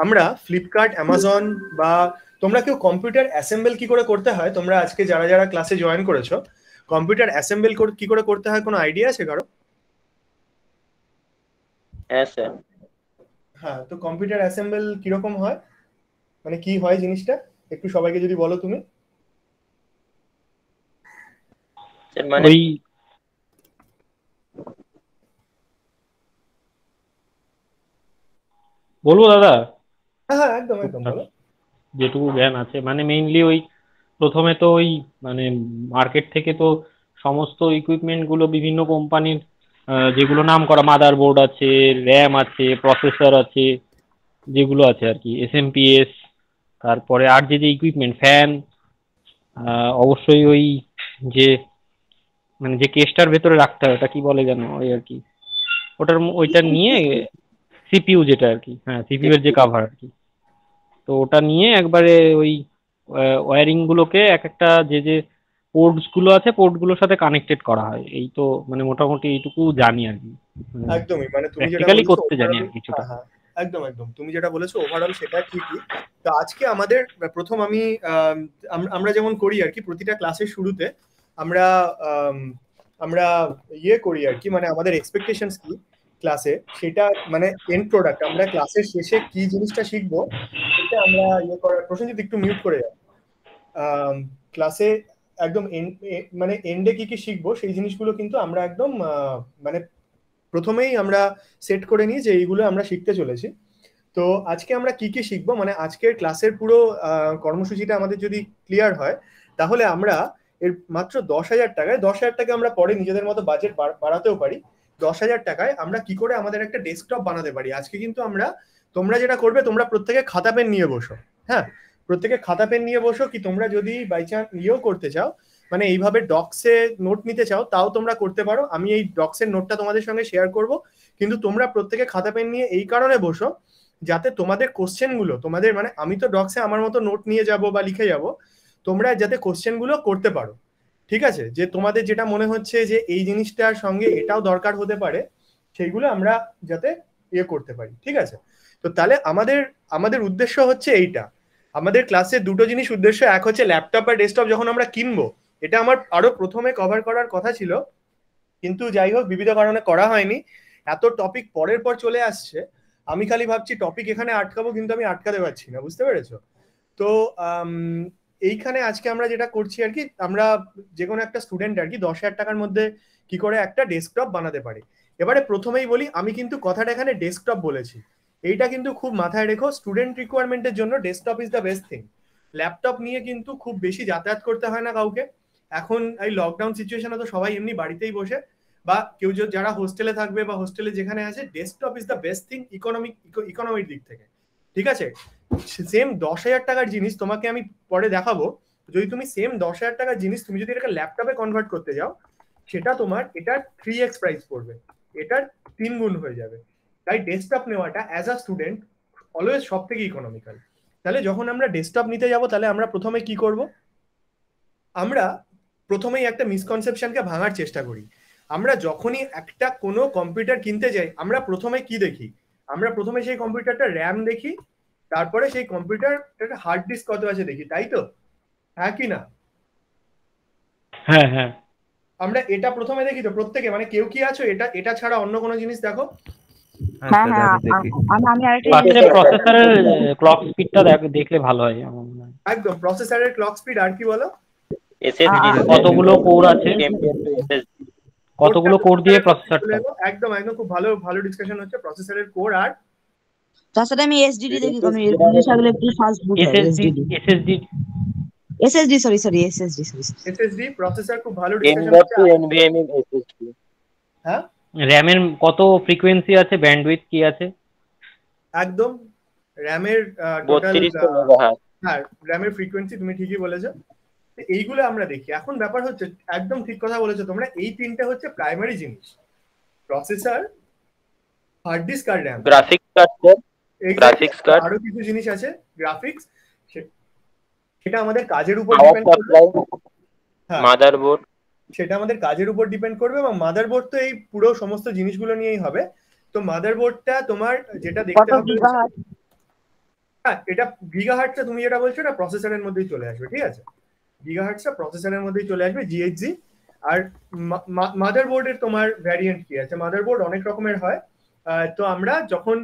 আমরা Flipkart, Amazon বা তোমরা কেউ কম্পিউটার অ্যাসেম্বল কি করে করতে হয়, তোমরা আজকে যারা যারা ক্লাসে জয়েন করেছো, কম্পিউটার অ্যাসেম্বল কি করে করতে হয় কোনো আইডিয়া আছে কারো? হ্যাঁ স্যার। হ্যাঁ, তো কম্পিউটার অ্যাসেম্বল কিরকম হয়, মানে কি হয় জিনিসটা একটু সবাইকে যদি বলো তুমি। মানে ওই বলবো দাদা, হ্যাঁ হ্যাঁ, একদম একদম বলো। যেটুকু জ্ঞান আছে মানে মেইনলি ওই প্রথমে তো ওই মানে মার্কেট থেকে তো সমস্ত ইকুইপমেন্ট গুলো বিভিন্ন কোম্পানির, যেগুলো নাম করা মাদারবোর্ড আছে, র্যাম আছে, প্রসেসর আছে, যেগুলো আছে আর কি, এসএমপিএস, তারপরে আর যে যে ইকুইপমেন্ট, ফ্যান, অবশ্যই ওই যে মানে যে কেসটার ভেতরে রাখতে হয় ওটা কি বলে জানো, ওই আর কি ওইটা নিয়ে সিপিইউ যেটা আর কি, হ্যাঁ সিপিইউ এর যে কাভার আর কি, তো ওটা নিয়ে একবারে ওই ওয়্যারিং গুলোকে এক একটা যে যে পোর্টস গুলো আছে পোর্ট গুলোর সাথে কানেক্টেড করা হয়। এই তো মানে মোটামুটি এইটুকু জানি আর কি, একদমই, মানে তুমি যেটা প্র্যাকটিক্যালি বলেছো করতে জানি ওভারঅল, আর কিছুটা। হ্যাঁ হ্যাঁ, একদম একদম তুমি যেটা বলেছো ওভারঅল সেটা ঠিকই। তো আজকে আমাদের প্রথম আমি আমরা যেমন করি আর কি, প্রতিটা ক্লাসের শুরুতে আমরা আম, আমরা ইয়ে করি আর কি, মানে আমাদের এক্সপেকটেশনস কি ক্লাসে, সেটা মানে এন্ড প্রোডাক্ট আমরা ক্লাসের শেষে কি জিনিসটা শিখবো সেটা আমরা ইয়ে করার। প্রসেনজিৎ একটু মিউট করে যাও। ক্লাসে একদম মানে এন্ডে কি কি শিখবো সেই জিনিসগুলো কিন্তু আমরা একদম মানে প্রথমেই আমরা সেট করে নিই যে এইগুলো আমরা শিখতে চলেছি। তো আজকে আমরা কি কি শিখবো, মানে আজকের ক্লাসের পুরো কর্মসূচিটা আমাদের যদি ক্লিয়ার হয়, তাহলে আমরা এর মাত্র 10,000 টাকায়, 10,000 টাকা আমরা পরে নিজেদের মতো বাজেট বাড়াতেও পারি, 10,000 টাকায় আমরা কি করে আমাদের একটা ডেস্কটপ বানাতে পারি। আজকে কিন্তু আমরা, তোমরা যেটা করবে, তোমরা প্রত্যেকে খাতা পেন নিয়ে বসো। হ্যাঁ, প্রত্যেকে খাতা পেন নিয়ে বসো। কি তোমরা যদি বাই চান্স ইয়েও করতে চাও, মানে এইভাবে ডক্সে নোট নিতে চাও, তাও তোমরা করতে পারো। আমি এই ডক্সের নোটটা তোমাদের সঙ্গে শেয়ার করব, কিন্তু তোমরা প্রত্যেকে খাতা পেন নিয়ে এই কারণে বসো যাতে তোমাদের কোশ্চেন গুলো, তোমাদের মানে আমি তো ডক্সে আমার মতো নোট নিয়ে যাব বা লিখে যাব, তোমরা যাতে কোশ্চেন গুলো করতে পারো। ঠিক আছে, যে তোমাদের যেটা মনে হচ্ছে যে এই জিনিসটার সঙ্গে এটাও দরকার হতে পারে, সেইগুলো আমরা যাতে ইয়ে করতে পারি। ঠিক আছে, তো তাহলে আমাদের আমাদের উদ্দেশ্য হচ্ছে এইটা। আমাদের ক্লাসে দুটো জিনিস উদ্দেশ্য, এক হচ্ছে ল্যাপটপ আর ডেস্কটপ যখন আমরা কিনবো, এটা আমার আরো প্রথমে কভার করার কথা ছিল, কিন্তু যাই হোক বিবিধ কারণে করা হয়নি। এত টপিক পরের পর চলে আসছে, আমি খালি ভাবছি টপিক এখানে আটকাবো, কিন্তু আমি আটকাতে পারছি না, বুঝতে পেরেছো? তো এইখানে আজকে আমরা যেটা করছি আর কি, আমরা যে কোনো একটা স্টুডেন্ট আর কি 10,000 টাকার মধ্যে কি করে একটা ডেস্কটপ বানাতে পারি। এবারে প্রথমেই বলি, আমি কিন্তু কথাটা এখানে ডেস্কটপ বলেছি, এইটা কিন্তু খুব মাথায় রেখো, স্টুডেন্ট রিকোয়ারমেন্টের জন্য desktop is the best thing. Laptop নিয়ে কিন্তু খুব বেশি যাতায়াত করতে হয় না কাউকে। এখন এই লকডাউন সিচুয়েশনে তো সবাই এমনি বাড়িতেই বসে, বা কেউ যারা হোস্টেলে থাকবে বা হোস্টেলে যেখানে আছে, desktop is the best thing ইকোনমির দিক থেকে। ঠিক আছে, সেম 10,000 টাকার জিনিস তোমাকে আমি পরে দেখাবো, যদি তুমি সেম 10,000 টাকার জিনিস তুমি যদি এটাকে ল্যাপটপে কনভার্ট করতে যাও, সেটা তোমার এটার 3x প্রাইস পড়বে, এটার 3 গুণ হয়ে যাবে। তাই ডেস্কটপ নেওয়াটা অ্যাজ আ স্টুডেন্ট অলওয়েজ সব থেকে ইকোনমিক্যাল। তাহলে যখন আমরা ডেস্কটপ নিতে যাব, তাহলে আমরা প্রথমে কি করব, আমরা প্রথমেই একটা মিসকনসেপশনকে ভাঙার চেষ্টা করি। আমরা যখনই একটা কোনো কম্পিউটার কিনতে যাই, আমরা প্রথমে কি দেখি, আমরা প্রথমে সেই কম্পিউটারটা র্যাম দেখি, তারপরে সেই কম্পিউটার হার্ড ডিস্ক কত আছে দেখি, তাই তো? হ্যাঁ কি না? হ্যাঁ হ্যাঁ, আমরা এটা প্রথমে দেখি তো প্রত্যেকে, মানে কেউ কি আছো এটা এটা ছাড়া অন্য কোনো জিনিস দেখো? হ্যাঁ হ্যাঁ, আমি আরেকটা ফার্স্টে প্রসেসরের ক্লক স্পিডটা দেখলে ভালো হয় আমার মনে হয়। একদম, প্রসেসরের ক্লক স্পিড, আর কি বলো? এসএসডি কতগুলো কোর আছে, কতগুলো কোর দিয়ে প্রসেসরটা। একদম একদম, খুব ভালো ভালো ডিসকাশন হচ্ছে, প্রসেসরের কোর আর তাছাড়া আমি এসডিডি দেখি, কারণ এসডিডি থাকলে একটু ফাস্ট বুট হয়। SDD SSD SSD sorry SSD SSD processor, খুব ভালো ডিসকাশন হচ্ছে। NVMe SSD. হ্যাঁ, র্যামের কত ফ্রিকোয়েন্সি আছে, ব্যান্ডউইথ কি আছে? একদম, র্যামের টোটাল, 32 মেগাহার্টজ। হ্যাঁ র্যামের ফ্রিকোয়েন্সি তুমি ঠিকই বলেছো। এইগুলো আমরা দেখি। এখন ব্যাপার হচ্ছে, একদম ঠিক কথা বলেছো তোমরা, এই তিনটে হচ্ছে প্রাইমারি জিনিস, প্রসেসর, হার্ড ডিস্ক আর RAM. Graphics card, graphics card, আরো কিছু জিনিস আছে, গ্রাফিক্স, সেটা আমাদের কাজের উপর ডিপেন্ড করবে। মাদারবোর্ড, সেটা আমাদের কাজের উপর ডিপেন্ড করবে, এবং মাদারবোর্ড তো এই পুরো সমস্ত জিনিসগুলো নিয়েই হবে। তো মাদারবোর্ডটা তোমার যেটা দেখতে হবে, হ্যাঁ, এটা গিগাহার্টসে তুমি যেটা বলছো এটা প্রসেসরের মধ্যেই চলে আসবে, ঠিক আছে? গিগাহার্টসটা প্রসেসরের মধ্যেই চলে আসবে, জিএইচজি। আর মাদারবোর্ডের তোমার ভ্যারিয়েন্ট কি আছে? মাদারবোর্ড অনেক রকমের হয়। তো আমরা যখন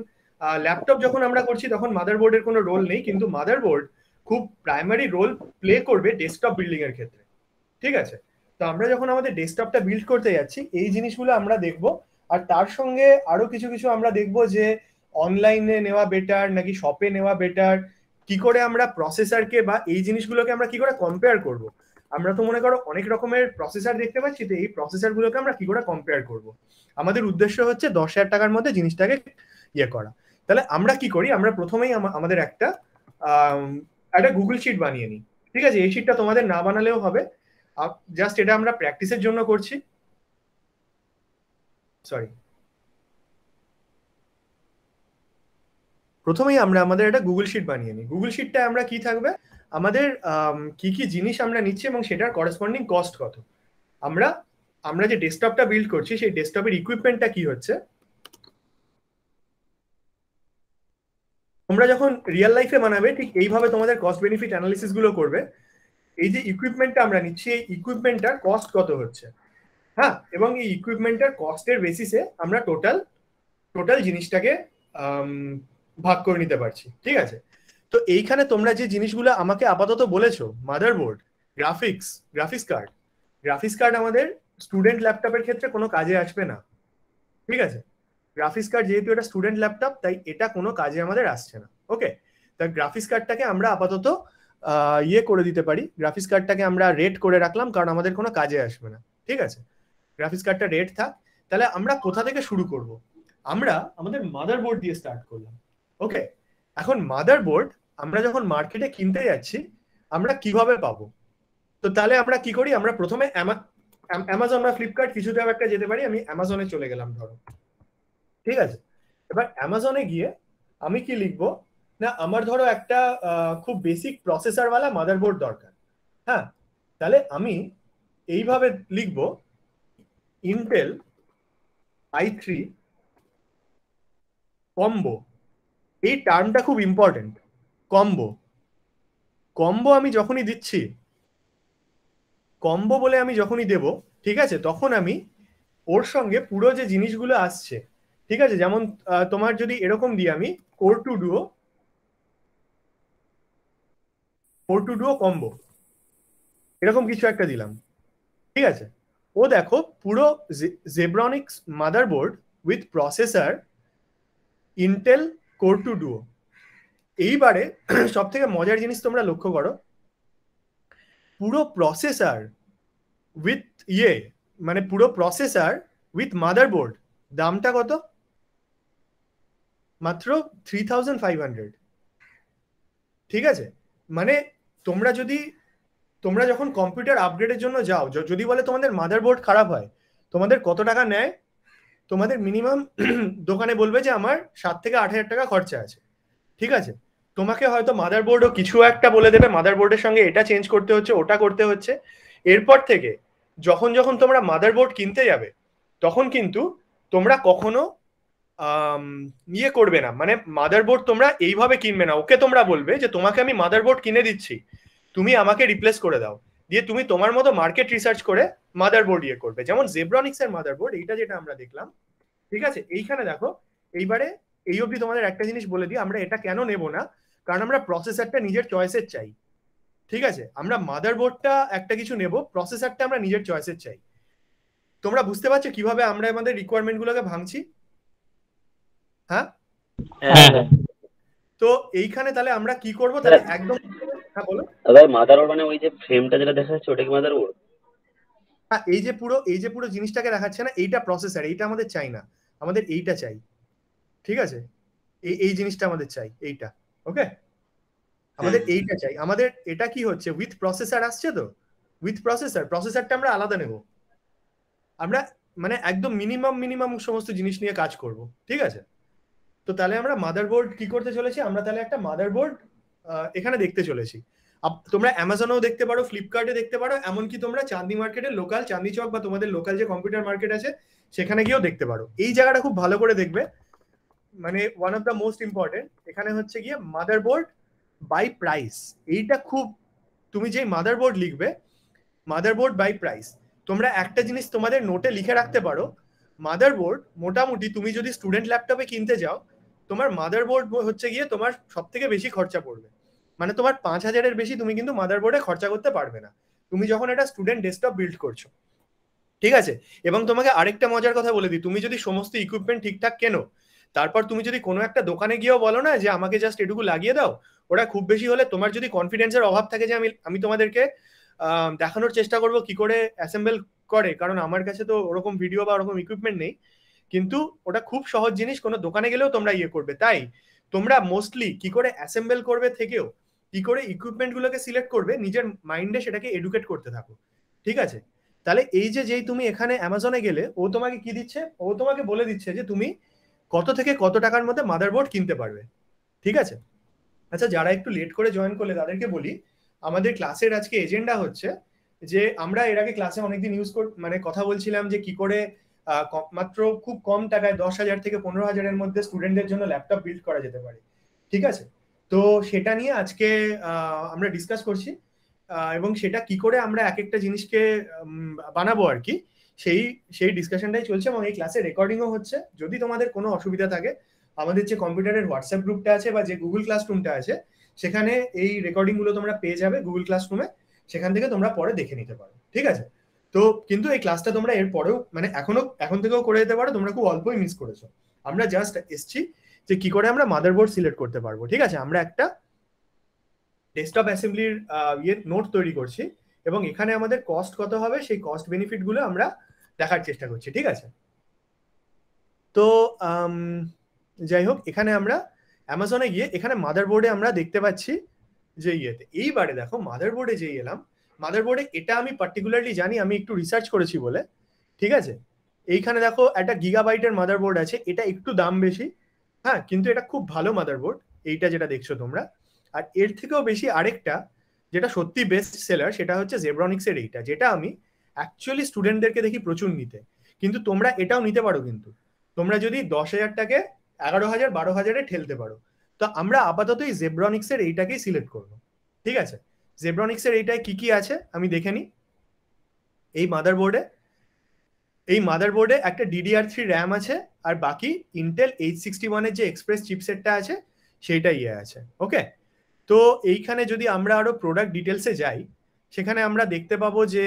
ল্যাপটপ যখন আমরা করছি তখন মাদারবোর্ডের কোনো রোল নেই, কিন্তু মাদারবোর্ড খুব প্রাইমারি রোল প্লে করবে ডেস্কটপ বিল্ডিং এর ক্ষেত্রে, ঠিক আছে? তো আমরা যখন আমাদের ডেস্কটপটা বিল্ড করতে যাচ্ছি এই জিনিসগুলো আমরা দেখব। আর তার সঙ্গে আরো কিছু কিছু আমরা দেখব যে অনলাইনে নেওয়া বেটার নাকি শপে নেওয়া বেটার, কি করে আমরা প্রসেসরকে বা এই জিনিসগুলোকে আমরা কি করে কম্পেয়ার করব। আমরা তো মনে করো অনেক রকমের প্রসেসর দেখতে পাচ্ছি, তো এই প্রসেসরগুলোকে আমরা কি করে কম্পেয়ার করব। আমাদের উদ্দেশ্য হচ্ছে 10,000 টাকার মধ্যে জিনিসটাকে ইয়ে করা। তাহলে আমরা কি করি, আমরা প্রথমেই আমাদের একটা গুগল শিট বানিয়ে নিই, ঠিক আছে? এই শিটটা তোমাদের না বানালেও হবে, জাস্ট এটা আমরা প্র্যাকটিসের জন্য করছি। সরি, প্রথমেই আমরা আমাদের একটা গুগল শিট বানিয়ে নিই। গুগল শিটটা আমরা কি থাকবে, আমাদের কি কি জিনিস আমরা নিচ্ছি এবং সেটার করেসপন্ডিং কস্ট কত। আমরা যে ডেস্কটপটা বিল্ড করছি সেই ডেস্কটপের ইকুইপমেন্টটা কি হচ্ছে। তোমরা যখন রিয়েল লাইফে বানাবে ঠিক এইভাবে তোমাদের কস্ট বেনিফিট অ্যানালিসিস গুলো করবে। এই যে ইকুইপমেন্টটা আমরা নিচ্ছি এই ইকুইপমেন্টটার কস্ট কত হচ্ছে, হ্যাঁ, এবং এই ইকুইপমেন্টটার কস্টের বেসিসে আমরা টোটাল জিনিসটাকে ভাগ করে নিতে পারছি, ঠিক আছে? তো এইখানে তোমরা যে জিনিসগুলো আমাকে আপাতত বলেছো, মাদারবোর্ড, গ্রাফিক্স কার্ড আমাদের স্টুডেন্ট ল্যাপটপের ক্ষেত্রে কোনো কাজে আসবে না, ঠিক আছে? গ্রাফিক্স কার্ড যেহেতু এটা স্টুডেন্ট ল্যাপটপ তাই এটা কোনো কাজে আমাদের আসছে না। ওকে, তা গ্রাফিক্স কার্ডটাকে আমরা আপাতত ইয়ে করে দিতে পারি, গ্রাফিক্স কার্ডটাকে আমরা রেট করে রাখলাম কারণ আমাদের কোনো কাজে আসবে না, ঠিক আছে? গ্রাফিক্স কার্ডটা রেট থাক। তাহলে আমরা কোথা থেকে শুরু করব? আমরা আমাদের মাদারবোর্ড দিয়ে স্টার্ট করলাম। ওকে, এখন মাদারবোর্ড আমরা যখন মার্কেটে কিনতে যাচ্ছি আমরা কিভাবে পাবো? তো তাহলে আমরা কি করি, আমরা প্রথমে অ্যামাজন বা ফ্লিপকার্ট কিছুতেও একটা যেতে পারি। আমি অ্যামাজনে চলে গেলাম ধরো, ঠিক আছে? এবার অ্যামাজনে গিয়ে আমি কি লিখবো না, আমার ধরো একটা খুব বেসিক প্রসেসরওয়ালা মাদারবোর্ড দরকার। হ্যাঁ, তাহলে আমি এইভাবে লিখবো ইন্টেল i3 কম্বো। এই টার্মটা খুব ইম্পর্টেন্ট, কম্বো আমি যখনই দিচ্ছি, কম্বো বলে আমি যখনই দেব, ঠিক আছে, তখন আমি ওর সঙ্গে পুরো যে জিনিসগুলো আসছে, ঠিক আছে, যেমন তোমার যদি এরকম দিই আমি কোর টু ডুও কম্বো, এরকম কিছু একটা দিলাম, ঠিক আছে? ও দেখো পুরো Zebronics motherboard with processor Intel Core two Duo. এইবারে সব থেকে মজার জিনিস তোমরা লক্ষ্য করো, পুরো প্রসেসর উইথ মানে পুরো প্রসেসর উইথ মাদারবোর্ড দামটা কত? মাত্র 3,500, ঠিক আছে? মানে তোমরা যখন কম্পিউটার আপগ্রেডের জন্য যাও, যদি বলে তোমাদের মাদারবোর্ড খারাপ হয়, তোমাদের কত টাকা নেয়? তোমাদের মিনিমাম দোকানে বলবে যে আমার 7,000 থেকে 8,000 টাকা খরচা আছে, ঠিক আছে? তোমাকে হয়তো মাদারবোর্ডও কিছু একটা বলে দেবে, মাদারবোর্ডের সঙ্গে এটা চেঞ্জ করতে হচ্ছে, ওটা করতে হচ্ছে। এরপর থেকে যখন তোমরা মাদারবোর্ড কিনতে যাবে তখন কিন্তু তোমরা কখনো ইয়ে করবে না, মানে মাদারবোর্ড তোমরা এইভাবে কিনবে না। ওকে তোমরা বলবে যে তোমাকে আমি মাদারবোর্ড কিনে দিচ্ছি, তুমি আমাকে রিপ্লেস করে দাও, দিয়ে তুমি তোমার মতো মার্কেট রিসার্চ করে মাদারবোর্ড ইয়ে করবে। যেমন জেব্রনিক্স এর মাদারবোর্ড এইটা যেটা আমরা দেখলাম, ঠিক আছে? এইখানে দেখো, এইবারে এই অবধি তোমাদের একটা জিনিস বলে দিই, আমরা এটা কেন নেব না, কারণ আমরা প্রসেসরটা নিজের চয়েসের চাই, ঠিক আছে? আমরা মাদারবোর্ডটা একটা কিছু নেব, প্রসেসরটা আমরা নিজের চয়েসের চাই। তোমরা বুঝতে পারছো কিভাবে আমরা আমাদের রিকোয়ারমেন্ট গুলোকে ভাঙছি? হ্যাঁ, তো এইখানে তাহলে আমরা কি করব? তাহলে একদম, হ্যাঁ বলো। দাদা মাদারবোর্ড মানে ওই যে ফ্রেমটা যেটা দেখা যাচ্ছে ওটা কি মাদারবোর্ড? হ্যাঁ, এই যে পুরো জিনিসটাকে দেখাচ্ছে না, এইটা প্রসেসর, এইটা আমাদের চাই না, আমাদের এইটা চাই, ঠিক আছে? এই জিনিসটা আমাদের চাই, এইটা। ওকে, আমাদের এইটা চাই। আমাদের এটা কি হচ্ছে, উইথ প্রসেসর আসছে, তো উইথ প্রসেসরটা আমরা আলাদা নেব। আমরা মানে একদম মিনিমাম সমস্ত জিনিস নিয়ে কাজ করব, ঠিক আছে? তো তাহলে আমরা মাদারবোর্ড কি করতে চলেছি, আমরা তাহলে একটা মাদারবোর্ড এখানে দেখতে চলেছি। তোমরা অ্যামাজনেও দেখতে পারো, ফ্লিপকার্টে দেখতে পারো, এমনকি তোমরা চাঁদনি মার্কেটের লোকাল চাঁদনি চক বা তোমাদের লোকাল যে কম্পিউটার মার্কেট আছে সেখানে গিয়েও দেখতে পারো। এই জায়গাটা খুব ভালো করে দেখবে, মানে one of the most important এখানে হচ্ছে গিয়ে মাদারবোর্ড বাই প্রাইস। এইটা খুব, তুমি যেই মাদারবোর্ড লিখবে মাদারবোর্ড বাই প্রাইস, তোমরা একটা জিনিস তোমাদের নোটে লিখে রাখতে পারো, মাদারবোর্ড মোটামুটি তুমি যদি স্টুডেন্ট ল্যাপটপে কিনতে যাও, তোমার মাদারবোর্ড হচ্ছে গিয়ে তোমার সব থেকে বেশি খরচা পড়বে। মানে তোমার 5,000-এর বেশি তুমি কিন্তু মাদারবোর্ডে খরচা করতে পারবে না তুমি যখন একটা স্টুডেন্ট ডেস্কটপ বিল্ড করছো, ঠিক আছে? এবং তোমাকে আরেকটা মজার কথা বলে দিই, তুমি যদি সমস্ত ইকুইপমেন্ট ঠিকঠাক কেনো, তারপর তুমি যদি কোনো একটা দোকানে গিয়েও বলো না যে আমাকে জাস্ট এটুকু লাগিয়ে দাও, ওরা খুব বেশি হলে, তোমার যদি কনফিডেন্সের অভাব থাকে যে আমি তোমাদেরকে দেখানোর চেষ্টা করব কি করে অ্যাসেম্বল করে, কারণ আমার কাছে তো ওরকম ভিডিও বা ওরকম ইকুইপমেন্ট নেই, কিন্তু ওটা খুব সহজ জিনিস, কোনো দোকানে গেলেও তোমরা ইয়ে করবে। তাই তোমরা মোস্টলি কি করে অ্যাসেম্বল করবে থেকেও কি করে ইকুইপমেন্টগুলোকে সিলেক্ট করবে, নিজের মাইন্ডে সেটাকে এডুকেট করতে থাকো, ঠিক আছে? তাহলে এই যে যেই তুমি এখানে অ্যামাজনে গেলে, ও তোমাকে কি দিচ্ছে, ও তোমাকে বলে দিচ্ছে যে তুমি কত থেকে কত টাকার মধ্যে মাদারবোর্ড কিনতে পারবে, ঠিক আছে? আচ্ছা, যারা একটু লেট করে জয়েন করলে তাদেরকে বলি, আমাদের ক্লাসের আজকে এজেন্ডা হচ্ছে যে আমরা এর আগে ক্লাসে অনেকদিন মানে কথা বলছিলাম যে কি করে মাত্র খুব কম টাকায় 10,000 থেকে 15,000-এর মধ্যে স্টুডেন্টদের জন্য ল্যাপটপ বিল্ড করা যেতে পারে, ঠিক আছে? তো সেটা নিয়ে আজকে আমরা ডিসকাস করছি, এবং সেটা কি করে আমরা এক একটা জিনিসকে বানাবো আর কি, সেই ডিসকাশনটাই চলছে, এবং এই ক্লাসে রেকর্ডিংও হচ্ছে। যদি তোমাদের কোনো অসুবিধা থাকে, আমাদের যে কম্পিউটারের হোয়াটসঅ্যাপ গ্রুপটা আছে বা যে গুগল ক্লাসরুমটা আছে, সেখানে এই রেকর্ডিংগুলো তোমরা পেয়ে যাবে গুগল ক্লাসরুমে, সেখান থেকে তোমরা পরে দেখে নিতে পারো, ঠিক আছে? তো কিন্তু এই ক্লাসটা তোমরা এর পরেও মানে এখন থেকেও করে যেতে পারো, তোমরা খুব অল্পই মিস করেছো। আমরা জাস্ট এসছি যে কি করে আমরা মাদারবোর্ড সিলেক্ট করতে পারবো, ঠিক আছে? আমরা একটা ডেস্কটপ অ্যাসেম্বলির নোট তৈরি করছি, এবং এখানে আমাদের কস্ট কত হবে সেই কস্ট বেনিফিট গুলো আমরা দেখার চেষ্টা করছি, ঠিক আছে? তো যাই হোক, এখানে আমরা অ্যামাজনে গিয়ে এখানে মাদারবোর্ডে আমরা দেখতে পাচ্ছি যে এইবারে দেখো মাদারবোর্ডে যেই এলাম, মাদারবোর্ডে এটা আমি পার্টিকুলারলি জানি, আমি একটু রিসার্চ করেছি বলে, ঠিক আছে? এইখানে দেখো একটা গিগাবাইটের মাদারবোর্ড আছে, এটা একটু দাম বেশি, হ্যাঁ, কিন্তু এটা খুব ভালো মাদারবোর্ড, এইটা যেটা দেখছো তোমরা। আর এর থেকেও বেশি আরেকটা যেটা সত্যি বেস্ট সেলার, সেটা হচ্ছে জেব্রনিক্সের এইটা, যেটা আমি অ্যাকচুয়ালি স্টুডেন্টদেরকে দেখি প্রচুর নিতে, কিন্তু তোমরা এটাও নিতে পারো, কিন্তু তোমরা যদি 10,000টাকে 11,000 12,000-এ ঠেলতে পারো। তো আমরা আপাতত এই জেব্রনিক্সের এইটাকেই সিলেক্ট করব, ঠিক আছে? জেব্রনিক্সের এইটায় কি কি আছে আমি দেখে নিই। এই মাদারবোর্ডে একটা DDR3 র্যাম আছে, আর বাকি ইন্টেল H61-এর যে এক্সপ্রেস চিপসেটটা আছে সেইটা আছে, ওকে? তো এইখানে যদি আমরা আরো প্রোডাক্ট ডিটেলসে যাই, সেখানে আমরা দেখতে পাবো যে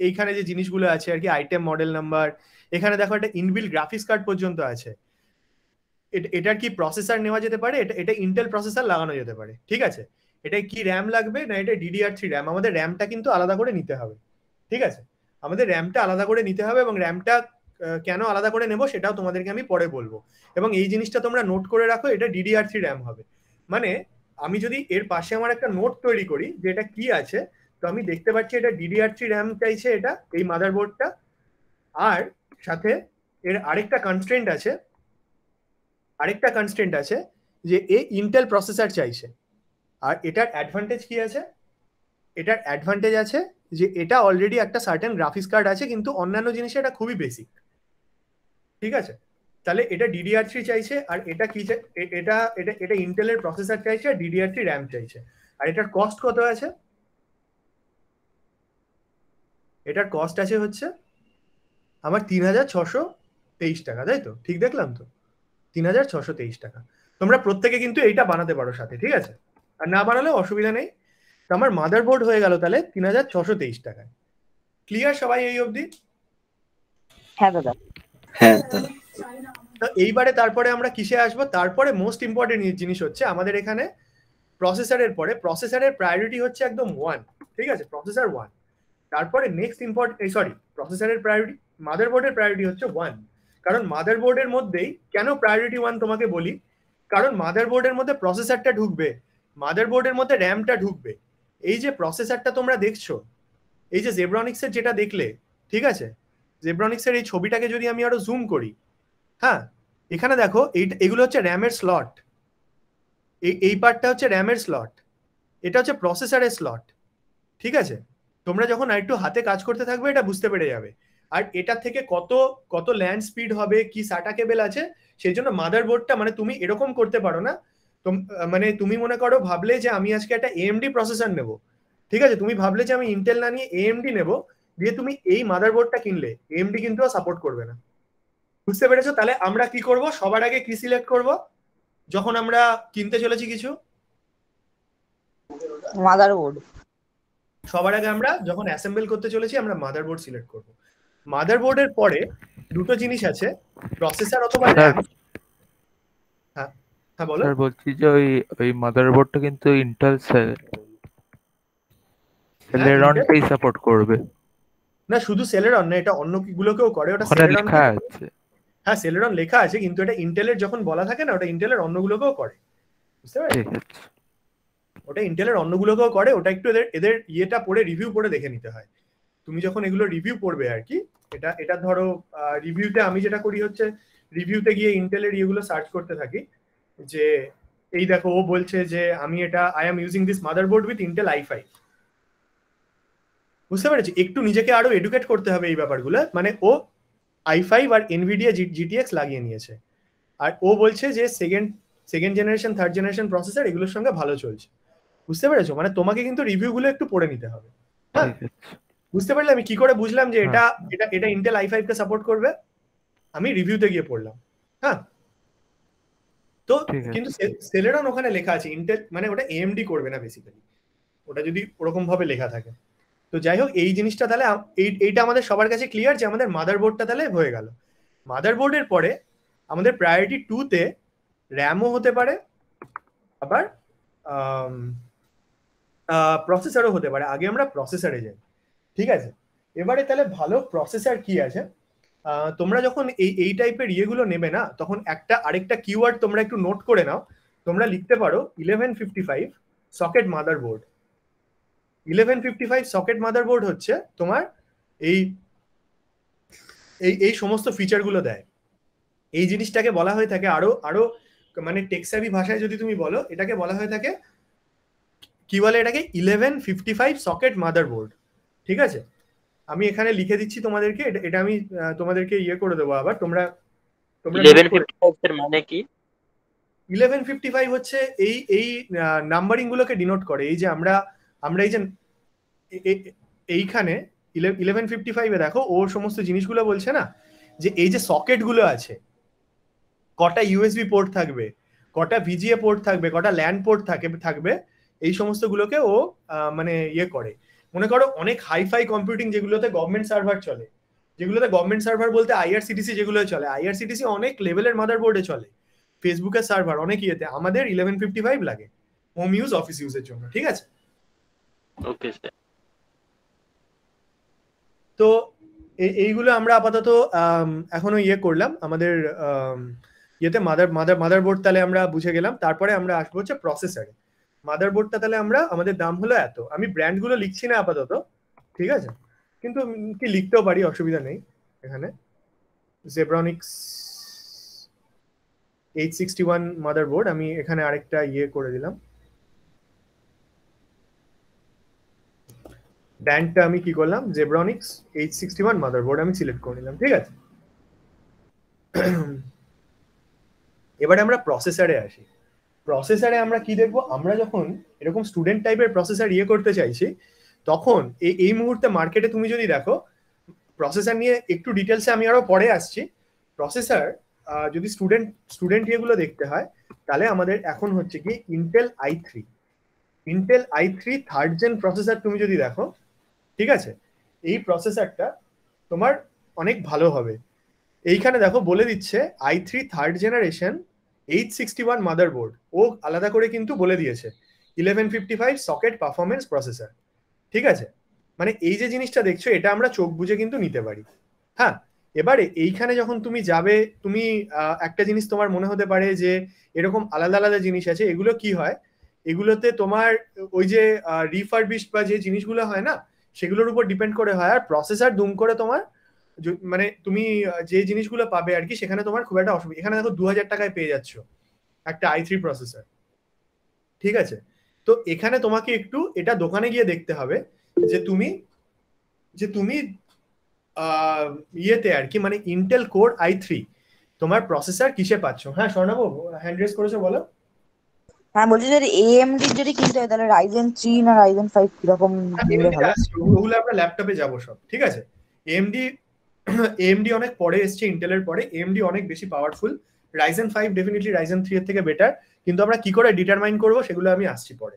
এইখানে যে জিনিসগুলো আছে আর কি, আইটেম, মডেল নাম্বার, এখানে দেখো একটা ইনবিল্ট গ্রাফিক্স কার্ড পর্যন্ত আছে। এটার কি প্রসেসর নেওয়া যেতে পারে, এটা ইন্টেল প্রসেসর লাগানো যেতে পারে, ঠিক আছে? এটা কি র্যাম লাগবে না এটা DDR3 র্যাম, আমাদের র্যামটা কিন্তু আলাদা করে নিতে হবে, ঠিক আছে? আমাদের র্যামটা আলাদা করে নিতে হবে, এবং র্যামটা কেন আলাদা করে নেব সেটাও তোমাদেরকে আমি পরে বলবো। এবং এই জিনিসটা তোমরা নোট করে রাখো, এটা DDR3 র্যাম হবে। মানে আমি যদি এর পাশে আমার একটা নোট তৈরি করি যে এটা কি আছে, তো আমি দেখতে পাচ্ছি এটা DDR3 র্যাম চাইছে, এটা এই মাদারবোর্ডটা, আর সাথে এর আরেকটা কনস্ট্রেন্ট আছে যে এ ইন্টেল প্রসেসর চাইছে। আর এটার অ্যাডভান্টেজ কি আছে? এটার অ্যাডভান্টেজ আছে যে এটা অলরেডি একটা সার্টেন গ্রাফিক্স কার্ড আছে, কিন্তু অন্যান্য জিনিসে এটা খুবই বেসিক, ঠিক আছে? তাহলে এটা DDR3 চাইছে, আর এটা কি এটা ইন্টেলের প্রসেসর চাইছে, আর DDR3 র্যাম চাইছে। আর এটার কস্ট কত আছে? এটার কস্ট আছে হচ্ছে আমার 3,623 টাকা, তাই তো? ঠিক দেখলাম তো? 3,623 টাকা। তোমরা প্রত্যেকে কিন্তু এইটা বানাতে পারো সাথে, ঠিক আছে? আর না বানালে অসুবিধা নেই। তো আমার মাদারবোর্ড হয়ে গেল তাহলে 3,623 টাকায়। ক্লিয়ার সবাই এই অবধি? হ্যাঁ দাদা। হ্যাঁ দাদা। তো এইবারে তারপরে আমরা কিসে আসবো? তারপরে মোস্ট ইম্পর্টেন্ট জিনিস হচ্ছে আমাদের এখানে প্রসেসরের পরে, প্রসেসরের প্রায়োরিটি হচ্ছে একদম 1, ঠিক আছে? প্রসেসর 1। তারপরে নেক্সট প্রসেসরের প্রায়োরিটি, মাদারবোর্ডের প্রায়োরিটি হচ্ছে 1। কারণ মাদারবোর্ডের মধ্যেই, কেন প্রায়োরিটি 1 তোমাকে বলি, কারণ মাদারবোর্ডের মধ্যে প্রসেসরটা ঢুকবে, মাদারবোর্ডের মধ্যে র্যামটা ঢুকবে। এই যে প্রসেসরটা তোমরা দেখছো, এই যে জেব্রনিক্সের যেটা দেখলে, ঠিক আছে? জেব্রনিক্সের এই ছবিটাকে যদি আমি আরো জুম করি, হ্যাঁ, এখানে দেখো এগুলো হচ্ছে র্যামের স্লট, এই পার্টটা হচ্ছে র্যামের স্লট, এটা হচ্ছে প্রসেসরের স্লট, ঠিক আছে? তোমরা যখন আরেকটু হাতে কাজ করতে থাকবে এটা বুঝতে পেরে যাবে। আর এটা থেকে কত কত ল্যান্ড স্পিড হবে, কি সাটা কেবল আছে, সেই জন্য মাদারবোর্ডটা মানে তুমি এরকম করতে পারো না। মানে তুমি মনে করো ভাবলে যে আমি আজকে একটা এএমডি প্রসেসর নেব, ঠিক আছে, তুমি ভাবলে যে আমি ইন্টেল না নিয়ে এএমডি নেব, দিয়ে তুমি এই মাদারবোর্ডটা কিনলে, এএমডি কিন্তু সাপোর্ট করবে না। বুঝতে পেরেছো? তাহলে আমরা কি করব, সবার আগে কি সিলেক্ট করব যখন আমরা কিনতে চলেছি কিছু? মাদারবোর্ড। সবার আগে আমরা যখন অ্যাসেম্বল করতে চলেছি আমরা মাদারবোর্ড সিলেক্ট করব। মাদারবোর্ডের পরে দুটো জিনিস আছে, প্রসেসর অথবা RAM। হ্যাঁ হ্যাঁ বলো। স্যার বলছি যে ওই মাদারবোর্ডটা কিন্তু ইন্টেল সেলেরনটাই সাপোর্ট করবে না, শুধু সেলেরন না, এটা অন্য গুলোকেও করে। ওটা ওখানে সেলেরন লেখা আছে। হ্যাঁ সেলেরন লেখা আছে, কিন্তু এটা ইন্টেলের যখন বলা থাকে না, ওটা ইন্টেলের অন্যগুলোকেও করে। বুঝতে পারছো? ঠিক আছে, ওটা ইন্টেলের অন্যগুলোকেও করে। ওটা একটু এদের ইয়েটা পড়ে, রিভিউ পড়ে দেখে নিতে হয়। তুমি যখন এগুলো রিভিউ পড়বে আর কি, এটা ধরো রিভিউতে আমি যেটা করি হচ্ছে, রিভিউতে গিয়ে ইন্টেলের ইয়েগুলো সার্চ করতে থাকি, যে এই দেখো ও বলছে যে আমি এটা I am using this motherboard with Intel i5। বুঝতে পেরেছি? একটু নিজেকে আরো এডুকেট করতে হবে এই ব্যাপারগুলো। মানে ও i5 আর এনভিডিয়া GTX লাগিয়ে নিয়েছে, আর ও বলছে যে second generation third generation processor এগুলোর সঙ্গে ভালো চলছে। বুঝতে পেরেছো? মানে তোমাকে কিন্তু রিভিউগুলো একটু পড়ে নিতে হবে। হ্যাঁ, বুঝতে পারলে আমি কি করে বুঝলাম যে এটা এটা এটা ইন্টেল i5 কে সাপোর্ট করবে? আমি রিভিউতে গিয়ে পড়লাম। হ্যাঁ, তো কিন্তু সেলেরন ওখানে লেখা আছে ইন্টেল, মানে ওটা AMD করবে না বেসিক্যালি, ওটা যদি ওরকম ভাবে লেখা থাকে। তো যাই হোক, এই জিনিসটা তাহলে এইটা আমাদের সবার কাছে ক্লিয়ার যে আমাদের মাদারবোর্ডটা তাহলে হয়ে গেল। মাদারবোর্ডের পরে আমাদের প্রায়োরিটি 2 তে র্যামও হতে পারে, আবার প্রসেসরও হতে পারে। আগে আমরা প্রসেসরে যাই, ঠিক আছে? এবারে তাহলে ভালো প্রসেসর কি আছে, তোমরা যখন এই টাইপের ইয়েগুলো নেবে না, তখন আরেকটা কিওয়ার্ড তোমরা একটু নোট করে নাও। তোমরা লিখতে পারো 1155 সকেট মাদারবোর্ড। 1155 সকেট মাদারবোর্ড হচ্ছে তোমার এই এই সমস্ত ফিচারগুলো দেয়। এই জিনিসটাকে বলা হয়ে থাকে আরো মানে টেকসাভি ভাষায় যদি তুমি বলো, এটাকে বলা হয়ে থাকে, কি বলে এটাকে, 1155 সকেট মাদারবোর্ড। ঠিক আছে, আমি এখানে লিখে দিচ্ছি তোমাদেরকে, এটা আমি তোমাদেরকে ইয়ে করে দেবো আবার। তোমরা 1155 এর মানে কি? 1155 হচ্ছে এই নাম্বারিং গুলোকে ডিনোট করে। এই যে আমরা এই যে এইখানে 1155 এ দেখো ও সমস্ত জিনিসগুলো বলছে না, যে এই যে সকেট গুলো আছে, কটা ইউএসবি পোর্ট থাকবে, কটা ভিজিএ পোর্ট থাকবে, কটা ল্যান্ড পোর্ট থাকবে, এই সমস্ত গুলোকে ও মানে ইয়ে করে। মনে করো অনেক হাইফাই কম্পিউটিং যেগুলোতে গভর্নমেন্ট সার্ভার চলে, যেগুলোতে গভর্নমেন্ট সার্ভার বলতে আইআরসিটিসি যেগুলো চলে, আইআরসিটিসি অনেক লেভেলের মাদারবোর্ডে চলে, ফেসবুকের সার্ভার অনেক ইয়েতে, আমাদের 1155 লাগে হোম ইউজ অফিস ইউজের জন্য। ঠিক আছে, ওকে স্যার। তো এইগুলো আমরা আপাতত এখনো ইয়ে করলাম আমাদের ইয়েতে মাদারবোর্ড তাহলে আমরা বুঝে গেলাম। তারপরে আমরা আসবো হচ্ছে প্রসেসরে। মাদারবোর্ডটা তাহলে আমরা, আমাদের দাম হলো এত। আমি ব্র্যান্ডগুলো লিখছি না আপাতত, ঠিক আছে, কিন্তু কি লিখতেও পারি, অসুবিধা নেই। এখানে জেব্রনিক্স 861 মাদারবোর্ড, আমি এখানে আরেকটা ইয়ে করে দিলাম, ব্র্যান্ডটা আমি কি করলাম, জেব্রনিক্স 861 মাদারবোর্ড আমি সিলেক্ট করে নিলাম। ঠিক আছে, এবারে আমরা প্রসেসরে আসি। প্রসেসরে আমরা কি দেখবো, আমরা যখন এরকম স্টুডেন্ট টাইপের প্রসেসর ইয়ে করতে চাইছি, তখন এই মুহূর্তে মার্কেটে তুমি যদি দেখো, প্রসেসর নিয়ে একটু ডিটেলসে আমি আরো পরে আসছি। প্রসেসর যদি স্টুডেন্ট ইয়েগুলো দেখতে হয়, তাহলে আমাদের এখন হচ্ছে কি Intel i3 third gen processor তুমি যদি দেখো, ঠিক আছে, এই প্রসেসরটা তোমার অনেক ভালো হবে। এইখানে দেখো বলে দিচ্ছে i3 থার্ড জেনারেশন 861 মাদারবোর্ড, ও আলাদা করে কিন্তু বলে দিয়েছে 1155 সকেট পারফরমেন্স প্রসেসর। ঠিক আছে, মানে এই যে জিনিসটা দেখছো, এটা আমরা চোখ বুঝে কিন্তু নিতে পারি। হ্যাঁ, এবারে এইখানে যখন তুমি যাবে, তুমি একটা জিনিস তোমার মনে হতে পারে যে এরকম আলাদা আলাদা জিনিস আছে, এগুলো কি হয়, এগুলোতে তোমার ওই যে রিফারবিশড বা যে জিনিসগুলো হয় না, সেগুলোর উপর ডিপেন্ড করে হয়। আর প্রসেসর দুম করে তোমার মানে তুমি যে জিনিসগুলো পাবে আর কি, সেখানে তোমার খুব একটা অসুবিধা। এখানে দেখো 2000 টাকায় পেয়ে যাচ্ছ একটা i3 প্রসেসর। ঠিক আছে, তো এখানে তোমাকে একটু এটা দোকানে গিয়ে দেখতে হবে যে তুমি ইয়েতে আর কি, মানে ইন্টেল কোর i3 তোমার প্রসেসর কিসে পাচ্ছ? হ্যাঁ স্বর্ণাব হ্যান্ড রেজ করেছো, বলো। হ্যাঁ বলছি যদি AMD যদি কিনতে হয় তাহলে Ryzen 3 না Ryzen 5 কিরকম নিলে ভালো? ওগুলো আমরা ল্যাপটপে যাবো সব, ঠিক আছে। এএমডি এএমডি অনেক পরে এসছে ইন্টেলের পরে, এএমডি অনেক বেশি পাওয়ারফুল। Ryzen 5 ডেফিনেটলি Ryzen 3 এর থেকে বেটার, কিন্তু আমরা কি করে ডিটারমাইন করবো সেগুলো আমি আসছি পরে,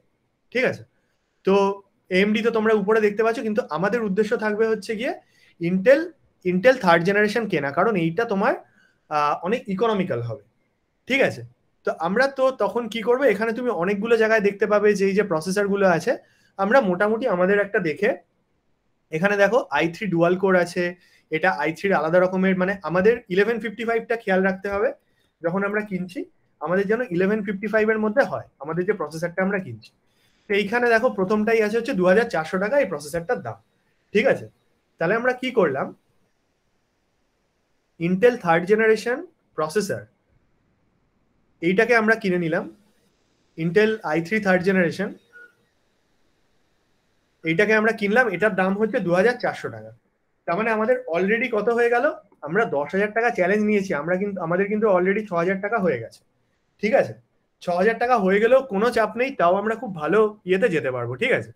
ঠিক আছে। তো এএমডি তো তোমরা উপরে দেখতে পাচ্ছ, কিন্তু আমাদের উদ্দেশ্য থাকবে হচ্ছে গিয়ে ইন্টেল থার্ড জেনারেশন কেনা, কারণ এইটা তোমার অনেক ইকোনমিক্যাল হবে, ঠিক আছে। তো আমরা তো তখন কি করবো, এখানে তুমি অনেকগুলো জায়গায় দেখতে পাবে যে এই যে প্রসেসরগুলো আছে, আমরা মোটামুটি আমাদের একটা দেখে, এখানে দেখো i3 ডুয়াল কোর আছে, এটা i3 আলাদা রকমের, মানে আমাদের 1155টা খেয়াল রাখতে হবে যখন আমরা কিনছি, আমাদের যেন 1155 এর মধ্যে হয় আমাদের যে প্রসেসরটা আমরা কিনছি। তো এইখানে দেখো প্রথমটাই আছে হচ্ছে 2400 টাকা এই প্রসেসরটার দাম, ঠিক আছে। তাহলে আমরা কি করলাম, ইন্টেল থার্ড জেনারেশন প্রসেসর এইটাকে আমরা কিনে নিলাম, ইন্টেল i3 থার্ড জেনারেশন এইটাকে আমরা কিনলাম, এটার দাম হচ্ছে 2400 টাকা। তার মানে আমাদের অলরেডি কত হয়ে গেল, আমরা 10,000 টাকা চ্যালেঞ্জ নিয়েছি, আমাদের কিন্তু অলরেডি 6,000 টাকা হয়ে গেছে, ঠিক আছে। 6,000 টাকা হয়ে গেলেও কোনো চাপ নেই, তাও আমরা খুব ভালো ইয়েতে যেতে পারবো, ঠিক আছে।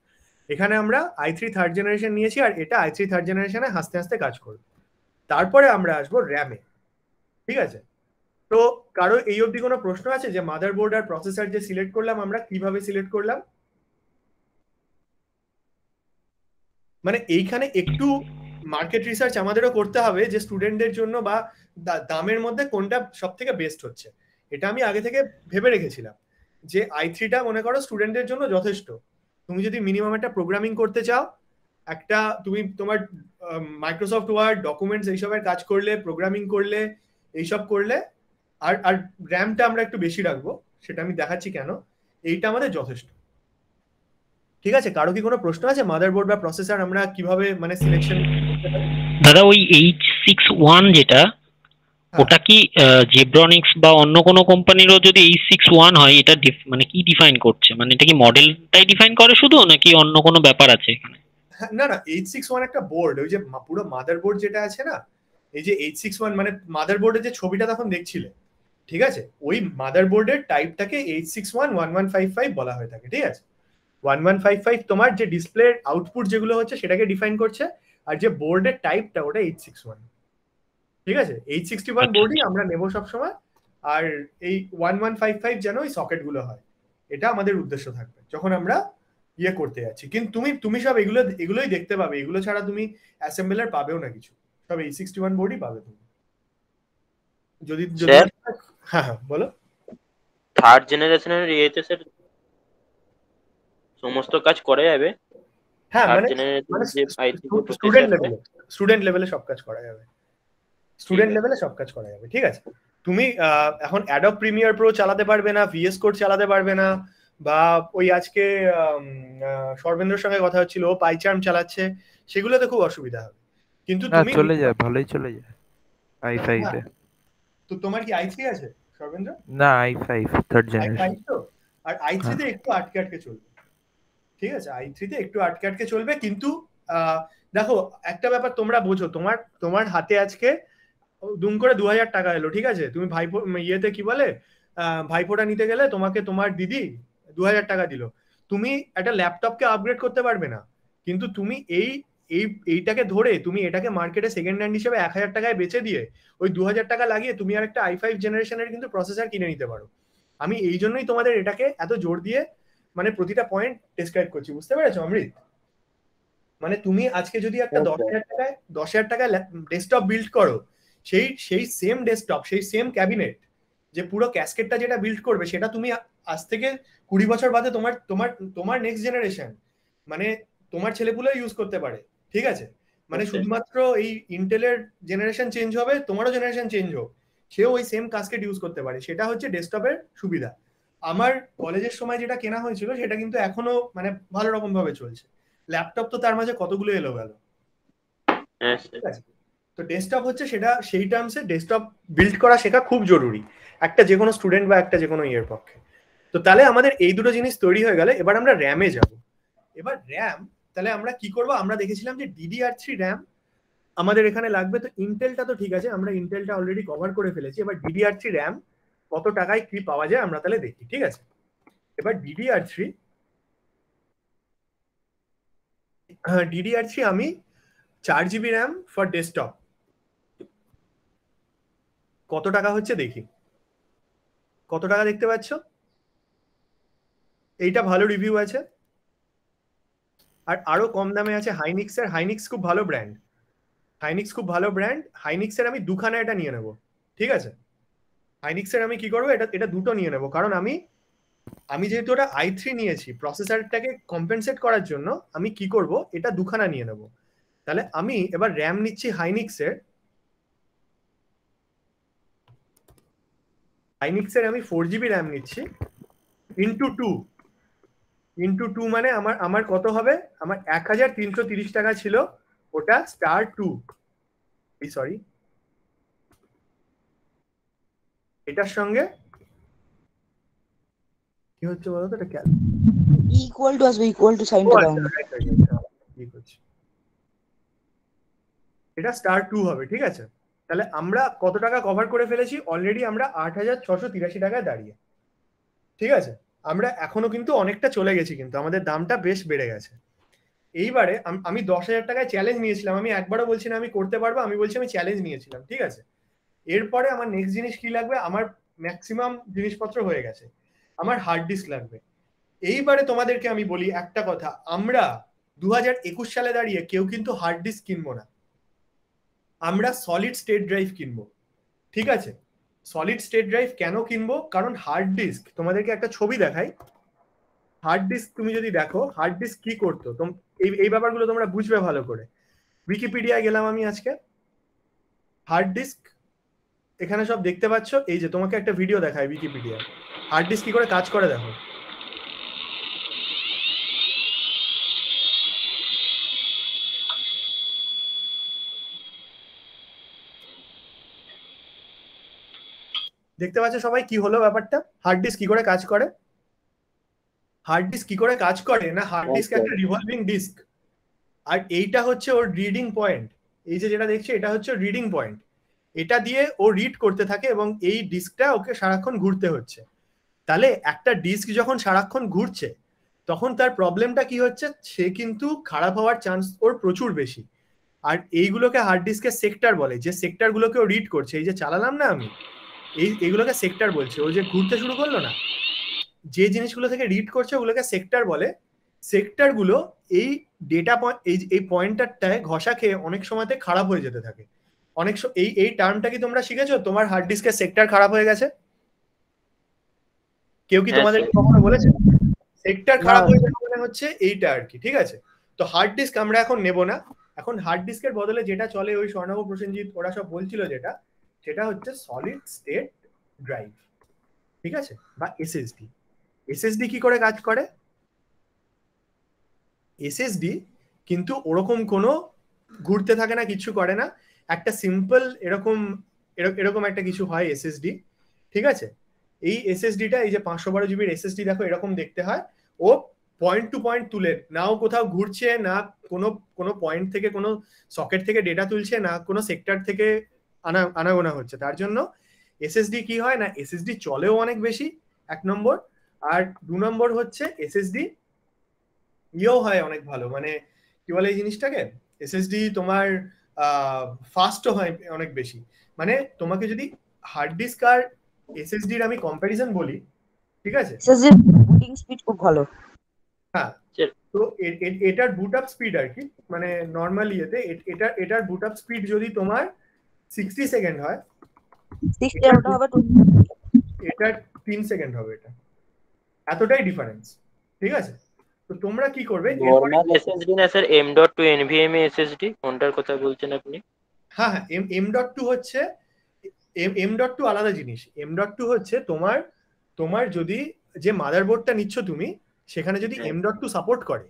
এখানে আমরা i3 থার্ড জেনারেশন নিয়েছি, আর এটা i3 থার্ড জেনারেশনে হাসতে হাসতে কাজ করবে। তারপরে আমরা আসবো র্যামে, ঠিক আছে। তো কারো এই অবধি কোনো প্রশ্ন আছে যে মাদারবোর্ড আর প্রসেসর যে সিলেক্ট করলাম আমরা কিভাবে সিলেক্ট করলাম? মানে এইখানে একটু মার্কেট রিসার্চ আমাদেরও করতে হবে যে স্টুডেন্টদের জন্য বা দামের মধ্যে কোনটা সব থেকে বেস্ট হচ্ছে। এটা আমি আগে থেকে ভেবে রেখেছিলাম যে i3টা মনে করো স্টুডেন্টদের জন্য যথেষ্ট। তুমি যদি মিনিমাম একটা প্রোগ্রামিং করতে চাও, একটা তুমি তোমার মাইক্রোসফট ওয়ার্ড ডকুমেন্টস এইসবের কাজ করলে, প্রোগ্রামিং করলে, এইসব করলে, আর র্যামটা আমরা একটু বেশি রাখবো, সেটা আমি দেখাচ্ছি কেন, এইটা আমাদের যথেষ্ট, ঠিক আছে। কারো কি কোনো প্রশ্ন আছে মাদারবোর্ড বা প্রসেসর আমরা কিভাবে মানে সিলেকশন করতে পারি? দাদা ওই H61 যেটা, ওটা কি জেব্রনিক্স বা অন্য কোনো কোম্পানিরও যদি H61 হয়, এটা মানে কি ডিফাইন করছে, মানে এটা কি মডেলটাই ডিফাইন করে শুধু, নাকি অন্য কোনো ব্যাপার আছে এখানে? না না, H61 একটা বোর্ড, ওই যে পুরো মাদারবোর্ড যেটা আছে না, এই যে H61 মানে মাদারবোর্ডের যে ছবিটা তখন দেখছিলে, ঠিক আছে, ওই মাদারবোর্ডের টাইপটাকে H61 1155 বলা হয়ে থাকে, ঠিক আছে। 1155 তোমার যে ডিসপ্লে আউটপুট যেগুলো হচ্ছে সেটাকে ডিফাইন করছে, আর যে বোর্ডের টাইপটা ওটা H61, ঠিক আছে। H61 বোর্ডই আমরা নেব সবসময়, আর এই 1155 যেন ওই সকেট গুলো হয়, এটা আমাদের উদ্দেশ্য থাকবে যখন আমরা ইয়ে করতে যাচ্ছি। কিন্তু তুমি সব এগুলোই দেখতে পাবে, এগুলো ছাড়া তুমি অ্যাসেম্বলার পাবেও না কিছু, সব H61 বোর্ডই পাবে তুমি। যদি হ্যাঁ হ্যাঁ বলো। থার্ড জেনারেশনের ইএচএস এর সমস্ত কাজ করা যাবে? হ্যাঁ মানে স্টুডেন্ট লেভেলে সব কাজ করা যাবে, স্টুডেন্ট লেভেলে সব কাজ করা যাবে, ঠিক আছে। তুমি এখন অ্যাডোব প্রিমিয়ার প্রো চালাতে পারবে না, VS কোড চালাতে পারবে না, বা ওই আজকে সর্বেন্দ্রর সঙ্গে কথা হচ্ছিল ও পাইচার্ম চালাচ্ছে, সেগুলোতে খুব অসুবিধা হবে। কিন্তু তুমি চলে যায়, ভালোই চলে যায় i5 এ। তো তোমার কি i3 আছে সর্বেন্দ্র? না, i5 থার্ড জেনারেশন। তো আর i3 তে একটু আটকে আটকে চলবে, ঠিক আছে। i3 তে একটু আটকে আটকে চলবে, কিন্তু দেখো একটা ব্যাপার তোমরা বোঝো, তোমার হাতে আজকে দুম করে 2000 টাকা এলো, ঠিক আছে। তুমি ভাইপো ইয়েতে কি বলে ভাইফোঁটা নিতে গেলে তোমাকে তোমার দিদি 2000 টাকা দিল, তুমি একটা ল্যাপটপকে আপগ্রেড করতে পারবে না, কিন্তু তুমি এইটাকে ধরে তুমি এটাকে মার্কেটে সেকেন্ড হ্যান্ড হিসেবে 1000 টাকায় বেচে দিয়ে ওই 2000 টাকা লাগিয়ে তুমি আর একটা i5 জেনারেশনের কিন্তু প্রসেসর কিনে নিতে পারো। আমি এই জন্যই তোমাদের এটাকে এত জোর দিয়ে মানে প্রতিটা পয়েন্ট ডেসক্রাইব করছি, বুঝতে পেরেছো অমৃত? মানে তুমি আজকে যদি একটা 10,000 টাকায় ডেস্কটপ বিল্ড করো, সেই সেম ডেস্কটপ, সেই সেম ক্যাবিনেট, যে পুরো ক্যাসকেটটা যেটা বিল্ড করবে, সেটা তুমি আজ থেকে 20 বছর বাদে তোমার নেক্সট জেনারেশন মানে তোমার ছেলেপুলে ইউজ করতে পারে, ঠিক আছে। মানে শুধুমাত্র এই ইন্টেলের জেনারেশন চেঞ্জ হবে, তোমারও জেনারেশন চেঞ্জ হোক, সেও ওই সেম কাসকেট ইউজ করতে পারে, সেটা হচ্ছে ডেস্কটপের সুবিধা। আমার কলেজের সময় যেটা কেনা হয়েছিল সেটা কিন্তু এখনো মানে ভালো রকম ভাবে চলছে। ল্যাপটপ তো তার মাঝে কতগুলো এলো গেল, ঠিক আছে। তো ডেস্কটপ হচ্ছে সেটা, সেই টার্মসে ডেস্কটপ বিল্ড করা শেখা খুব জরুরি একটা যে কোনো স্টুডেন্ট বা একটা যে কোনো ইয়ের পক্ষে। তো তাহলে আমাদের এই দুটো জিনিস তৈরি হয়ে গেলে এবার আমরা র্যামে যাব। এবার র্যাম তাহলে আমরা কি করব, আমরা দেখেছিলাম যে DDR3 র্যাম আমাদের এখানে লাগবে, তো ইন্টেলটা তো ঠিক আছে, আমরা ইন্টেলটা অলরেডি কভার করে ফেলেছি। এবার DDR3 র্যাম কত টাকায় কি পাওয়া যায় আমরা তাহলে দেখি, ঠিক আছে? এবার DDR3 আমি 4 GB র্যাম ফর ডেস্কটপ কত টাকা হচ্ছে দেখি। কত টাকা দেখতে পাচ্ছ? এইটা ভালো রিভিউ আছে। আর আরো কম দামে আছে হাইনিক্সের। হাইনিক্স খুব ভালো ব্র্যান্ড, হাইনিক্সের আমি দুখানা এটা নিয়ে নেব, ঠিক আছে? হাইনিক্সের আমি কি করবো, এটা দুটো নিয়ে নেব, কারণ আমি যেহেতু ওটা i3 নিয়েছি, প্রসেসরটাকে কম্পেনসেট করার জন্য আমি কি করব, এটা দুখানা নিয়ে নেব। তাহলে আমি এবার র্যাম নিচ্ছি হাইনিক্সের আমি 4 GB র্যাম নিচ্ছি ইন্টু টু মানে আমার কত হবে, আমার 1330 টাকা ছিল ওটা সরি এটার সঙ্গে কি হচ্ছে বলতো, এটা ইকুয়াল টু আসবে, ইকুয়াল টু সাইনটা দাও না। এটা *2 হবে, ঠিক আছে? তাহলে আমরা কত টাকা কভার করে ফেলেছি অলরেডি, আমরা 8683 টাকায় দাঁড়িয়ে, ঠিক আছে? আমরা এখনো কিন্তু অনেকটা চলে গেছি, কিন্তু আমাদের দামটা বেশ বেড়ে গেছে। এইবারে আমি 10,000 টাকায় চ্যালেঞ্জ নিয়েছিলাম, আমি একবারও বলছি না আমি করতে পারবো, আমি বলছি আমি চ্যালেঞ্জ নিয়েছিলাম, ঠিক আছে? এরপরে আমার নেক্সট জিনিস কি লাগবে, আমার ম্যাক্সিমাম জিনিসপত্র হয়ে গেছে, আমার হার্ড ডিস্ক লাগবে। এইবারে তোমাদেরকে আমি বলি একটা কথা, আমরা 2021 সালে দাঁড়িয়ে কেউ কিন্তু হার্ড ডিস্ক কিনবো না, আমরা সলিড স্টেট ড্রাইভ কিনবো, ঠিক আছে? সলিড স্টেট ড্রাইভ কেন কিনবো, কারণ হার্ড ডিস্ক, তোমাদেরকে একটা ছবি দেখাই। হার্ড ডিস্ক তুমি যদি দেখো, হার্ড ডিস্ক কি করতো, এই ব্যাপারগুলো তোমরা বুঝবে ভালো করে। উইকিপিডিয়ায় গেলাম আমি আজকে, হার্ড ডিস্ক এখানে সব দেখতে পাচ্ছ, এই যে তোমাকে একটা ভিডিও দেখায় উইকিপিডিয়ায়, হার্ড ডিস্ক কি করে কাজ করে দেখো। দেখতে পাচ্ছ সবাই কি হলো ব্যাপারটা, হার্ড ডিস্ক কি করে কাজ করে? হার্ড ডিস্ক কি করে কাজ করে না, হার্ড ডিস্ক একটা রিভলভিং ডিস্ক, আর এইটা হচ্ছে ওর রিডিং পয়েন্ট। এই যে যেটা দেখছে এটা হচ্ছে রিডিং পয়েন্ট, এটা দিয়ে ও রিড করতে থাকে এবং এই ডিস্কটা ওকে সারাক্ষণ ঘুরতে হচ্ছে। তাহলে একটা ডিস্ক যখন সারাক্ষণ ঘুরছে তখন তার প্রবলেমটা কি হচ্ছে, সে কিন্তু খারাপ হওয়ার চান্স ওর প্রচুর বেশি। আর এইগুলোকে হার্ড ডিস্কের সেক্টর বলে, যে সেক্টরগুলোকে ও রিড করছে, এই যে চালালাম না আমি, এইগুলোকে সেক্টর বলছে। ও যে ঘুরতে শুরু করলো না, যে জিনিসগুলো থেকে রিড করছে ওগুলোকে সেক্টর বলে। সেক্টরগুলো এই ডেটা এই পয়েন্টারটায় ঘষা খেয়ে অনেক সময়তে খারাপ হয়ে যেতে থাকে। এই টার্মটা কি তোমরা শিখেছো, তোমার হার্ড ডিস্কের সেক্টর খারাপ হয়ে গেছে? কেউ কি তোমাদের কখনো বলেছে? সেক্টর খারাপ হয়ে যাবে মানে হচ্ছে এইটা আর কি, ঠিক আছে? তো হার্ড ডিস্ক আমরা এখন নেব না, এখন হার্ড ডিস্কের বদলে যেটা চলে, ওই স্বর্ণভ প্রসেনজিৎ ওরা সব বলছিল যেটা, সেটা হচ্ছে সলিড স্টেট ড্রাইভ, ঠিক আছে? বা এসএসডি। এসএসডি কি করে কাজ করে? এসএসডি কিন্তু ওরকম কোনো ঘুরতে থাকে না, কিছু করে না, একটা সিম্পল এরকম একটা কিছু হয় এসএসডি, ঠিক আছে? এই এসএসডিটা, এই যে 512 জিবির এসএসডি দেখো এরকম দেখতে হয়। ও পয়েন্ট টু পয়েন্ট তুলে, না ও কোথাও ঘুরছে, না কোনো পয়েন্ট থেকে কোনো সকেট থেকে ডেটা তুলছে, না কোনো সেক্টর থেকে আনাগোনা হচ্ছে। তার জন্য এসএসডি কি হয় না, এসএসডি চলেও অনেক বেশি, 1 নম্বর। আর 2 নম্বর হচ্ছে এসএসডি ইয়েও হয় অনেক ভালো, মানে কি বলে এই জিনিসটাকে, এসএসডি তোমার ফাস্টও হয় অনেক বেশি। মানে তোমাকে যদি হার্ড ডিস্ক আর এসএসডির আমি কম্প্যারিজন বলি, ঠিক আছে? এসএসডির বুটিং স্পিড খুব ভালো। হ্যাঁ, তো এটার বুট আপ স্পিড আর কি, মানে নর্মাল ইয়েতে এটার বুট আপ স্পিড যদি তোমার 60 সেকেন্ড হয়, 60 হবে এটা 3 সেকেন্ড হবে। এটা এতটাই ডিফারেন্স, ঠিক আছে? তো তোমরা কি করবে, নরমাল এসএসডি না স্যার M.2 NVMe এসএসডি কোনটার কথা বলছেন আপনি? হ্যাঁ হ্যাঁ, M.2 হচ্ছে M.2 আলাদা জিনিস। M.2 হচ্ছে তোমার যদি যে মাদারবোর্ডটা নিচ্ছ তুমি, সেখানে যদি M.2 সাপোর্ট করে,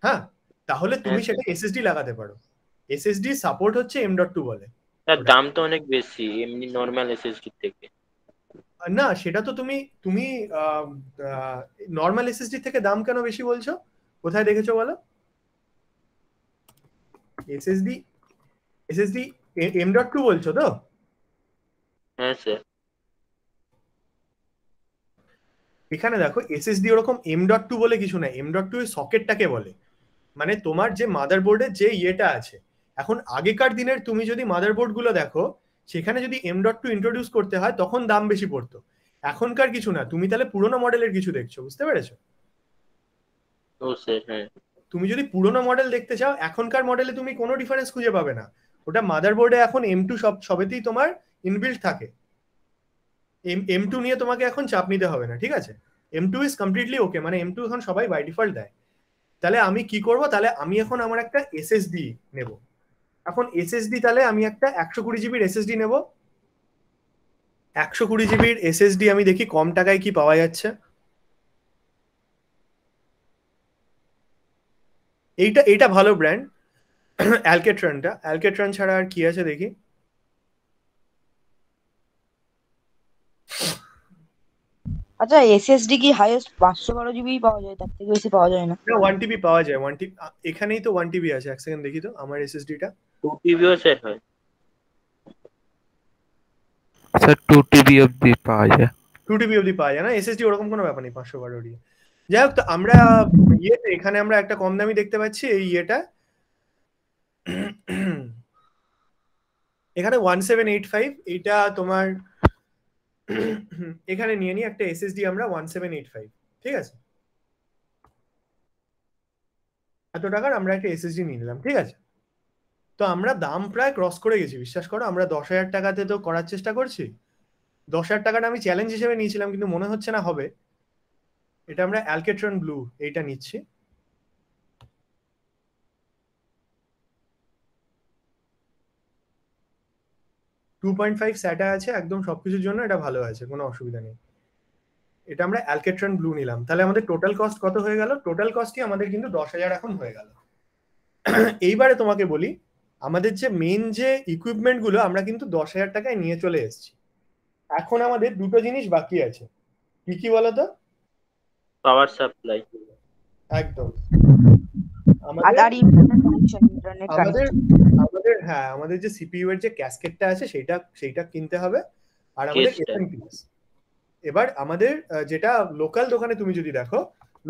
হ্যাঁ, তাহলে তুমি সেটা এসএসডি লাগাতে পারো। এসএসডি সাপোর্ট হচ্ছে M.2 বলে। তার দাম তো অনেক বেশি এমনি নরমাল এসএসডি থেকে। না, সেটা তো তুমি নর্মাল এসএসডি থেকে দাম কেন বেশি বলছো? কোথায় দেখেছো বলো? এসএসডি এসএসডি M.2 বলছো তো? হ্যাঁ স্যার। এখানে দেখো এসএসডি ওরকম M.2 বলে কিছু নাই, M.2 এর সকেটটাকে বলে। মানে তোমার যে মাদারবোর্ডের যে ইয়েটা আছে, এখন আগেকার দিনের তুমি যদি মাদারবোর্ড গুলো দেখো, সেখানে যদি M.2 ইন্ট্রোডিউস করতে হয় তখন দাম বেশি পড়তো। এখনকার কিছু না, তুমি তাহলে পুরোনো মডেলের কিছু দেখছো, বুঝতে পেরেছো? ও স্যার হ্যাঁ। তুমি যদি পুরোনো মডেল দেখতে চাও, এখনকার মডেলে তুমি কোনো ডিফারেন্স খুঁজে পাবে না। ওটা মাদারবোর্ডে এখন M.2 সবেতেই তোমার ইনবিল্ট থাকে। M.2 নিয়ে তোমাকে এখন চাপ নিতে হবে না, ঠিক আছে? M.2 ইজ কমপ্লিটলি ওকে, মানে M.2 এখন সবাই বাই ডিফল্ট দেয়। তাহলে আমি কি করব, তাহলে আমি এখন আমার একটা এসএসডি নেব। এখন এসএসডি তাহলে আমি একটা 120 জিবির এসএসডি নেব। 120 জিবির এসএসডি আমি দেখি কম টাকায় কি পাওয়া যাচ্ছে। এইটা ভালো ব্র্যান্ড, অ্যালকেট্রন ছাড়া আর কি আছে দেখি। আচ্ছা এসএসডি কি হাইয়েস্ট 512 জিবি পাওয়া যায়, তার থেকে বেশি পাওয়া যায় না? 1 টিবি পাওয়া যায়, 1 টিবি এখানেই তো 1 টিবি আছে। এক সেকেন্ড দেখি তো আমার এসএসডিটা। 2 টিবিও স্যার হয়? স্যার 2 টিবি অব্দি পাওয়া যায়। 2 টিবি অব্দি পাওয়া যায় না এসএসডি, ওরকম কোনো ব্যাপার নেই 512 দিয়ে। যাই হোক, তো আমরা এখানে আমরা একটা কম দামি দেখতে পাচ্ছি এই ইয়েটা। এখানে 1785, এটা তোমার এখানে নিয়ে নিই একটা এসএসডি আমরা 1785, ঠিক আছে? এত টাকার আমরা একটা এসএসডি নিয়ে নিলাম, ঠিক আছে? তো আমরা দাম প্রায় ক্রস করে গেছি, বিশ্বাস করো। আমরা 10,000 টাকাতে তো করার চেষ্টা করছি। 10,000 টাকাটা আমি চ্যালেঞ্জ হিসেবে নিয়েছিলাম, কিন্তু মনে হচ্ছে না হবে। এটা আমরা অ্যালকেট্রন ব্লু এইটা নিচ্ছি। টু 2.5 স্যাটা আছে একদম সবকিছুর জন্য, এটা ভালো আছে, কোনো অসুবিধা নেই। এটা আমরা অ্যালকেট্রন ব্লু নিলাম। তাহলে আমাদের টোটাল কস্ট কত হয়ে গেল? টোটাল কস্টই আমাদের কিন্তু 10,000 এখন হয়ে গেল। এইবারে তোমাকে বলি, আমাদের যে মেন যে ইকুইপমেন্ট গুলো আমরা কিন্তু 10,000 টাকায় নিয়ে চলে এসেছি। এখন আমাদের দুটো জিনিস বাকি আছে, কি কি বলতো? Power supply. একদম। আদার ইন্টারনেট কানেকশন, আমাদের যে সিপিইউ এর যে ক্যাসকেটটা আছে সেইটা কিনতে হবে। আর আমাদের এসএমপিএস। এবার আমাদের যেটা লোকাল দোকানে তুমি যদি দেখো,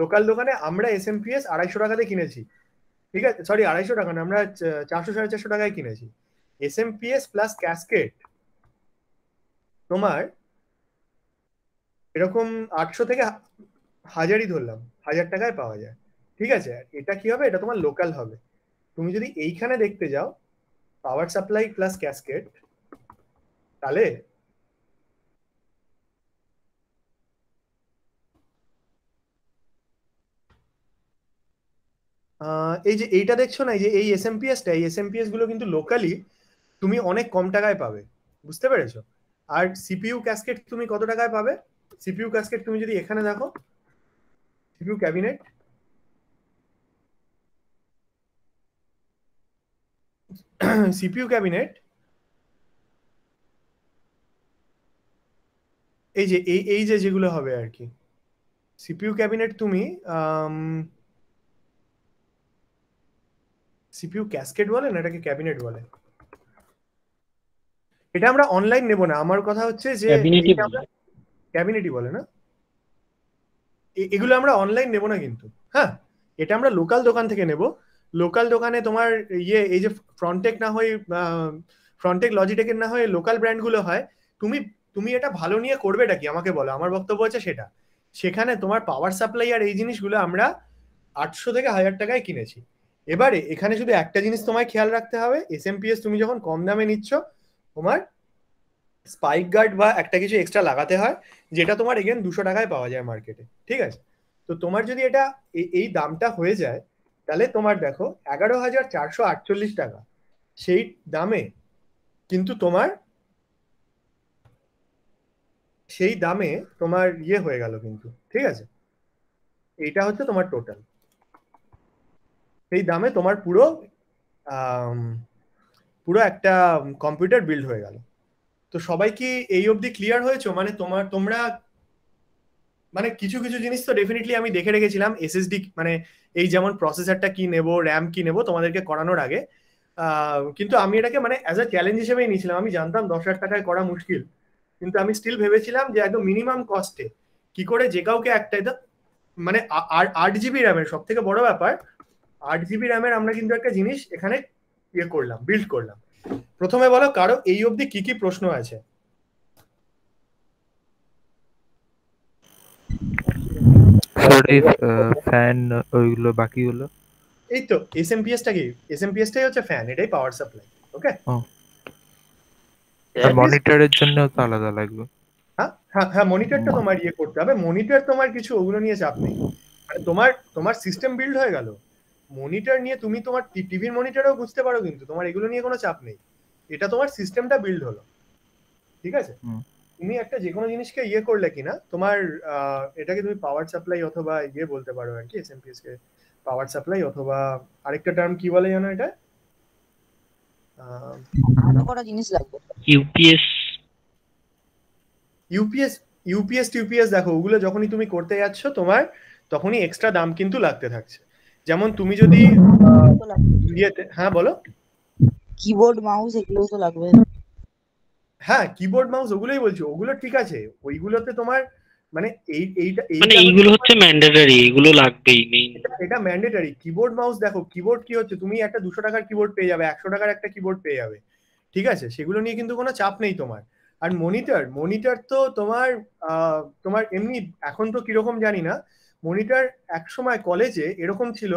লোকাল দোকানে আমরা এসএমপিএস 250 টাকাতে কিনেছি, ঠিক আছে? সরি 250 টাকা না, আমরা 400-450 টাকায় কিনেছি। এসএমপিএস প্লাস ক্যাসকেট তোমার এরকম 800 থেকে 1000ই ধরলাম, 1000 টাকায় পাওয়া যায়, ঠিক আছে? এটা কি হবে, এটা তোমার লোকাল হবে। তুমি যদি এইখানে দেখতে যাও পাওয়ার সাপ্লাই প্লাস ক্যাসকেট, তাহলে এই যে এইটা দেখছো না, এই যে এই এসএমপিএস গুলো কিন্তু লোকালি তুমি অনেক কম টাকায় পাবে, বুঝতে পেরেছো? আর সিপিইউ ক্যাসকেট তুমি কত টাকায় পাবে? সিপিইউ ক্যাসকেট তুমি যদি এখানে দেখো, সিপিইউ ক্যাবিনেট, সিপিইউ ক্যাবিনেট, এই যে এই যে যেগুলো হবে আর কি সিপিইউ ক্যাবিনেট, তুমি সিপিইউ ক্যাসকেট বলে না, এটাকে ক্যাবিনেট বলে। এটা আমরা অনলাইন নেব না, আমার কথা হচ্ছে যে ক্যাবিনেটই বলে না, এগুলো আমরা অনলাইন নেব না কিন্তু। হ্যাঁ, এটা আমরা লোকাল দোকান থেকে নেব। লোকাল দোকানে তোমার এই যে ফ্রন্টেক না হয়, ফ্রন্টেক লজিটেকের না হয় লোকাল ব্র্যান্ডগুলো হয়। তুমি এটা ভালো নিয়ে করবেটা কি আমাকে বলো, আমার বক্তব্য আছে সেটা। সেখানে তোমার পাওয়ার সাপ্লাই আর এই জিনিসগুলো আমরা 800 থেকে 1000 টাকায় কিনেছি। এবারে এখানে শুধু একটা জিনিস তোমায় খেয়াল রাখতে হবে, এসএমপিএস তুমি যখন কম দামে নিচ্ছ, তোমার স্পাইক গার্ড বা একটা কিছু এক্সট্রা লাগাতে হয়, যেটা তোমার এগেন 200 টাকায় পাওয়া যায় মার্কেটে, ঠিক আছে? তো তোমার যদি এটা এই দামটা হয়ে যায়, তাহলে তোমার দেখো 11,448 টাকা, সেই দামে কিন্তু তোমার হয়ে গেল কিন্তু, ঠিক আছে? এইটা হচ্ছে তোমার টোটাল, সেই দামে তোমার পুরো একটা কম্পিউটার বিল্ড হয়ে গেল। তো সবাই কি এই অবধি ক্লিয়ার হয়েছো? মানে তোমরা মানে কিছু কিছু জিনিস তো ডেফিনেটলি আমি দেখে রেখেছিলাম এসএসডি, মানে এই যেমন প্রসেসরটা কি নেব, র্যাম কি নেব তোমাদেরকে করানোর আগে। কিন্তু আমি এটাকে মানে অ্যাজ আ চ্যালেঞ্জ হিসেবেই নিয়েছিলাম। আমি জানতাম 10,000 টাকায় করা মুশকিল, কিন্তু আমি স্টিল ভেবেছিলাম যে একদম মিনিমাম কস্টে কি করে যে কাউকে একটাই মানে 8 GB র্যামের, সব থেকে বড় ব্যাপার 8 GB র্যামের আমরা কিন্তু একটা জিনিস এখানে ইয়ে করলাম, বিল্ড করলাম। প্রথমে বলো কারো এই অবধি কি কি প্রশ্ন আছে? সরি, ফ্যান ওইগুলো বাকিগুলো। এই তো এসএমপিএসটা কি? এসএমপিএসটাই হচ্ছে ফ্যান, এটাই পাওয়ার সাপ্লাই। ওকে, আর মনিটরের জন্য তো আলাদা লাগবে। হ্যাঁ হ্যাঁ হ্যাঁ, মনিটরটা তোমার ইয়ে করতে হবে। মনিটর তোমার কিছু ওগুলো নিয়ে চাপ নেই, মানে তোমার সিস্টেম বিল্ড হয়ে গেল। মনিটর নিয়ে তুমি তোমার টিভির মনিটরেও বুঝতে পারো, কিন্তু তোমার এগুলো নিয়ে কোনো চাপ নেই। এটা তোমার সিস্টেমটা বিল্ড হলো, ঠিক আছে? তুমি একটা যে কোনো জিনিসকে ইয়ে করলে কিনা তোমার এটাকে তুমি পাওয়ার সাপ্লাই অথবা ইয়ে বলতে পারো আর কি, এসএমপিএস কে পাওয়ার সাপ্লাই, অথবা আরেকটা টার্ম কি বলে জানো এটা? আরো কটা জিনিস লাগবে। ইউপিএস ইউপিএস দেখো, ওগুলো যখনই তুমি করতে যাচ্ছ তোমার তখনই এক্সট্রা দাম কিন্তু লাগতে থাকছে। যেমন তুমি যদি ইয়েতে, হ্যাঁ বলো, কিবোর্ড মাউস এগুলো তো লাগবে। হ্যাঁ কিবোর্ড মাউস ওগুলোই বলছি, ওগুলো ঠিক আছে, ওইগুলোতে তোমার মানে মানে এইগুলো হচ্ছে ম্যান্ডেটরি, এগুলো লাগবেই মেইন। এটা ম্যান্ডেটরি। কিবোর্ড মাউস দেখো, কিবোর্ড কি হচ্ছে, তুমি একটা 200 টাকার কিবোর্ড পেয়ে যাবে, 100 টাকার একটা কিবোর্ড পেয়ে যাবে, ঠিক আছে? সেগুলো নিয়ে কিন্তু কোনো চাপ নেই তোমার। আর মনিটর তো তোমার এমনি এখন তো কিরকম জানি না, মনিটর এক সময় কলেজে এরকম ছিল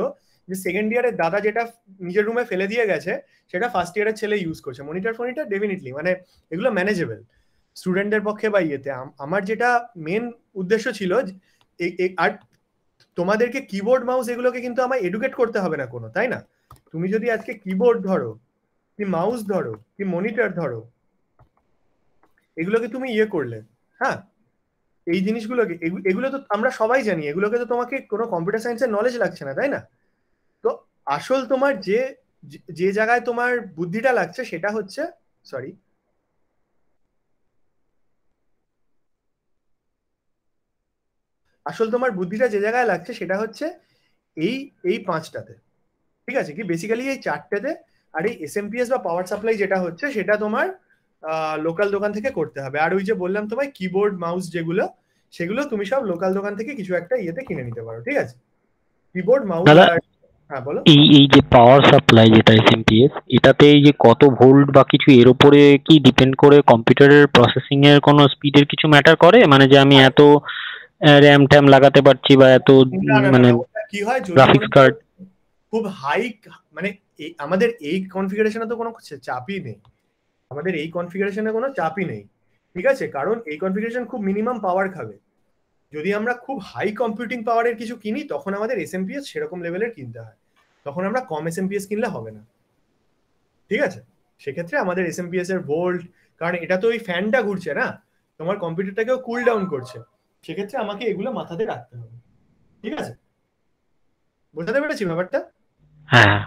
যে সেকেন্ড ইয়ারের দাদা যেটা নিজের রুমে ফেলে দিয়ে গেছে সেটা ফার্স্ট ইয়ারের ছেলে ইউজ করছে। মনিটর ডেফিনেটলি মানে এগুলো ম্যানেজেবল স্টুডেন্টদের পক্ষে বা ইয়েতে। আমার যেটা মেন উদ্দেশ্য ছিল, আর তোমাদেরকে কিবোর্ড মাউস এগুলোকে কিন্তু আমায় এডুকেট করতে হবে না কোনো, তাই না? তুমি যদি আজকে কিবোর্ড ধরো কি মাউস ধরো কি মনিটর ধরো, এগুলোকে তুমি ইয়ে করলে, হ্যাঁ এই জিনিসগুলোকে, এগুলো তো আমরা সবাই জানি, এগুলোকে তো তোমাকে কোনো কম্পিউটার সায়েন্সের নলেজ লাগছে না, তাই না? তো আসল তোমার যে জায়গায় তোমার বুদ্ধিটা লাগছে সেটা হচ্ছে, সরি আসল তোমার বুদ্ধিটা যে জায়গায় লাগছে সেটা হচ্ছে এই এই 5টাতে, ঠিক আছে? কি বেসিক্যালি এই 4টেতে। আর এই এসএমপিএস বা পাওয়ার সাপ্লাই যেটা হচ্ছে সেটা তোমার লোকাল দোকান থেকে করতে হবে। আর ওই যে বললাম তোমায় কিবোর্ড মাউস যেগুলো, সেগুলো তুমি সব লোকাল দোকান থেকে কিছু একটা ইয়েতে কিনে নিতে পারো, ঠিক আছে? কিবোর্ড মাউস আর হ্যাঁ বলো। এই যে পাওয়ার সাপ্লাই যেটা এসএমপিএস, এটাতে এই যে কত ভোল্ট বা কিছু এর উপরে কি ডিপেন্ড করে কম্পিউটারের প্রসেসিং এর কোনো স্পিডের কিছু ম্যাটার করে? মানে যে আমি এত র্যাম ট্যাম লাগাতে পারছি বা এত মানে কি হয় গ্রাফিক্স কার্ড খুব হাই, মানে আমাদের এই কনফিগারেশনে তো কোনো চাপই নেই, আমাদের এই কনফিগারেশনে কোনো চাপই নেই, ঠিক আছে? কারণ এই কনফিগারেশন খুব মিনিমাম পাওয়ার খাবে। যদি আমরা খুব হাই কম্পিউটিং পাওয়ারের কিছু কিনি তখন আমাদের এসএমপিএস সেরকম লেভেলের কিনতে হয়, তখন আমরা কম এসএমপিএস কিনলে হবে না, ঠিক আছে? সেক্ষেত্রে আমাদের এসএমপিএস এর ভোল্ট, কারণ এটা তো ওই ফ্যানটা ঘুরছে না, তোমার কম্পিউটারটাকেও কুল ডাউন করছে, সেক্ষেত্রে আমাকে এগুলো মাথাতে রাখতে হবে, ঠিক আছে? বোঝাতে পেরেছি ব্যাপারটা? হ্যাঁ।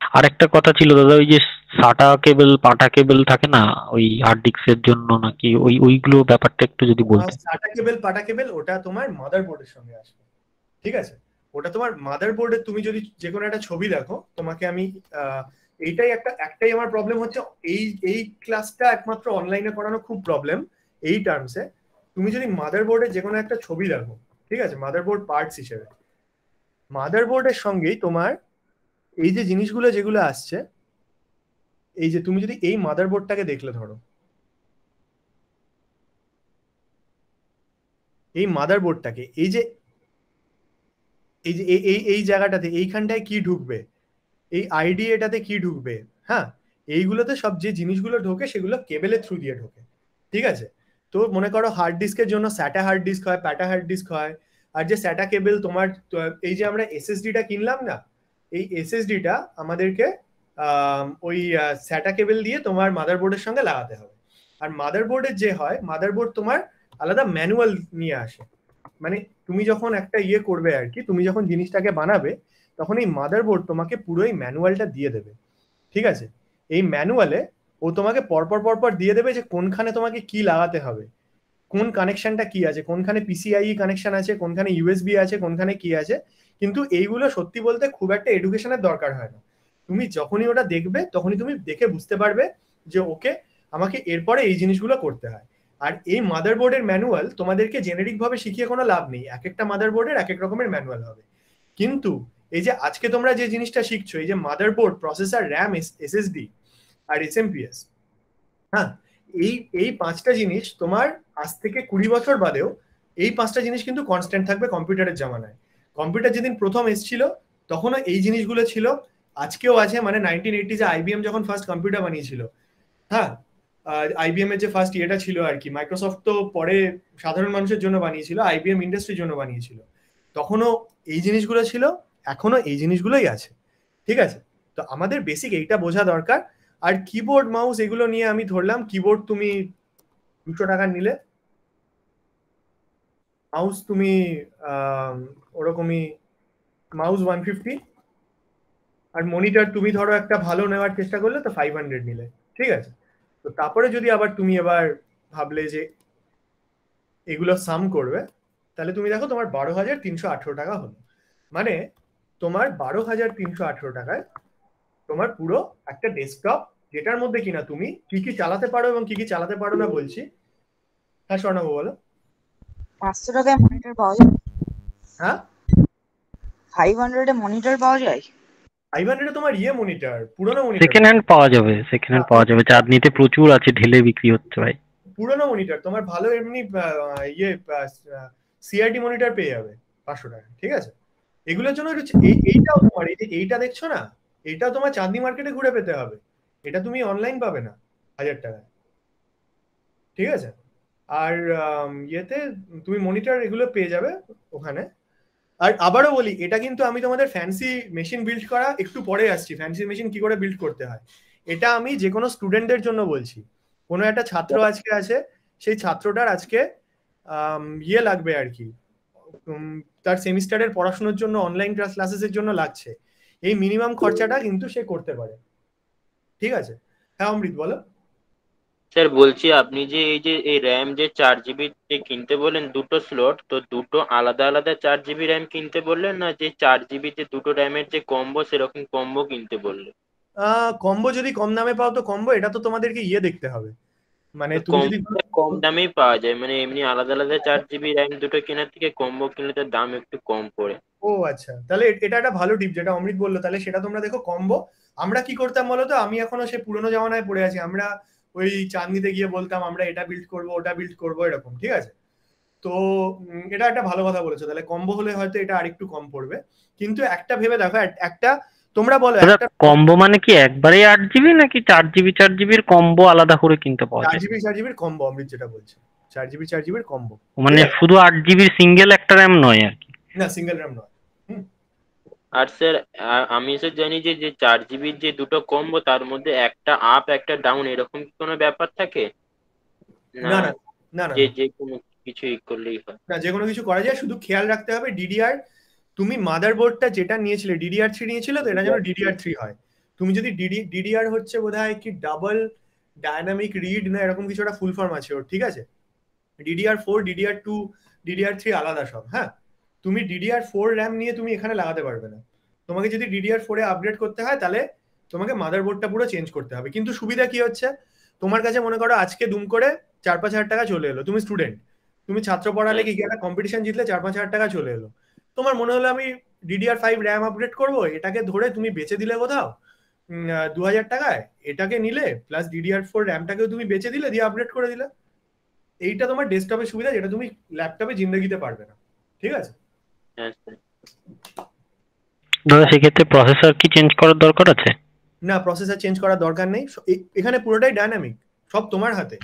আরেকটা কথা ছিল দাদা, ওই যে সাটা কেবল পাটা কেবল থাকে না ওই হার্ড ডিস্কের জন্য, নাকি ওইগুলো ব্যাপারটা একটু যদি বলতেন। সাটা কেবল পাটা কেবল ওটা তোমার মাদারবোর্ডের সঙ্গে আসবে, ঠিক আছে? ওটা তোমার মাদারবোর্ডে তুমি যদি যে কোনো একটা ছবি দেখো, তোমাকে আমি একটাই আমার প্রবলেম হচ্ছে, এই ক্লাসটা একমাত্র অনলাইনে করানো খুব প্রবলেম এই টার্মসে। তুমি যদি মাদারবোর্ডে যে কোনো একটা ছবি দেখো, ঠিক আছে, মাদারবোর্ড পার্টস হিসেবে, মাদারবোর্ডের সঙ্গেই তোমার এই যে জিনিসগুলো যেগুলো আসছে, এই যে তুমি যদি এই মাদারবোর্ডটাকে দেখলে, ধরো এই মাদারবোর্ডটাকে, এই যে এই জায়গাটাতে এইখানটায় কি ঢুকবে, এই আইডি এটাতে কি ঢুকবে, হ্যাঁ এইগুলোতে সব যে জিনিসগুলো ঢোকে সেগুলো কেবেলের থ্রু দিয়ে ঢোকে, ঠিক আছে? তো মনে করো হার্ড ডিস্কের জন্য স্যাটা হার্ড ডিস্ক হয়, প্যাটা হার্ড ডিস্ক হয়, আর যে স্যাটা কেবল তোমার, এই যে আমরা এসএসডিটা কিনলাম না, এই এসএসডিটা আমাদেরকে ওই স্যাটা কেবল দিয়ে তোমার মাদারবোর্ডের সঙ্গে লাগাতে হবে। আর মাদারবোর্ডের যে হয়, মাদারবোর্ড তোমার আলাদা ম্যানুয়াল নিয়ে আসে, মানে তুমি যখন একটা ইয়ে করবে আর কি, তুমি যখন জিনিসটাকে বানাবে তখন এই মাদারবোর্ড তোমাকে পুরো এই ম্যানুয়ালটা দিয়ে দেবে, ঠিক আছে? এই ম্যানুয়ালে ও তোমাকে পরপর দিয়ে দেবে যে কোনখানে তোমাকে কি লাগাতে হবে, কোন কানেকশনটা কি আছে, কোনখানে পিসিআই কানেকশন আছে, কোনখানে ইউএসবি আছে, কোনখানে কি আছে। কিন্তু এইগুলো সত্যি বলতে খুব একটা এডুকেশনের দরকার হয় না, তুমি যখনই ওটা দেখবে তখনই তুমি দেখে বুঝতে পারবে যে ওকে আমাকে এরপরে এই জিনিসগুলো করতে হয়। আর এই মাদারবোর্ডের ম্যানুয়াল তোমাদেরকে জেনেরিক ভাবে শিখিয়ে কোনো লাভ নেই, এক একটা মাদারবোর্ডের এক এক রকমের ম্যানুয়াল হবে। কিন্তু এই যে আজকে তোমরা যে জিনিসটা শিখছো, এই যে মাদারবোর্ড, প্রসেসর, র্যাম, এসএসডি আর এসএমপিএস, হ্যাঁ, এই পাঁচটা জিনিস তোমার আজ থেকে 20 বছর বাদেও এই পাঁচটা জিনিস কিন্তু কনস্ট্যান্ট থাকবে কম্পিউটারের জামানায়। কম্পিউটার যেদিন প্রথম এসেছিল তখনও এই জিনিসগুলো ছিল, আজকেও আছে। মানে 1980s আইবিএম যখন ফার্স্ট কম্পিউটার বানিয়েছিল, হ্যাঁ, আইবিএম এর যে ফার্স্ট ইয়েটা ছিল আর কি, মাইক্রোসফট তো পরে সাধারণ মানুষের জন্য বানিয়েছিল, আইবিএম ইন্ডাস্ট্রির জন্য বানিয়েছিল, তখনও এই জিনিসগুলো ছিল, এখনো এই জিনিসগুলোই আছে। ঠিক আছে, তো আমাদের বেসিক এইটা বোঝা দরকার। আর কিবোর্ড মাউস এগুলো নিয়ে আমি ধরলাম কিবোর্ড তুমি 200 টাকার নিলে, মাউস তুমি ওরকমই মাউস 150, আর মনিটর তুমি ধরো একটা ভালো নেওয়ার চেষ্টা করলে তো 500 নিলে। ঠিক আছে, তো তারপরে যদি আবার তুমি এবার ভাবলে যে এগুলো সাম করবে, তাহলে তুমি দেখো তোমার 12,318 টাকা হলো। মানে তোমার 12,318 টাকায় তোমার পুরো একটা ডেস্কটপ, যেটার মধ্যে কিনা তুমি কি কি চালাতে পারো এবং কি কি চালাতে পারো না বলছি। হ্যাঁ স্বর্ণাভ বলো। 500 টাকায় মনিটর পাওয়া যায়? হ্যাঁ, 500 মনিটর পাওয়া যায়? 500 তোমার মনিটর, পুরোনো মনিটর, সেকেন্ড হ্যান্ড পাওয়া যাবে, সেকেন্ড হ্যান্ড পাওয়া যাবে, চাঁদনিতে প্রচুর আছে, ঢেলে বিক্রি হচ্ছে ভাই। পুরোনো মনিটর তোমার ভালো এমনি সিআরটি মনিটর পেয়ে যাবে 500 টাকা। ঠিক আছে, এগুলোর জন্য এইটাও তোমার, এই যে এইটা দেখছো না, এইটাও তোমার চাঁদনি মার্কেটে ঘুরে পেতে হবে, এটা তুমি অনলাইন পাবে না 1000 টাকায়। ঠিক আছে, আর ইয়েতে তুমি মনিটর এগুলো পেয়ে যাবে ওখানে। আর আবারও বলি, এটা কিন্তু আমি তোমাদের ফ্যান্সি মেশিন বিল্ড করা একটু পরে আসছি, ফ্যান্সি মেশিন কি করে বিল্ড করতে হয় এটা আমি যে কোনো স্টুডেন্টদের জন্য বলছি। কোনো একটা ছাত্র আজকে আছে, সেই ছাত্রটার আজকে ইয়ে লাগবে আর কি, তার সেমিস্টারের পড়াশোনার জন্য অনলাইন ক্লাসেসের জন্য লাগছে, এই মিনিমাম খরচাটা কিন্তু সে করতে পারে। ঠিক আছে, হ্যাঁ অমৃত বলো। স্যার বলছি, আপনি যে এই র্যাম যে 4 GB যে কিনতে বললেন দুটো স্লট, তো দুটো আলাদা আলাদা 4 GB র্যাম কিনতে বললেন, না যে 4 GB যে দুটো র্যামের যে কম্বো সেরকম কম্বো কিনতে বললেন? কম্বো যদি কম দামে পাও তো কম্বো, এটা তো তোমাদেরকে দেখতে হবে। মানে তুমি যদি কম দামেই পাওয়া যায়, মানে এমনি আলাদা আলাদা 4 GB র্যাম দুটো কেনার থেকে কম্বো কিনলে তার দাম একটু কম পড়ে। ও আচ্ছা, তাহলে এটা একটা ভালো টিপ যেটা অমৃত বললো, তাহলে সেটা তোমরা দেখো কম্বো। আমরা কি করতাম বলো তো, আমি এখনো সে পুরোনো জামানায় পড়ে আছি, আমরা ওই চাঁদনিতে গিয়ে বলতাম আমরা এটা বিল্ড করবো ওটা বিল্ড করবো এরকম। ঠিক আছে, তো এটা একটা ভালো কথা বলেছো, তাহলে কম্বো হলে হয়তো এটা আরেকটু কম পড়বে। কিন্তু একটা ভেবে দেখো, একটা তোমরা বলো একটা কম্বো মানে কি একবারে 8 GB নাকি 4 GB কম্বো আলাদা করে কিনতে পাওয়া যায়? 4 GB কম্বো অমৃত যেটা বলছে, 4 GB কম্বো, মানে শুধু 8 GB সিঙ্গেল একটা র্যাম নয় আর কি? না সিঙ্গেল র্যাম নয়। আর স্যার আমি স্যার জানি যে 4 GB যে দুটো কম্বো তার মধ্যে একটা আপ একটা ডাউন এরকম কি কোনো ব্যাপার থাকে? না না না না, যে কোনো কিছু করলেই হয়? না, যে কোনো কিছু করা যায়, শুধু খেয়াল রাখতে হবে ডিডিআর, তুমি মাদারবোর্ডটা যেটা নিয়েছিলে DDR3 নিয়েছিলে, তো এটা যেন DDR3 হয়। তুমি যদি ডিডিআর হচ্ছে বোধহয় কি ডাবল ডায়নামিক রিড না এরকম কিছু একটা ফুল ফর্ম আছে ওর। ঠিক আছে, DDR4 DDR2 DDR3 আলাদা সব। হ্যাঁ, তুমি DDR4 র্যাম নিয়ে তুমি এখানে লাগাতে পারবে না, তোমাকে যদি DDR4 এ আপগ্রেড করতে হয় তাহলে তোমাকে মাদারবোর্ডটা পুরো চেঞ্জ করতে হবে। কিন্তু সুবিধা কি হচ্ছে, তোমার কাছে মনে করো আজকে দুম করে 4-5 হাজার টাকা চলে এলো, তুমি স্টুডেন্ট, তুমি ছাত্র পড়ালে কি একটা কম্পিটিশন জিতলে 4-5 হাজার টাকা চলে এলো, তোমার মনে হলো আমি DDR5 র্যাম আপগ্রেড করবো, এটাকে ধরে তুমি বেচে দিলে কোথাও 2000 টাকায়, এটাকে নিলে প্লাস DDR4 র্যামটাকেও তুমি বেচে দিলে, দিয়ে আপগ্রেড করে দিলে। এইটা তোমার ডেস্কটপের সুবিধা, যেটা তুমি ল্যাপটপে জিন্দগিতে পারবে না। ঠিক আছে, দাদা সেক্ষেত্রে প্রসেসর কি চেঞ্জ করার দরকার আছে? না, প্রসেসর চেঞ্জ করার দরকার নেই, এখানে পুরোটাই ডায়নামিক, সব তোমার হাতে।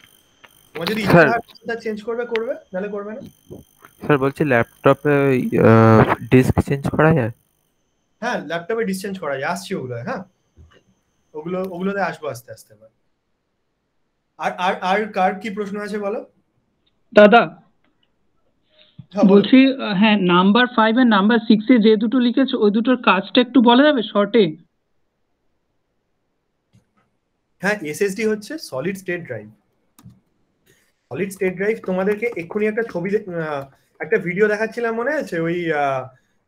তোমার যদি ইচ্ছা হয় প্রসেসর চেঞ্জ করবে, নাহলে করবে না। স্যার বলছি ল্যাপটপে ডিস্ক চেঞ্জ করা যায়? হ্যাঁ, ল্যাপটপে ডিস্ক চেঞ্জ করা যায়, আসছে ওগুলো। হ্যাঁ, ওগুলোতে আসবো আস্তে আস্তে। আর আর আর কার কি প্রশ্ন আছে বলো দাদা। বলছি হ্যাঁ, নাম্বার 5 আর নাম্বার 6 এ যে দুটো লিখেছে ওই দুটোর কাজটা একটু বলা যাবে শর্টে? হ্যাঁ, এসএসডি হচ্ছে solid state drive. Solid state drive তোমাদেরকে এক্ষুনি একটা ছবি একটা ভিডিও দেখাচ্ছিলাম, মনে আছে? ওই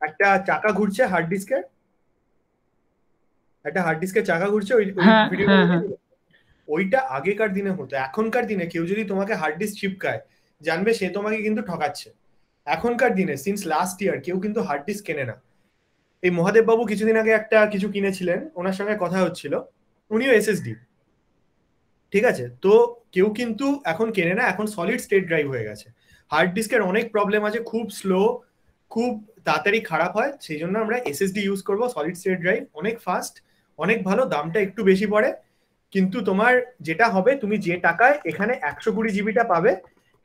একটা চাকা ঘুরছে হার্ড ডিস্কের, একটা হার্ড ডিস্কের চাকা ঘুরছে, ওই হ্যাঁ ভিডিওটা হ্যাঁ হ্যাঁ। ওইটা আগেকার দিনে হতো। এখনকার দিনে কেউ যদি তোমাকে হার্ড ডিস্ক চিপকায়, জানবে সে তোমাকে কিন্তু ঠকাচ্ছে। এখনকার দিনে সিন্স লাস্ট ইয়ার কেউ কিন্তু হার্ড ডিস্ক কেনে না। এই মহাদেব বাবু কিছুদিন আগে একটা কিছু কিনেছিলেন, ওনার সঙ্গে কথা হচ্ছিল, উনিও এসএসডি, ঠিক আছে। তো কেউ কিন্তু এখন কেনে না, এখন সলিড স্টেট ড্রাইভ হয়ে গেছে। হার্ড ডিস্কের অনেক প্রবলেম আছে, খুব স্লো, খুব তাড়াতাড়ি খারাপ হয়, সেই জন্য আমরা এসএসডি ইউজ করব। সলিড স্টেট ড্রাইভ অনেক ফাস্ট, অনেক ভালো, দামটা একটু বেশি পড়ে, কিন্তু তোমার যেটা হবে, তুমি যে টাকায় এখানে 120 জিবিটা পাবে,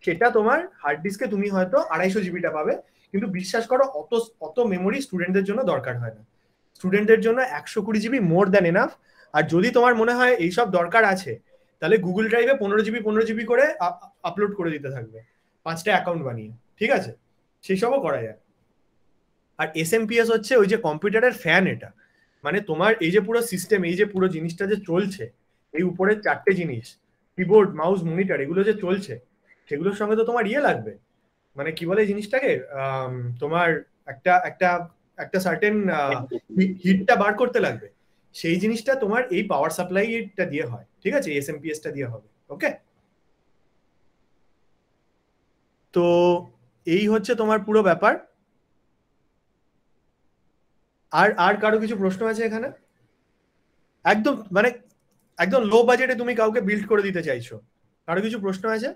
সেটা তোমার হার্ড ডিস্কে তুমি হয়তো 250 জিবিটা পাবে। কিন্তু বিশ্বাস করো, অত মেমোরি স্টুডেন্টদের জন্য দরকার হয় না। স্টুডেন্টদের জন্য 120 জিবি মোর দ্যান এনাফ। আর যদি তোমার মনে হয় এইসব দরকার আছে, তাহলে গুগল ড্রাইভে 15 জিবি করে আপলোড করে দিতে থাকবে, 5টা অ্যাকাউন্ট বানিয়ে, ঠিক আছে, সেই সবও করা যায়। আর এসএমপিএস হচ্ছে ওই যে কম্পিউটারের ফ্যান। এটা মানে তোমার এই যে পুরো সিস্টেম, এই যে পুরো জিনিসটা যে চলছে, এই উপরের 4টে জিনিস, কিবোর্ড, মাউস, মনিটর, এগুলো যে চলছে, সেগুলোর সঙ্গে তো তোমার লাগবে, মানে কি বলে এই জিনিসটাকে, তোমার একটা একটা একটা সার্টেন হিটটা বার করতে লাগবে। সেই জিনিসটা তোমার এই পাওয়ার সাপ্লাইটা দিয়ে হয়, ঠিক আছে, এসএমপিএসটা দিয়ে হবে। ওকে, তো এই হচ্ছে তোমার পুরো ব্যাপার। আর কারো কিছু প্রশ্ন আছে এখানে? একদম মানে একদম লো বাজেটে তুমি কাউকে বিল্ড করে দিতে চাইছো, কারো কিছু প্রশ্ন আছে?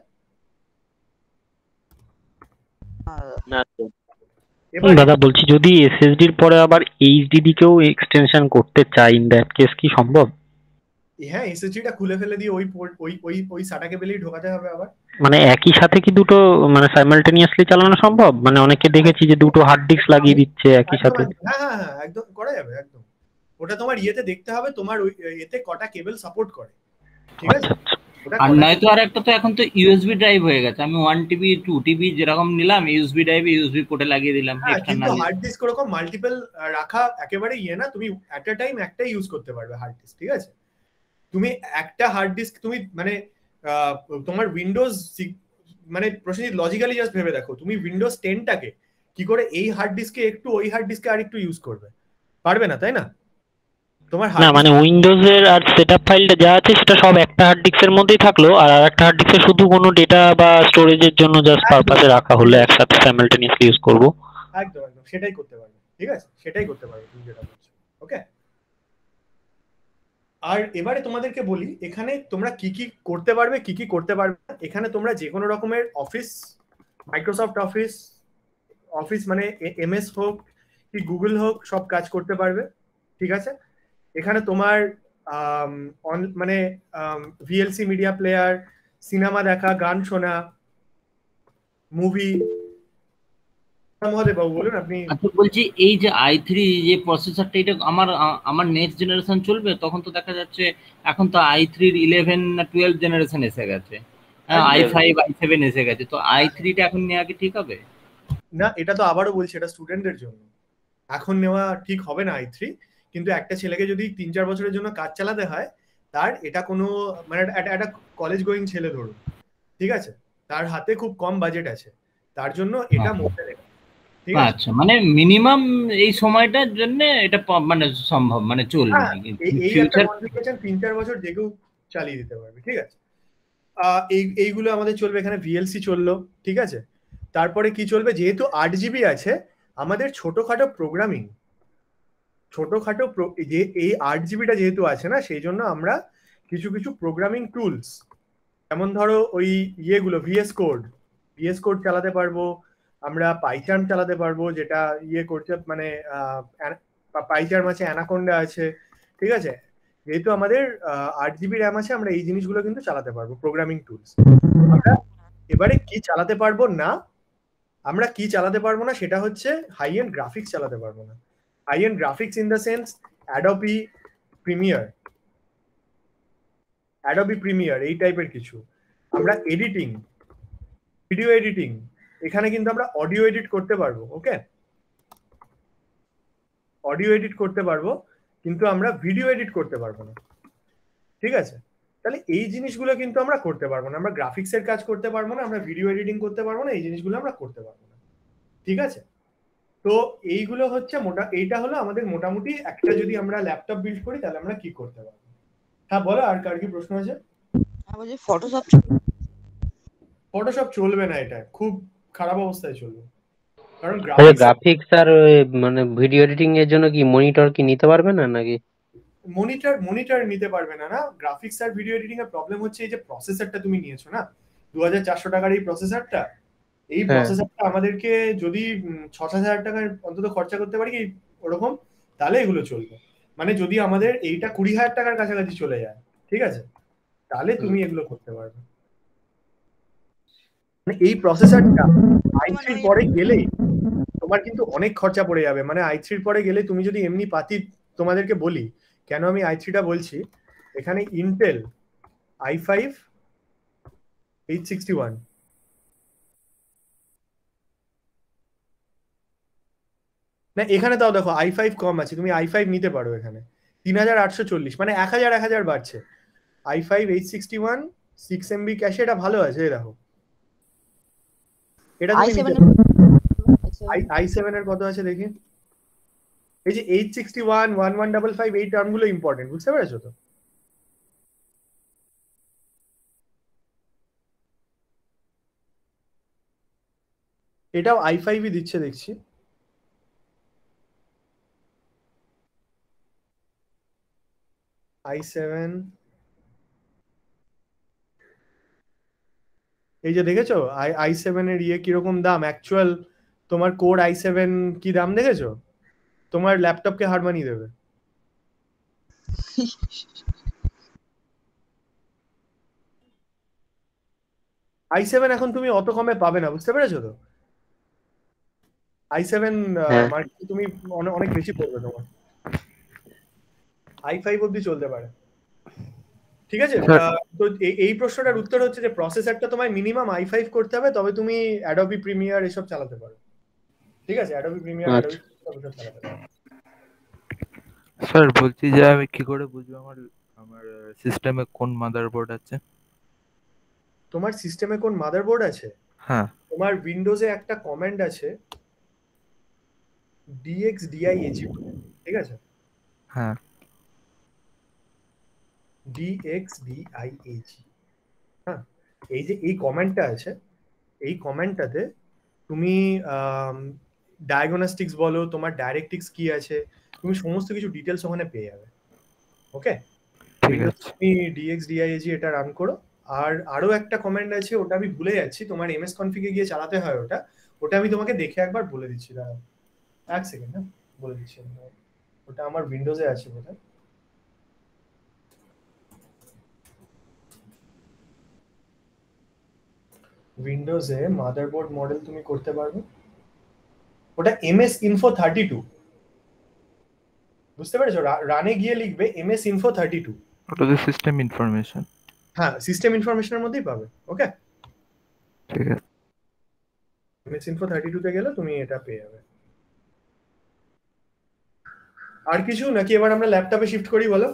না স্যার। দাদা বলছি, যদি এসএসডির পরে আবার এইচডিডি কেও এক্সটেনশন করতে চাই, ইন দ্যাট কেস কি সম্ভব? হ্যাঁ, এসএসডিটা খুলে ফেলে দিয়ে ওই ওই ওই ওই সাটা কেবলেই ঢোকাতে হবে আবার। মানে একই সাথে কি দুটো মানে সাইমালটেনিয়াসলি চালানো সম্ভব? মানে অনেকে দেখেছি যে দুটো হার্ড ডিস্ক লাগিয়ে দিচ্ছে একই সাথে। হ্যাঁ হ্যাঁ হ্যাঁ, একদম করা যাবে, একদম। ওটা তোমার ইয়েতে দেখতে হবে, তোমার ওই এতে কটা কেবল সাপোর্ট করে, ঠিক আছে। আর নয়তো আর একটা তো এখন তো ইউএসবি ড্রাইভ হয়ে গেছে, আমি 1 টিবি 2 টিবি যেরকম নিলাম, ইউএসবি ড্রাইভে ইউএসবি পোর্টে লাগিয়ে দিলাম। কিন্তু হার্ড ডিস্ক ওরকম মাল্টিপল রাখা একেবারে না, তুমি এট আ টাইম একটাই ইউজ করতে পারবে হার্ড ডিস্ক, ঠিক আছে। তুমি একটা হার্ড ডিস্ক তুমি মানে তোমার উইন্ডোজ মানে প্রসেনজিৎ লজিক্যালি জাস্ট ভেবে দেখো, তুমি উইন্ডোজ 10টাকে কি করে এই হার্ড ডিস্কে একটু, ওই হার্ড ডিস্কে আর একটু ইউজ করবে? পারবে না, তাই না? তোমার না মানে উইন্ডোজের আর সেটআপ ফাইলটা যা আছে সেটা সব একটা হার্ড ডিস্কের মধ্যেই থাকলো, আর আরেকটা হার্ড ডিস্কে শুধু কোনো ডেটা বা স্টোরেজের জন্য জাস্ট পারপাসে রাখা হলো, একসাথে সাইমালটেনিয়াসলি ইউজ করব। একদম একদম সেটাই করতে পারবে, ঠিক আছে, সেটাই করতে পারবে তুমি যেটা বলছো। ওকে, আর এবারে তোমাদেরকে বলি এখানে তোমরা কি কি করতে পারবে, কি কি করতে পারবে না। এখানে তোমরা যে কোনো রকমের অফিস, মাইক্রোসফট অফিস, অফিস মানে এমএস হোক কি গুগল হোক, সব কাজ করতে পারবে, ঠিক আছে। এখানে তোমার মানে ভিএলসি মিডিয়া প্লেয়ার, সিনেমা দেখা, গান শোনা, মুভি। মহাদেব বাবু বলুন আপনি। আচ্ছা বলছি, এই যে i3 যে প্রসেসরটা, এটা আমার নেক্সট জেনারেশন চলবে? তখন তো দেখা যাচ্ছে এখন তো i3 11 না 12 জেনারেশন এসে গেছে, i5 i7 এসে গেছে, তো i3টা এখন নেওয়া কি ঠিক হবে? না, এটা তো আবারও বলছি, এটা স্টুডেন্টদের জন্য, এখন নেওয়া ঠিক হবে না i3। কিন্তু একটা ছেলেকে যদি 3-4 বছরের জন্য কাজ চালাতে হয়, তার এটা কোনো মানে একটা কলেজ গোয়িং ছেলে ধরুন, ঠিক আছে, তার হাতে খুব কম বাজেট আছে, তার জন্য এটা মোটে নেই, ঠিক আছে। আচ্ছা, মানে মিনিমাম এই সময়টার জন্য এটা মানে সম্ভব, মানে চলবে। এই একটা কনফিগারেশন 3-4 বছর যে কেউ চালিয়ে দিতে পারবে, ঠিক আছে। এইগুলো আমাদের চলবে, এখানে ভিএলসি চললো, ঠিক আছে। তারপরে কি চলবে, যেহেতু 8 জিবি আছে, আমাদের ছোটখাটো প্রোগ্রামিং, ছোটখাটো যে এই 8 জিবিটা যেহেতু আছে না, সেই জন্য আমরা কিছু কিছু প্রোগ্রামিং টুলস, যেমন ধরো ওই ইয়েগুলো ভিএস কোড চালাতে পারবো আমরা, পাইচার্ম চালাতে পারবো, যেটা ইয়ে করছে মানে পাইচার্ম আছে, অ্যানাকোন্ডা আছে, ঠিক আছে। যেহেতু আমাদের 8 জিবি র্যাম আছে, আমরা এই জিনিসগুলো কিন্তু চালাতে পারবো, প্রোগ্রামিং টুলস। আমরা এবারে কি চালাতে পারবো না, আমরা কি চালাতে পারবো না সেটা হচ্ছে হাই এন্ড গ্রাফিক্স চালাতে পারবো না। High end graphics in the sense Adobe Premiere এই টাইপের কিছু। আমরা এডিটিং, ভিডিও এডিটিং, এখানে কিন্তু আমরা অডিও এডিট করতে পারবো, ওকে, অডিও এডিট করতে পারবো, কিন্তু আমরা ভিডিও এডিট করতে পারবো না, ঠিক আছে। তাহলে এই জিনিসগুলো কিন্তু আমরা করতে পারবো না, আমরা গ্রাফিক্সের কাজ করতে পারবো না, আমরা ভিডিও এডিটিং করতে পারবো না, এই জিনিসগুলো আমরা করতে পারবো না, ঠিক আছে। তো তো এইগুলো হচ্ছে এইটা হলো আমাদের মোটামুটি একটা যদি আমরা ল্যাপটপ বিল্ড করি তাহলে আমরা কি করতে পারবো। হ্যাঁ বলো, আর কার কি প্রশ্ন আছে? ফটোশপ চলবে না, এটা খুব খারাপ অবস্থায় চলবে, কারণ গ্রাফিক্স আর মানে ভিডিও এডিটিং এর জন্য কি মনিটর কি নিতে পারবে না নাকি? মনিটর নিতে পারবে না। গ্রাফিক্স আর ভিডিও এডিটিং এর প্রবলেম হচ্ছে এই যে প্রসেসরটা তুমি নিয়েছো না, 2400 টাকার এই প্রসেসরটা, এই প্রসেসরটা আমাদেরকে যদি 6-7 টাকার অন্তত খরচা করতে পারি ওরকম, তাহলে এগুলো চলবে। মানে যদি আমাদের এইটা 20,000 টাকার কাছাকাছি চলে যায়, ঠিক আছে, তাহলে তুমি এগুলো করতে পারবে। মানে এই প্রসেসরটা i3 পরে গেলেই তোমার কিন্তু অনেক খরচা পড়ে যাবে। মানে i3 পরে গেলে তুমি যদি এমনি পাতি, তোমাদেরকে বলি কেন আমি i3টা বলছি, এখানে ইন্টেল i5 861, না এখানে তাও দেখো i5 কম আছে, তুমি i5 নিতে পারো এখানে 3840, মানে 1000 বাড়ছে। i5 861 6MB ক্যাশে, এটা ভালো আছে, এই দেখো এটা তুমি নিতে পারো। i7 এর কত আছে দেখি, এই যে 861 1155 এই টার্মগুলো ইম্পর্টেন্ট, বুঝতে পেরেছো তো? এটাও i5ই দিচ্ছে দেখছি। i7 এই যে দেখেছো i7 এর কিরকম দাম, অ্যাকচুয়াল তোমার কোর i7 কি দাম দেখেছো? তোমার ল্যাপটপকে হার মানিয়ে দেবে। i7 এখন তুমি অত কমে পাবে না, বুঝতে পেরেছো তো? i7 মার্কেটে তুমি অনেক বেশি পড়বে তোমার, i5 অবধি চলতে পারে। ঠিক আছে, তো এই প্রশ্নটার উত্তর হচ্ছে যে প্রসেসরটা তোমায় মিনিমাম i5 করতে হবে, তবে তুমি অ্যাডোবি প্রিমিয়ার এসব চালাতে পারো। ঠিক আছে, অ্যাডোবি প্রিমিয়ার অ্যাডোবি এসব চালাতে পারো। স্যার বলছি যে আমি কি করে বুঝবো আমার সিস্টেমে কোন মাদারবোর্ড আছে? তোমার সিস্টেমে কোন মাদারবোর্ড আছে? হ্যাঁ, তোমার উইন্ডোজে একটা কমান্ড আছে dxdiag, ঠিক আছে? হ্যাঁ, dxdiag, হ্যাঁ, এই যে এই কমান্ডটা আছে, এই কমান্ডটাতে তুমি ডায়াগনস্টিক্স বলো, তোমার ডাইরেক্টিক্স কি আছে, তুমি সমস্ত কিছু ডিটেলস ওখানে পেয়ে যাবে। ওকে, তুমি dxdiag এটা রান করো। আর আরো একটা কমান্ড আছে, ওটা আমি ভুলে যাচ্ছি, তোমার ms config-এ গিয়ে চালাতে হয় ওটা আমি তোমাকে দেখে একবার বলে দিচ্ছি, দাঁড়াও এক সেকেন্ড, হ্যাঁ বলে দিচ্ছি। ওটা আমার উইন্ডোজে আছে বোধহয়। উইন্ডোজে মাদারবোর্ড মডেল তুমি করতে পারবে, ওটা ms info 32, বুঝতে পেরেছো? রানে গিয়ে লিখবে ms info 32, ওটা তো সিস্টেম ইনফরমেশন। হ্যাঁ, সিস্টেম ইনফরমেশনের মধ্যেই পাবে। ওকে, ঠিক আছে, ms info 32 তে গেলে তুমি এটা পেয়ে যাবে। আর কিছু নাকি এবার আমরা ল্যাপটপে শিফট করি, বলো?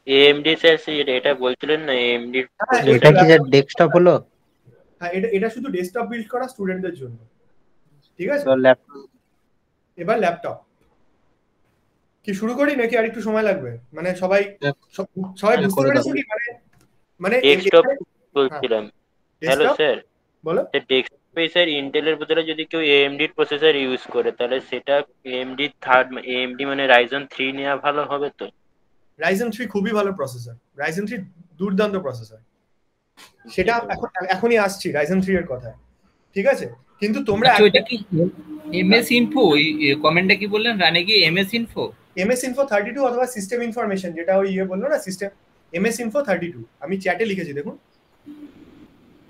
AMD স্যার এটা বলছিলেন না, AMD এটা কি স্যার ডেস্কটপ হলো? হ্যাঁ, এটা শুধু ডেস্কটপ বিল্ড করা স্টুডেন্টদের জন্য, ঠিক আছে? এবার ল্যাপটপ কি শুরু করি নাকি আর একটু সময় লাগবে? মানে সবাই বুঝতে পেরেছো কি? মানে ডেস্কটপ বলছিলাম। হ্যালো স্যার, বলো। ডেস্কটপে স্যার ইন্টেলের বদলে যদি কেউ AMD প্রসেসর ইউজ করে, তাহলে সেটা AMD মানে Ryzen 3 নেওয়া ভালো হবে তো? Ryzen 3 খুবই ভালো প্রসেসর, Ryzen 3 দুর্দান্ত প্রসেসর, সেটা এখনই আসছি Ryzen 3 এর কথা, ঠিক আছে? কিন্তু তোমরা ওইটা কি MS Info, ওই কমেন্টটা কি বললেন, রানে গিয়ে MS Info 32 অথবা সিস্টেম ইনফরমেশন, যেটা ওই বললো না সিস্টেম, MS Info 32 আমি চ্যাটে লিখেছি, দেখুন।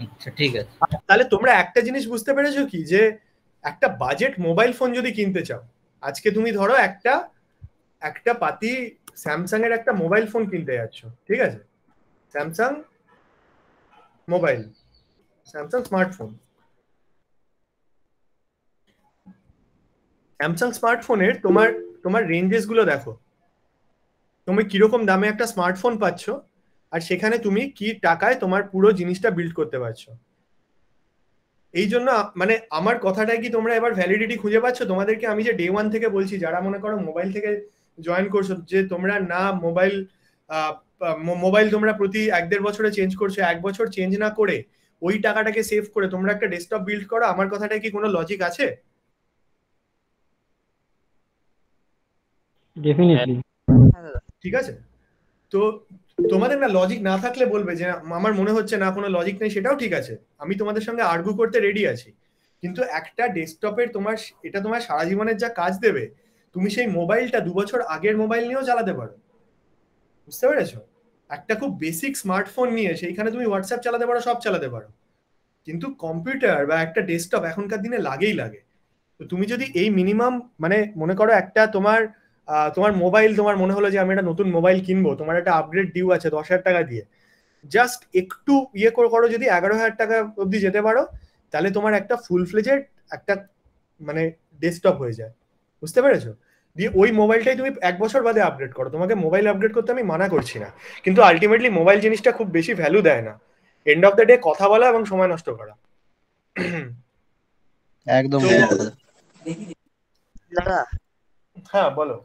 আচ্ছা ঠিক আছে, তাহলে তোমরা একটা জিনিস বুঝতে পেরেছো কি, যে একটা বাজেট মোবাইল ফোন যদি কিনতে চাও, আজকে তুমি ধরো একটা পাতি স্যামসাং এর একটা মোবাইল ফোন কিনতে যাচ্ছ, ঠিক আছে? Samsung mobile, Samsung smartphone, Samsung স্মার্টফোনের তোমার রেঞ্জেস গুলো দেখো, তুমি কিরকম দামে একটা স্মার্টফোন পাচ্ছ, আর সেখানে তুমি কি টাকায় তোমার পুরো জিনিসটা বিল্ড করতে পারছো। এই জন্য মানে আমার কথাটা কি তোমরা এবার ভ্যালিডিটি খুঁজে পাচ্ছ? তোমাদেরকে আমি যে ডে 1 থেকে বলছি, যারা মনে করো মোবাইল থেকে জয়েন করছো, যে তোমরা না মোবাইল তোমরা প্রতি 1-1.5 বছরে চেঞ্জ করছো, 1 বছর চেঞ্জ না করে ওই টাকাটাকে সেভ করে তোমরা একটা ডেস্কটপ বিল্ড করো, আমার কথাটা কি কোনো লজিক আছে? ডেফিনেটলি। ঠিক আছে, তো তোমাদের না লজিক না থাকলে বলবে যে আমার মনে হচ্ছে না, কোনো লজিক নেই, সেটাও ঠিক আছে, আমি তোমাদের সঙ্গে আর্গু করতে রেডি আছি। কিন্তু একটা ডেস্কটপের এটা তোমার সারা জীবনের যা কাজ দেবে, তুমি সেই মোবাইলটা 2 বছর আগের মোবাইল নিয়েও চালাতে পারো, বুঝতে পেরেছো? একটা খুব বেসিক স্মার্টফোন নিয়ে সেইখানে তুমি হোয়াটসঅ্যাপ চালাতে পারো, সব চালাতে পারো। কিন্তু কম্পিউটার বা একটা ডেস্কটপ এখনকার দিনে লাগেই লাগে। তো তুমি যদি এই মিনিমাম মানে মনে করো একটা তোমার মোবাইল, তোমার মনে হলো যে আমি একটা নতুন মোবাইল কিনবো, তোমার একটা আপগ্রেড ডিউ আছে 10,000 টাকা দিয়ে, জাস্ট একটু করো, যদি 11,000 টাকা অবধি যেতে পারো, তাহলে তোমার একটা ফুল ফ্লেজেড একটা মানে ডেস্কটপ হয়ে যায়, বুঝতে পেরেছো? দিয়ে ওই মোবাইলটাই তুমি 1 বছর বাদে আপগ্রেড করো। তোমাকে মোবাইল আপগ্রেড করতে আমি মানা করছি না, কিন্তু আলটিমেটলি মোবাইল জিনিসটা খুব বেশি ভ্যালু দেয় না। এন্ড অফ দ্য ডে কথা বলা এবং সময় নষ্ট করা। একদম। দাদা হ্যাঁ বলো।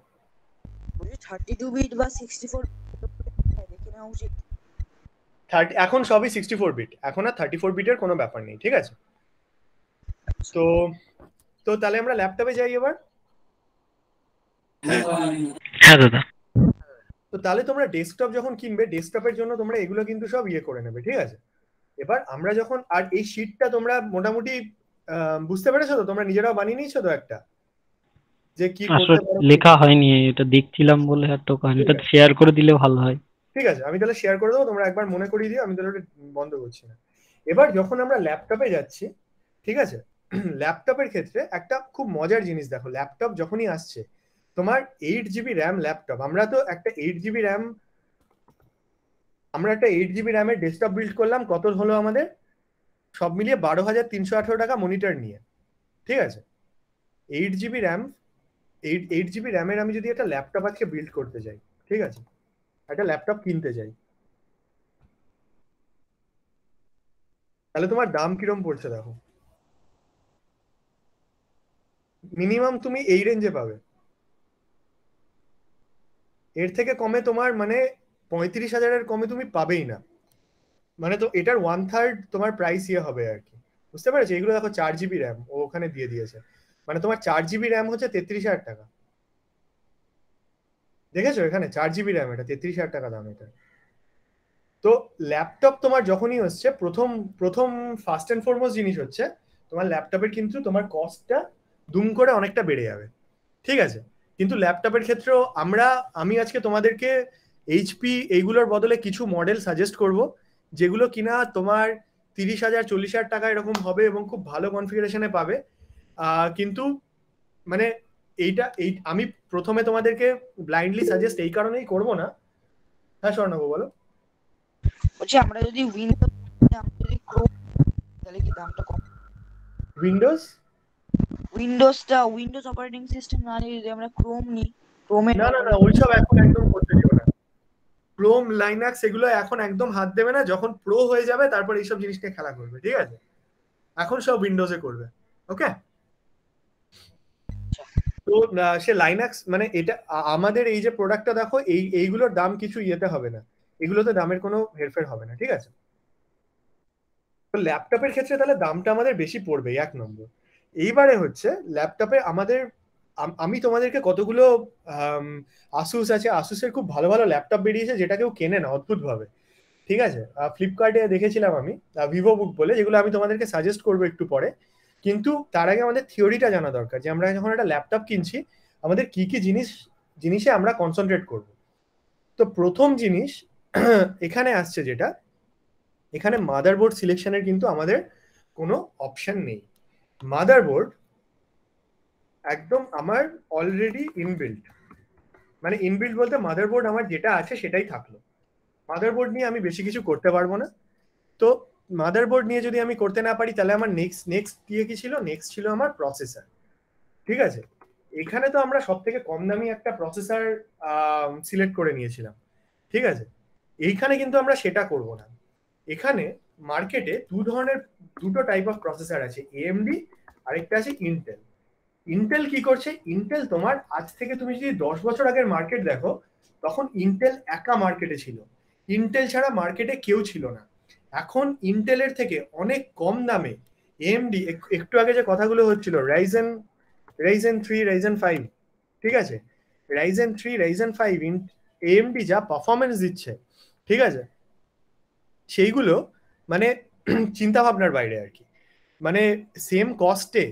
32 বিট বা 64 দেখে নেওয়া উচিত? এখন সবই 64 বিট, এখন আর 34 বিটের কোনো ব্যাপার নেই, ঠিক আছে? তো তাহলে আমরা ল্যাপটপে যাই এবার। হ্যাঁ দাদা। তো তাহলে তোমরা ডেস্কটপ যখন কিনবে, ডেস্কটপের জন্য তোমরা এগুলো কিন্তু সব করে নেবে, ঠিক আছে? এবার আমরা যখন, আর এই শীটটা তোমরা মোটামুটি বুঝতে পেরেছো তো? তোমরা নিজেরাও বানিয়ে নিয়েছো তো একটা, যে কি করতে পারো? লেখা হয়নি, এটা দেখছিলাম বলে আর তো এটা শেয়ার করে দিলে ভালো হয়। ঠিক আছে, আমি তাহলে শেয়ার করে দেবো, তোমরা একবার মনে করিয়ে দিও, আমি তাহলে বন্ধ করছি না। এবার যখন আমরা ল্যাপটপে যাচ্ছি, ঠিক আছে, ল্যাপটপের ক্ষেত্রে একটা খুব মজার জিনিস দেখো, ল্যাপটপ যখনই আসছে তোমার 8 জিবি র্যাম ল্যাপটপ, আমরা একটা 8 জিবি র্যামের ডেস্কটপ বিল্ড করলাম, কত হলো আমাদের সব মিলিয়ে 12,318 টাকা মনিটর নিয়ে, ঠিক আছে? 8 জিবি র্যামের আমি যদি একটা ল্যাপটপ আজকে বিল্ড করতে যাই, ঠিক আছে, একটা ল্যাপটপ কিনতে যাই, তাহলে তোমার দাম কিরম পড়ছে দেখো। মিনিমাম তুমি এই রেঞ্জে পাবে, এর থেকে কমে তোমার মানে 35,000-এর কমে তুমি পাবেই না, মানে তো এটার 1/3 তোমার প্রাইস হবে আর কি, বুঝতে পেরেছো? এগুলো দেখো 4 জিবি র্যাম ও ওখানে দিয়ে দিয়েছে, মানে তোমার 4 জিবি র্যাম হচ্ছে 33,000 টাকা, দেখেছো এখানে 4 জিবি র্যাম, এটা 33,000 টাকা দাম এটা। তো ল্যাপটপ তোমার যখনই হচ্ছে, প্রথম ফার্স্ট অ্যান্ড ফরমোস্ট জিনিস হচ্ছে তোমার ল্যাপটপের কিন্তু তোমার কস্টটা দুম করে অনেকটা বেড়ে যাবে, ঠিক আছে? কিন্তু ল্যাপটপের ক্ষেত্রেও আমি আজকে তোমাদেরকে এইচপি এইগুলোর বদলে কিছু মডেল সাজেস্ট করব, যেগুলো কিনা তোমার 30,000 40,000 টাকা এরকম হবে এবং খুব ভালো কনফিগারেশনে পাবে। কিন্তু মানে আমি প্রথমে তোমাদেরকে ব্লাইন্ডলি সাজেস্ট এই কারণেই করব না। হ্যাঁ স্বর্ণব বলো। বলছি আমরা যদি উইন্ডোজ তাহলে কি দামটা কম? উইন্ডোজ অপারেটিং সিস্টেম না নিয়ে যদি আমরা ক্রোম নিই, ক্রোমে না ওইসব এখন একদম করতে দিও না। ক্রোম, লাইনাক্স এগুলো এখন একদম হাত দেবে না, যখন প্রো হয়ে যাবে তারপর এইসব জিনিস নিয়ে খেলা করবে, ঠিক আছে? এখন সব উইন্ডোজে করবে, ওকে? তো সে লাইনাক্স মানে এটা আমাদের এই যে প্রোডাক্টটা দেখো, এইগুলোর দাম কিছু ইয়েতে হবে না, এগুলোতে দামের কোনো হেরফের হবে না, ঠিক আছে? তো ল্যাপটপের ক্ষেত্রে তাহলে দামটা আমাদের বেশি পড়বে, 1 নম্বর। এইবারে হচ্ছে ল্যাপটপে আমি তোমাদেরকে কতগুলো আসুস আছে, আসুসের খুব ভালো ভালো ল্যাপটপ বেরিয়েছে যেটা কেউ কেনে না অদ্ভুতভাবে, ঠিক আছে? ফ্লিপকার্টে দেখেছিলাম আমি ভিভো বুক বলে, যেগুলো আমি তোমাদেরকে সাজেস্ট করবো একটু পরে। কিন্তু তার আগে আমাদের থিওরিটা জানা দরকার, যে আমরা যখন একটা ল্যাপটপ কিনছি আমাদের কি কি জিনিসে আমরা কনসেন্ট্রেট করব। তো প্রথম জিনিস এখানে আসছে, যেটা এখানে মাদারবোর্ড সিলেকশনের কিন্তু আমাদের কোনো অপশন নেই। মাদারবোর্ড একদম আমার অলরেডি ইনবিল্ট, মানে ইনবিল্ট বলতে মাদারবোর্ড আমার যেটা আছে সেটাই থাকলো, মাদারবোর্ড নিয়ে আমি বেশি কিছু করতে পারবো না। তো মাদারবোর্ড নিয়ে যদি আমি করতে না পারি, তাহলে আমার নেক্সট দিয়ে কি ছিল, নেক্সট ছিল আমার প্রসেসর, ঠিক আছে? এখানে তো আমরা সব থেকে কম দামি একটা প্রসেসর সিলেক্ট করে নিয়েছিলাম, ঠিক আছে? এইখানে কিন্তু আমরা সেটা করব না। এখানে মার্কেটে দুটো টাইপ অফ প্রসেসর আছে, এএমডি আরেকটা আছে ইন্টেল। ইন্টেল কি করছে, ইন্টেল তোমার আজ থেকে তুমি যদি 10 বছর আগের মার্কেট দেখো, তখন ইন্টেল একা মার্কেটে ছিল, ইন্টেল ছাড়া মার্কেটে কেউ ছিল না। এখন ইন্টেলের থেকে অনেক কম দামে এএমডি, একটু আগে যে কথাগুলো হচ্ছিল রাইজেন 3, রাইজেন 5, ঠিক আছে, রাইজেন 3, রাইজেন 5 এএমডি যা পারফরমেন্স দিচ্ছে, ঠিক আছে, সেইগুলো মানে চিন্তা ভাবনার বাইরে আর কি। মানে সেম কস্টে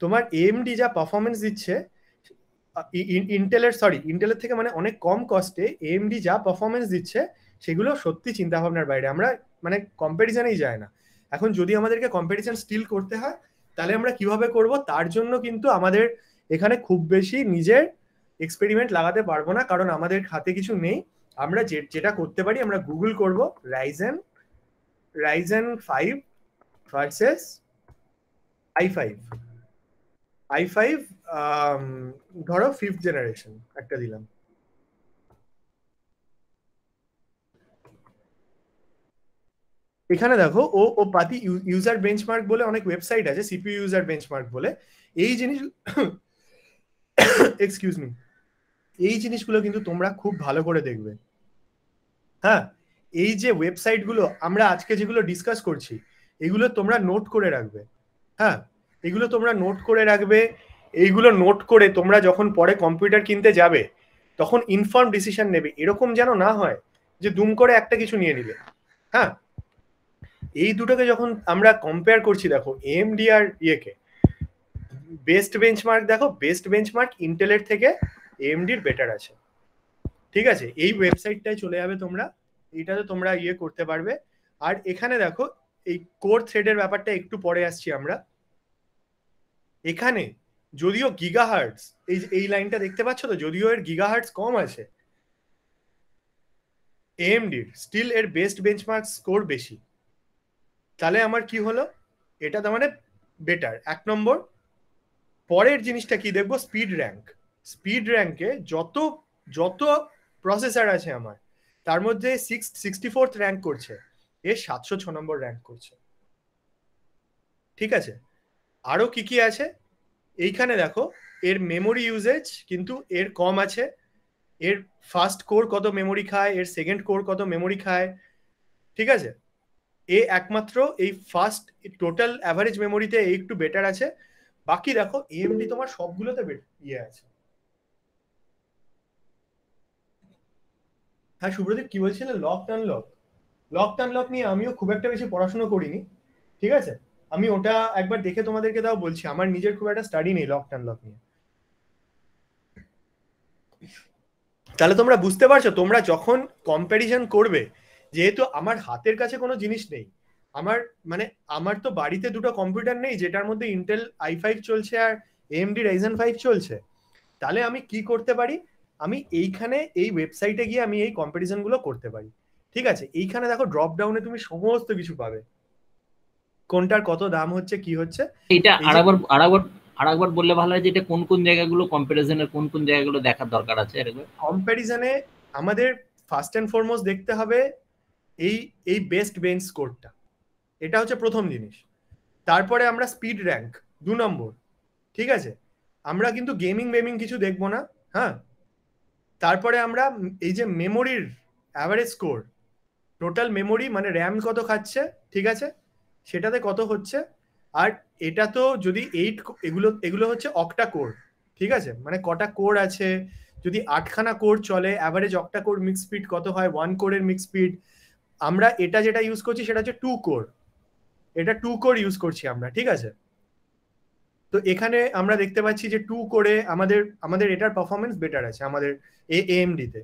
তোমার এএমডি যা পারফরমেন্স দিচ্ছে ইন্টেলের থেকে মানে অনেক কম কস্টে এএমডি যা পারফরমেন্স দিচ্ছে সেগুলো সত্যি চিন্তা ভাবনার বাইরে, আমরা মানে কম্প্যারিজনেই যায় না। এখন যদি আমাদেরকে কম্প্যারিজন স্টিল করতে হয় তাহলে আমরা কিভাবে করব, তার জন্য কিন্তু আমাদের এখানে খুব বেশি নিজের এক্সপেরিমেন্ট লাগাতে পারবো না, কারণ আমাদের হাতে কিছু নেই। আমরা যেটা করতে পারি, আমরা গুগল করব রাইজেন 5 ভার্সেস i5 ধরো 5th জেনারেশন একটা দিলাম। এখানে দেখো ও পাতি ইউজার বেঞ্চমার্ক বলে অনেক ওয়েবসাইট আছে, সিপিইউ ইউজার বেঞ্চমার্ক বলে। এই জিনিস এক্সকিউজ মি, এই জিনিসগুলো কিন্তু তোমরা খুব ভালো করে দেখবে। হ্যাঁ, এই যে ওয়েবসাইটগুলো আমরা আজকে যেগুলো ডিসকাস করছি এগুলো তোমরা নোট করে রাখবে। হ্যাঁ, এগুলো তোমরা নোট করে রাখবে। এইগুলো নোট করে তোমরা যখন পরে কম্পিউটার কিনতে যাবে তখন ইনফর্ম ডিসিশন নেবে, এরকম যেন না হয় যে দুম করে একটা কিছু নিয়ে নিবে। হ্যাঁ, এই দুটোকে যখন আমরা কম্পেয়ার করছি, দেখো এএমডি আর ইয়েকে, বেস্ট বেঞ্চমার্ক দেখো, বেস্ট বেঞ্চমার্ক ইন্টেলের থেকে এএমডির বেটার আছে, ঠিক আছে। এই ওয়েবসাইটটায় চলে যাবে তোমরা, এইটাতে তোমরা ইয়ে করতে পারবে। আর এখানে দেখো এই কোর থ্রেডের ব্যাপারটা একটু পরে আসছি আমরা। এখানে যদিও গিগাহার্টস, এই লাইনটা দেখতে পাচ্ছ তো, যদিও এর গিগাহার্টস কম আছে, এএমডির স্টিল এর বেস্ট বেঞ্চমার্ক স্কোর বেশি। তাহলে আমার কি হলো, এটা তার মানে বেটার, 1 নম্বর। পরের জিনিসটা কি দেখবো, স্পিড র্যাঙ্ক। স্পিড র্যাঙ্কে যত প্রসেসর আছে আমার, তার মধ্যে 64th র্যাঙ্ক করছে, এর 706 নম্বর র্যাঙ্ক করছে, ঠিক আছে। আরো কি কি আছে এইখানে দেখো, এর মেমোরি ইউজেজ কিন্তু এর কম আছে, এর ফার্স্ট কোর কত মেমোরি খায়, এর সেকেন্ড কোর কত মেমোরি খায়, ঠিক আছে। এ একমাত্র এই ফার্স্ট টোটাল অ্যাভারেজ মেমোরিতে একটু বেটার আছে। বাকি দেখো এএমডি তোমার সবগুলোতে ইয়ে আছে। হ্যাঁ সুব্রদীপ, কি বলছিলে? লক আনলক নিয়ে আমিও খুব একটা বেশি পড়াশোনা করিনি, ঠিক আছে। আমি ওটা একবার দেখে তোমাদেরকে তাও বলছি, আমার নিজের খুব একটা স্টাডি নেই লক আনলক নিয়ে। তাহলে তোমরা বুঝতে পারছো, তোমরা যখন কম্প্যারিজন করবে, যেহেতু আমার হাতের কাছে কোনো জিনিস নেই, আমার তো বাড়িতে দুটো কম্পিউটার নেই যেটার মধ্যে ইন্টেল i5 চলছে আর এএমডি রাইজেন 5 চলছে, তাহলে আমি কি করতে পারি, আমি এইখানে এই ওয়েবসাইটে গিয়ে আমি এই কম্পারিজন গুলো করতে পারি, ঠিক আছে। এইখানে দেখো ড্রপ ডাউনে তুমি সমস্ত কিছু পাবে, কোনটার কত দাম হচ্ছে, কি হচ্ছে। এটা আরেকবার বললে ভালো হয় যে এটা কোন কোন জায়গাগুলো কম্পারিজনের কোন কোন জায়গাগুলো দেখার দরকার আছে। কম্পারিজনে আমাদের ফার্স্ট এন্ড ফরমোস্ট দেখতে হবে এই বেস্ট বেঞ্চ স্কোরটা, এটা হচ্ছে প্রথম জিনিস। তারপরে আমরা স্পিড র্যাঙ্ক 2 নম্বর, ঠিক আছে। আমরা কিন্তু গেমিং কিছু দেখবো না। হ্যাঁ, তারপরে আমরা এই যে মেমোরির অ্যাভারেজ স্কোর, টোটাল মেমোরি মানে র্যাম কত খাচ্ছে, ঠিক আছে, সেটাতে কত হচ্ছে। আর এটা তো যদি 8 এগুলো হচ্ছে অক্টা কোর, ঠিক আছে, মানে কটা কোর আছে, যদি 8খানা কোর চলে average octa core mix speed কত হয়, 1 কোরের মিক্স স্পিড। আমরা এটা যেটা ইউজ করছি সেটা হচ্ছে 2 কোর, এটা 2 কোর ইউজ করছি আমরা, ঠিক আছে। তো এখানে আমরা দেখতে পাচ্ছি যে 2 কোরে আমাদের এটার পারফরমেন্স বেটার আছে আমাদের এএমডি তে।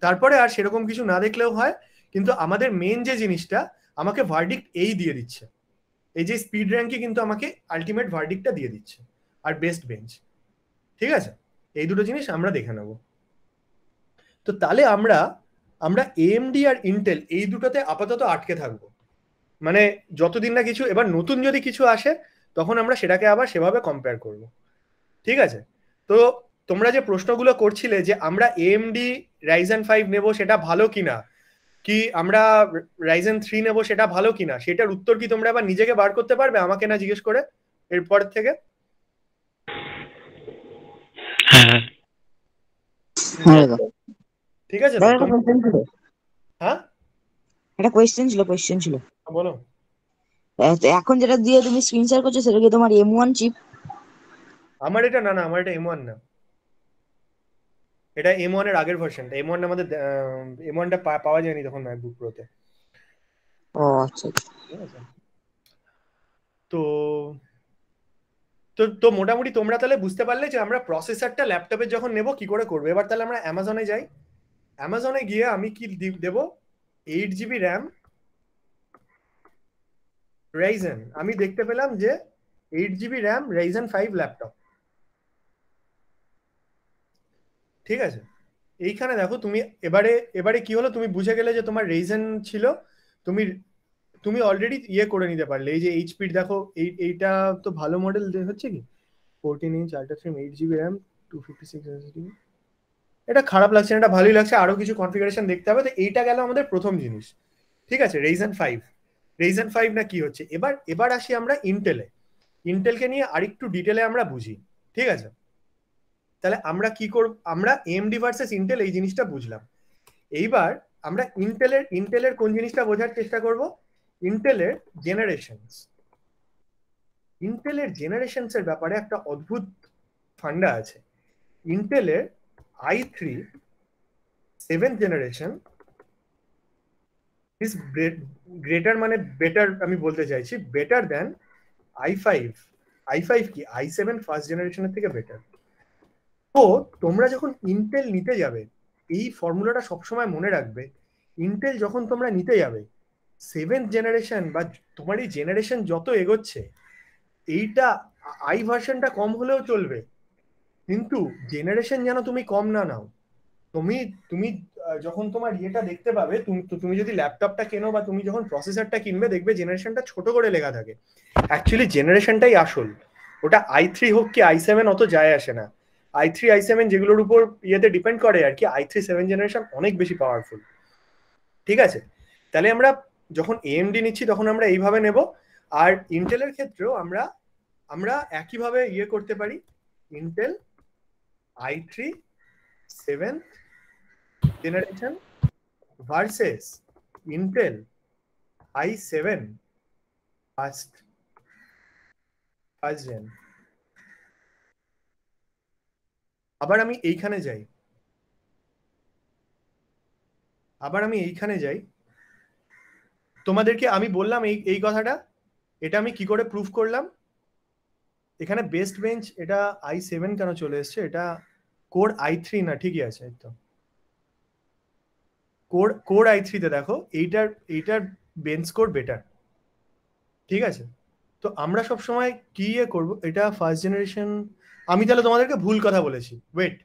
তারপরে আর সেরকম কিছু না দেখলেও হয়, কিন্তু আমাদের মেন যে জিনিসটা আমাকে ভার্ডিক্ট এই দিয়ে দিচ্ছে, এই যে স্পিড র্যাঙ্কে কিন্তু আমাকে আলটিমেট ভার্ডিক্টটা দিয়ে দিচ্ছে, আর বেস্ট বেঞ্চ, ঠিক আছে। এই দুটো জিনিস আমরা দেখে নেব। তো তাহলে আমরা এএমডি আর ইন্টেল এই দুটোতে আপাতত আটকে থাকবো, মানে যতদিন না কিছু, এবার নতুন যদি কিছু আসে তখন আমরা সেটাকে আবার সেভাবে কম্পেয়ার করব, ঠিক আছে। তো তোমরা যে প্রশ্নগুলো করছিলে যে আমরা এএমডি রাইজেন 5 নেব সেটা ভালো কিনা, কি আমরা রাইজেন 3 নেব সেটা ভালো কিনা, সেটার উত্তর কি তোমরা আবার নিজেকে বার করতে পারবে আমাকে না জিজ্ঞেস করে এরপর থেকে? হ্যাঁ হ্যাঁ দাদা। ঠিক আছে তো দাদা একটা কোয়েশ্চেন ছিল, হ্যাঁ একটা কোয়েশ্চেন ছিল। বলো। এখন যেটা দিয়ে তুমি স্ক্রিন শেয়ার করছো সেটা কি তোমার M1 চিপ? আমার এটা না, আমার এটা M1 না, এটা M1 এর আগের ভার্সনটা। M1 আমাদের M1টা পাওয়া যায়নি তখন ম্যাকবুক প্রোতে। ও আচ্ছা। ঠিক আছে, তো তো তো মোটামুটি তোমরা তাহলে বুঝতে পারলে যে আমরা প্রসেসরটা ল্যাপটপে যখন নেব কি করে করবো। এবার তাহলে আমরা অ্যামাজনে যাই। অ্যামাজনে গিয়ে আমি কি দেব, 8GB র্যাম রাইজেন। আমি দেখতে পেলাম যে 8GB র্যাম রাইজেন 5 ল্যাপটপ। ঠিক আছে, এইখানে দেখো তুমি এবারে কি হলো, তুমি বুঝে গেলে যে তোমার রাইজেন ছিল, তুমি তুমি অলরেডি ইয়ে করে নিতে পারলে। এই যে এইচপির দেখো, এইটা তো ভালো মডেল হচ্ছে কি 14 ইঞ্চ আল্ট্রা থ্রিম 8GB র্যাম 256 SSD। এটা খারাপ লাগছে না, এটা ভালোই লাগছে, আরো কিছু কনফিগারেশন দেখতে হবে। তো এইটা গেল আমাদের প্রথম জিনিস। ঠিক আছে, রাইজেন 5 না কি হচ্ছে। এবার আসি আমরা ইন্টেলকে নিয়ে আরেকটু ডিটেলে আমরা বুঝি। ঠিক আছে, তাহলে আমরা কি করব, আমরা এএমডি ভার্সেস ইন্টেল এই জিনিসটা বুঝলাম। এইবার আমরা ইন্টেলের কোন জিনিসটা বোঝার চেষ্টা করব, ইন্টেলের জেনারেশনস এর ব্যাপারে একটা অদ্ভুত ফান্ডা আছে। ইন্টেলের i3 7th generation is greater, মানে বেটার, আমি বলতে চাইছি বেটার দ্যান i5। i5 কি i7 ফার্স্ট জেনারেশনের থেকে বেটার। তো তোমরা যখন ইন্টেল নিতে যাবে, এই ফর্মুলাটা সবসময় মনে রাখবে। ইন্টেল যখন তোমরা নিতে যাবে 7th জেনারেশন বা তোমার এই জেনারেশন যত এগোচ্ছে, এইটা আই ভার্সনটা কম হলেও চলবে, কিন্তু জেনারেশন যেন তুমি কম না নাও। তুমি তুমি যখন তোমার ইয়েটা দেখতে পাবে, তুমি যদি ল্যাপটপটা কেনো বা তুমি যখন প্রসেসরটা কিনবে, দেখবে জেনারেশনটা ছোট করে লেখা থাকে। অ্যাকচুয়ালি জেনারেশনটাই আসল। ওটা i3 হোক কি i7 অত যায় আসে না। i3 i7 যেগুলোর উপর ইয়েতে ডিপেন্ড করে আর কি, i3 7 জেনারেশন অনেক বেশি পাওয়ারফুল। ঠিক আছে, তাহলে আমরা যখন AMD নিচ্ছি তখন আমরা এইভাবে নেব। আর ইন্টেলের ক্ষেত্রেও আমরা একইভাবে ইয়ে করতে পারি। Intel i3 7th generation versus Intel i7 first gen. আবার আমি এইখানে যাই, তোমাদেরকে আমি বললাম এই কথাটা, এটা আমি কি করে প্রুফ করলাম। এখানে বেস্ট বেঞ্চ এটা i7 কেন চলে এসছে, এটা কোর i3 না, ঠিকই আছে তো, কোর i3 তে দেখো এইটার বেঞ্চ স্কোর বেটার। ঠিক আছে, তো আমরা সব সময় কি ইয়ে করব, এটা ফার্স্ট জেনারেশন। আমি তাহলে তোমাদেরকে ভুল কথা বলেছি, ওয়েট,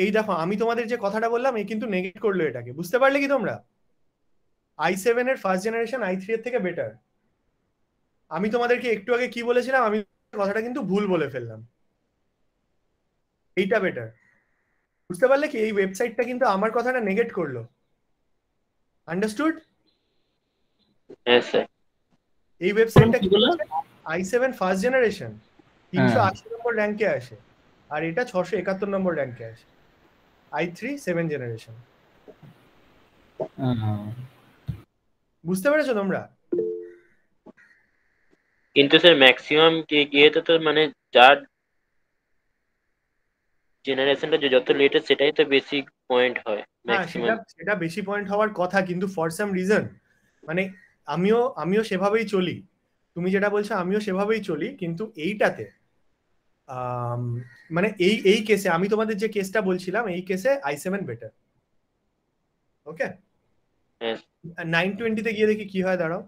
এই দেখো আমি তোমাদের যে কথাটা বললাম এই কিন্তু নেগেট করলো এটাকে, বুঝতে পারলে কি তোমরা? i7 এর ফার্স্ট জেনারেশন i3 এর থেকে বেটার। আমি তোমাদেরকে একটু আগে কি বলেছিলাম, আমি কথাটা কিন্তু ভুল বলে ফেললাম, এইটা বেটার। বুঝতে পারলে কি, এই ওয়েবসাইটটা কিন্তু আমার কথাটা নেগেট করলো। আন্ডারস্টুড? এই ওয়েবসাইটটা কি বলছে, i7 ফার্স্ট জেনারেশন 380 নম্বর র্যাঙ্কে আসে, আর এটা 671 নম্বর র্যাঙ্কে আসে i3 7 জেনারেশন। বুঝতে পেরেছো তোমরা? কিন্তু স্যার ম্যাক্সিমাম ইয়েতে তো মানে যার জেনারেশনটা যত লেটেস্ট সেটাই তো বেশি পয়েন্ট হয় হ্যাঁ, ম্যাক্সিমাম। সেটা বেশি পয়েন্ট হওয়ার কথা, কিন্তু ফর সাম রিজন, মানে আমিও সেভাবেই চলি। তুমি যেটা বলছো আমিও সেভাবেই চলি, কিন্তু এইটাতে মানে এই কেসে আমি তোমাদের যে কেসটা বলছিলাম, এই কেসে i7 বেটার। ওকে, 920 তে গিয়ে দেখি কি হয়, দাঁড়াও।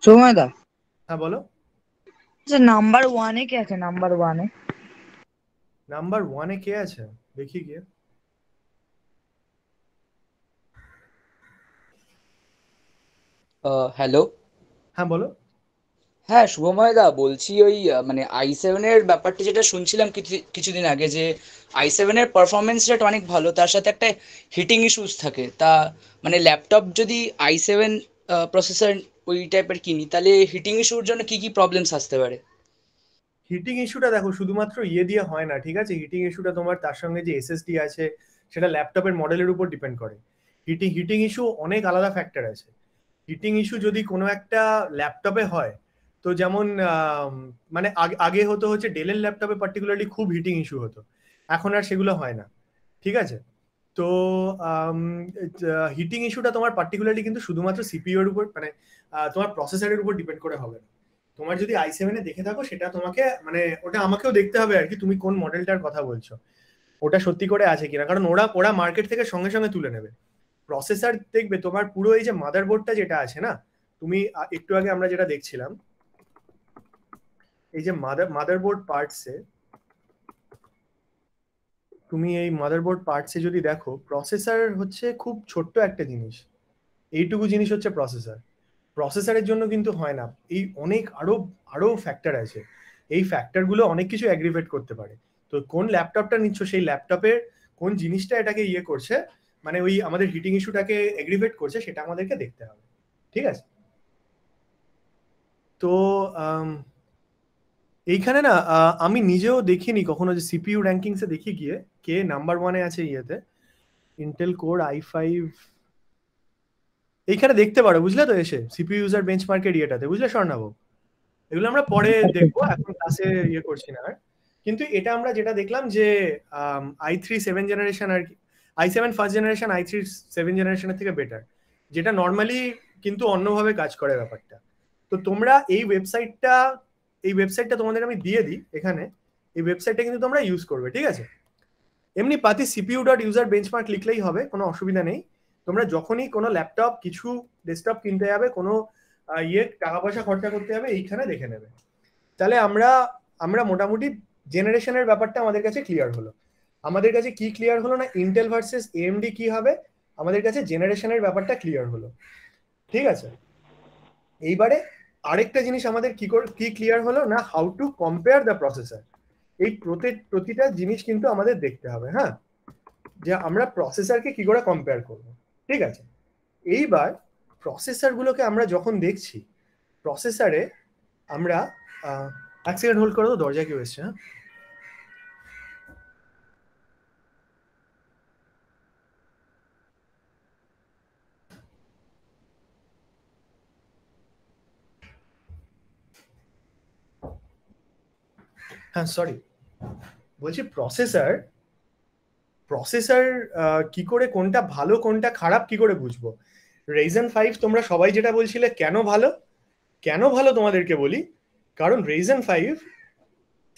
সময় দা, হ্যাঁ বলো। আচ্ছা নাম্বার 1 এ কে আছে? নাম্বার 1 এ কে আছে দেখি গিয়ে। হ্যালো, হ্যাঁ বলো। হ্যাঁ শুভময় দা বলছি ওই মানে i7 এর ব্যাপারটা যেটা শুনছিলাম কিছুদিন আগে, যে i7 এর পারফরমেন্স রেট অনেক ভালো, তার সাথে একটা হিটিং ইস্যুস থাকে। তা মানে ল্যাপটপ যদি i7 প্রসেসর ওই টাইপের কিনি, তাহলে হিটিং ইস্যুর জন্য কি কি প্রবলেমস আসতে পারে? হিটিং ইস্যুটা দেখো শুধুমাত্র দিয়ে হয় না, ঠিক আছে? হিটিং ইস্যুটা তোমার তার সঙ্গে যে এসএসডি আছে সেটা ল্যাপটপের মডেলের উপর ডিপেন্ড করে। হিটিং ইস্যু অনেক আলাদা ফ্যাক্টর আছে। হিটিং ইস্যু যদি কোনো একটা ল্যাপটপে হয়, তো যেমন মানে আগে হতো হচ্ছে ডেলের ল্যাপটপে পার্টিকুলারলি খুব হিটিং ইস্যু হতো, এখন আর সেগুলো হয় না, ঠিক আছে? তো হিটিং ইস্যুটা তোমার পার্টিকুলারলি কিন্তু শুধুমাত্র সিপিইউ এর উপর, মানে তোমার প্রসেসরের উপর ডিপেন্ড করে হবে না। তোমার যদি i7 এ দেখে থাকো, সেটা তোমাকে মানে ওটা আমাকেও দেখতে হবে আর কি, তুমি কোন মডেলটার কথা বলছো, ওটা সত্যি করে আছে কিনা, কারণ ওরা মার্কেট থেকে সঙ্গে সঙ্গে তুলে নেবে। প্রসেসর দেখবে তোমার পুরো এই যে মাদারবোর্ডটা যেটা আছে না, তুমি একটু আগে আমরা যেটা দেখছিলাম, এই যে মাদারবোর্ড পার্টসে, তুমি এই মাদারবোর্ড পার্টসে যদি দেখো, প্রসেসর হচ্ছে খুব ছোট্ট একটা জিনিস, এইটুকু জিনিস হচ্ছে প্রসেসর। প্রসেসরের জন্য কিন্তু হয় না, এই অনেক আরো ফ্যাক্টর আছে, এই ফ্যাক্টরগুলো অনেক কিছু অ্যাগ্রিভেট করতে পারে। তো কোন ল্যাপটপটা নিচ্ছ, সেই ল্যাপটপের কোন জিনিসটা এটাকে করছে, মানে ওই আমাদের হিটিং ইস্যুটাকে অ্যাগ্রিভেট করছে, সেটা আমাদেরকে দেখতে হবে, ঠিক আছে? তো এইখানে না আমি নিজেও দেখিনি কখনো যে সিপিইউ র্যাঙ্কিংসে দেখি গিয়ে কে নাম্বার 1-এ আছে ইয়েতে, ইন্টেল কোর i5 এইখানে দেখতে পারো, বুঝলে তো, এসে সিপিইউ ইউজার বেঞ্চমার্কের ইয়েটাতে, বুঝলে স্বর্ণাভ? এগুলো আমরা পরে দেখবো, এখন ক্লাসে করছি না আর। কিন্তু এটা আমরা যেটা দেখলাম যে i3 7 জেনারেশন আর কি, i7 ফার্স্ট জেনারেশন i3 7 জেনারেশনের থেকে বেটার, যেটা নর্মালি কিন্তু অন্যভাবে কাজ করে ব্যাপারটা। তো তোমরা এই ওয়েবসাইটটা তোমাদের আমি দিয়ে দিই এখানে, এই ওয়েবসাইটটা কিন্তু তোমরা ইউজ করবে, ঠিক আছে? এমনি পাতি cpu.user benchmark লিখলেই হবে, কোনো অসুবিধা নেই। তোমরা যখনই কোনো ল্যাপটপ কিছু ডেস্কটপ কিনতে যাবে, কোনো টাকা পয়সা খরচা করতে যাবে, এইখানে দেখে নেবে। তাহলে আমরা মোটামুটি জেনারেশনের ব্যাপারটা আমাদের কাছে ক্লিয়ার হলো। আমাদের কাছে কি ক্লিয়ার হলো না, ইন্টেল ভার্সেস এএমডি কি হবে, আমাদের কাছে জেনারেশনের ব্যাপারটা ক্লিয়ার হলো, ঠিক আছে? এইবারে আরেকটা জিনিস আমাদের কি ক্লিয়ার হলো না, how to compare the processor. এই প্রতিটা জিনিস কিন্তু আমাদের দেখতে হবে, হ্যাঁ, যে আমরা প্রসেসরকে কি করে কম্পেয়ার করব, ঠিক আছে? এইবার প্রসেসরগুলোকে আমরা যখন দেখছি, প্রসেসরে আমরা এক সেকেন্ড হোল্ড করো তো, দরজা কেউ এসছে। হ্যাঁ, হ্যাঁ সরি, বলছি প্রসেসর কি করে কোনটা ভালো কোনটা খারাপ কি করে বুঝবো? Ryzen 5 তোমরা সবাই যেটা বলছিলে কেন ভালো তোমাদেরকে বলি, কারণ Ryzen 5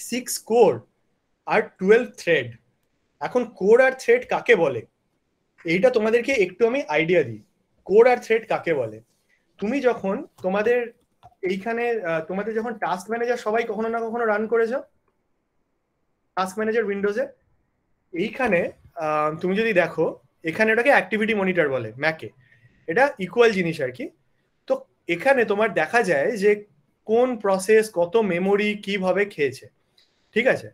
6 কোর আর 12 থ্রেড। এখন কোর আর থ্রেড কাকে বলে এইটা তোমাদেরকে একটু আমি আইডিয়া দিই। কোর আর থ্রেড কাকে বলে, তুমি যখন তোমাদের এইখানে তোমাদের যখন টাস্ক ম্যানেজার সবাই কখনো না কখনো রান করেছো, টাস্ক ম্যানেজার উইন্ডোজে, এইখানে তুমি যদি দেখো, এখানে এটাকে অ্যাক্টিভিটি মনিটর বলে ম্যাকে, এটা ইকুয়াল জিনিস আর কি। তো এখানে তোমার দেখা যায় যে কোন প্রসেস কত মেমোরি কিভাবে খেয়েছে, ঠিক আছে?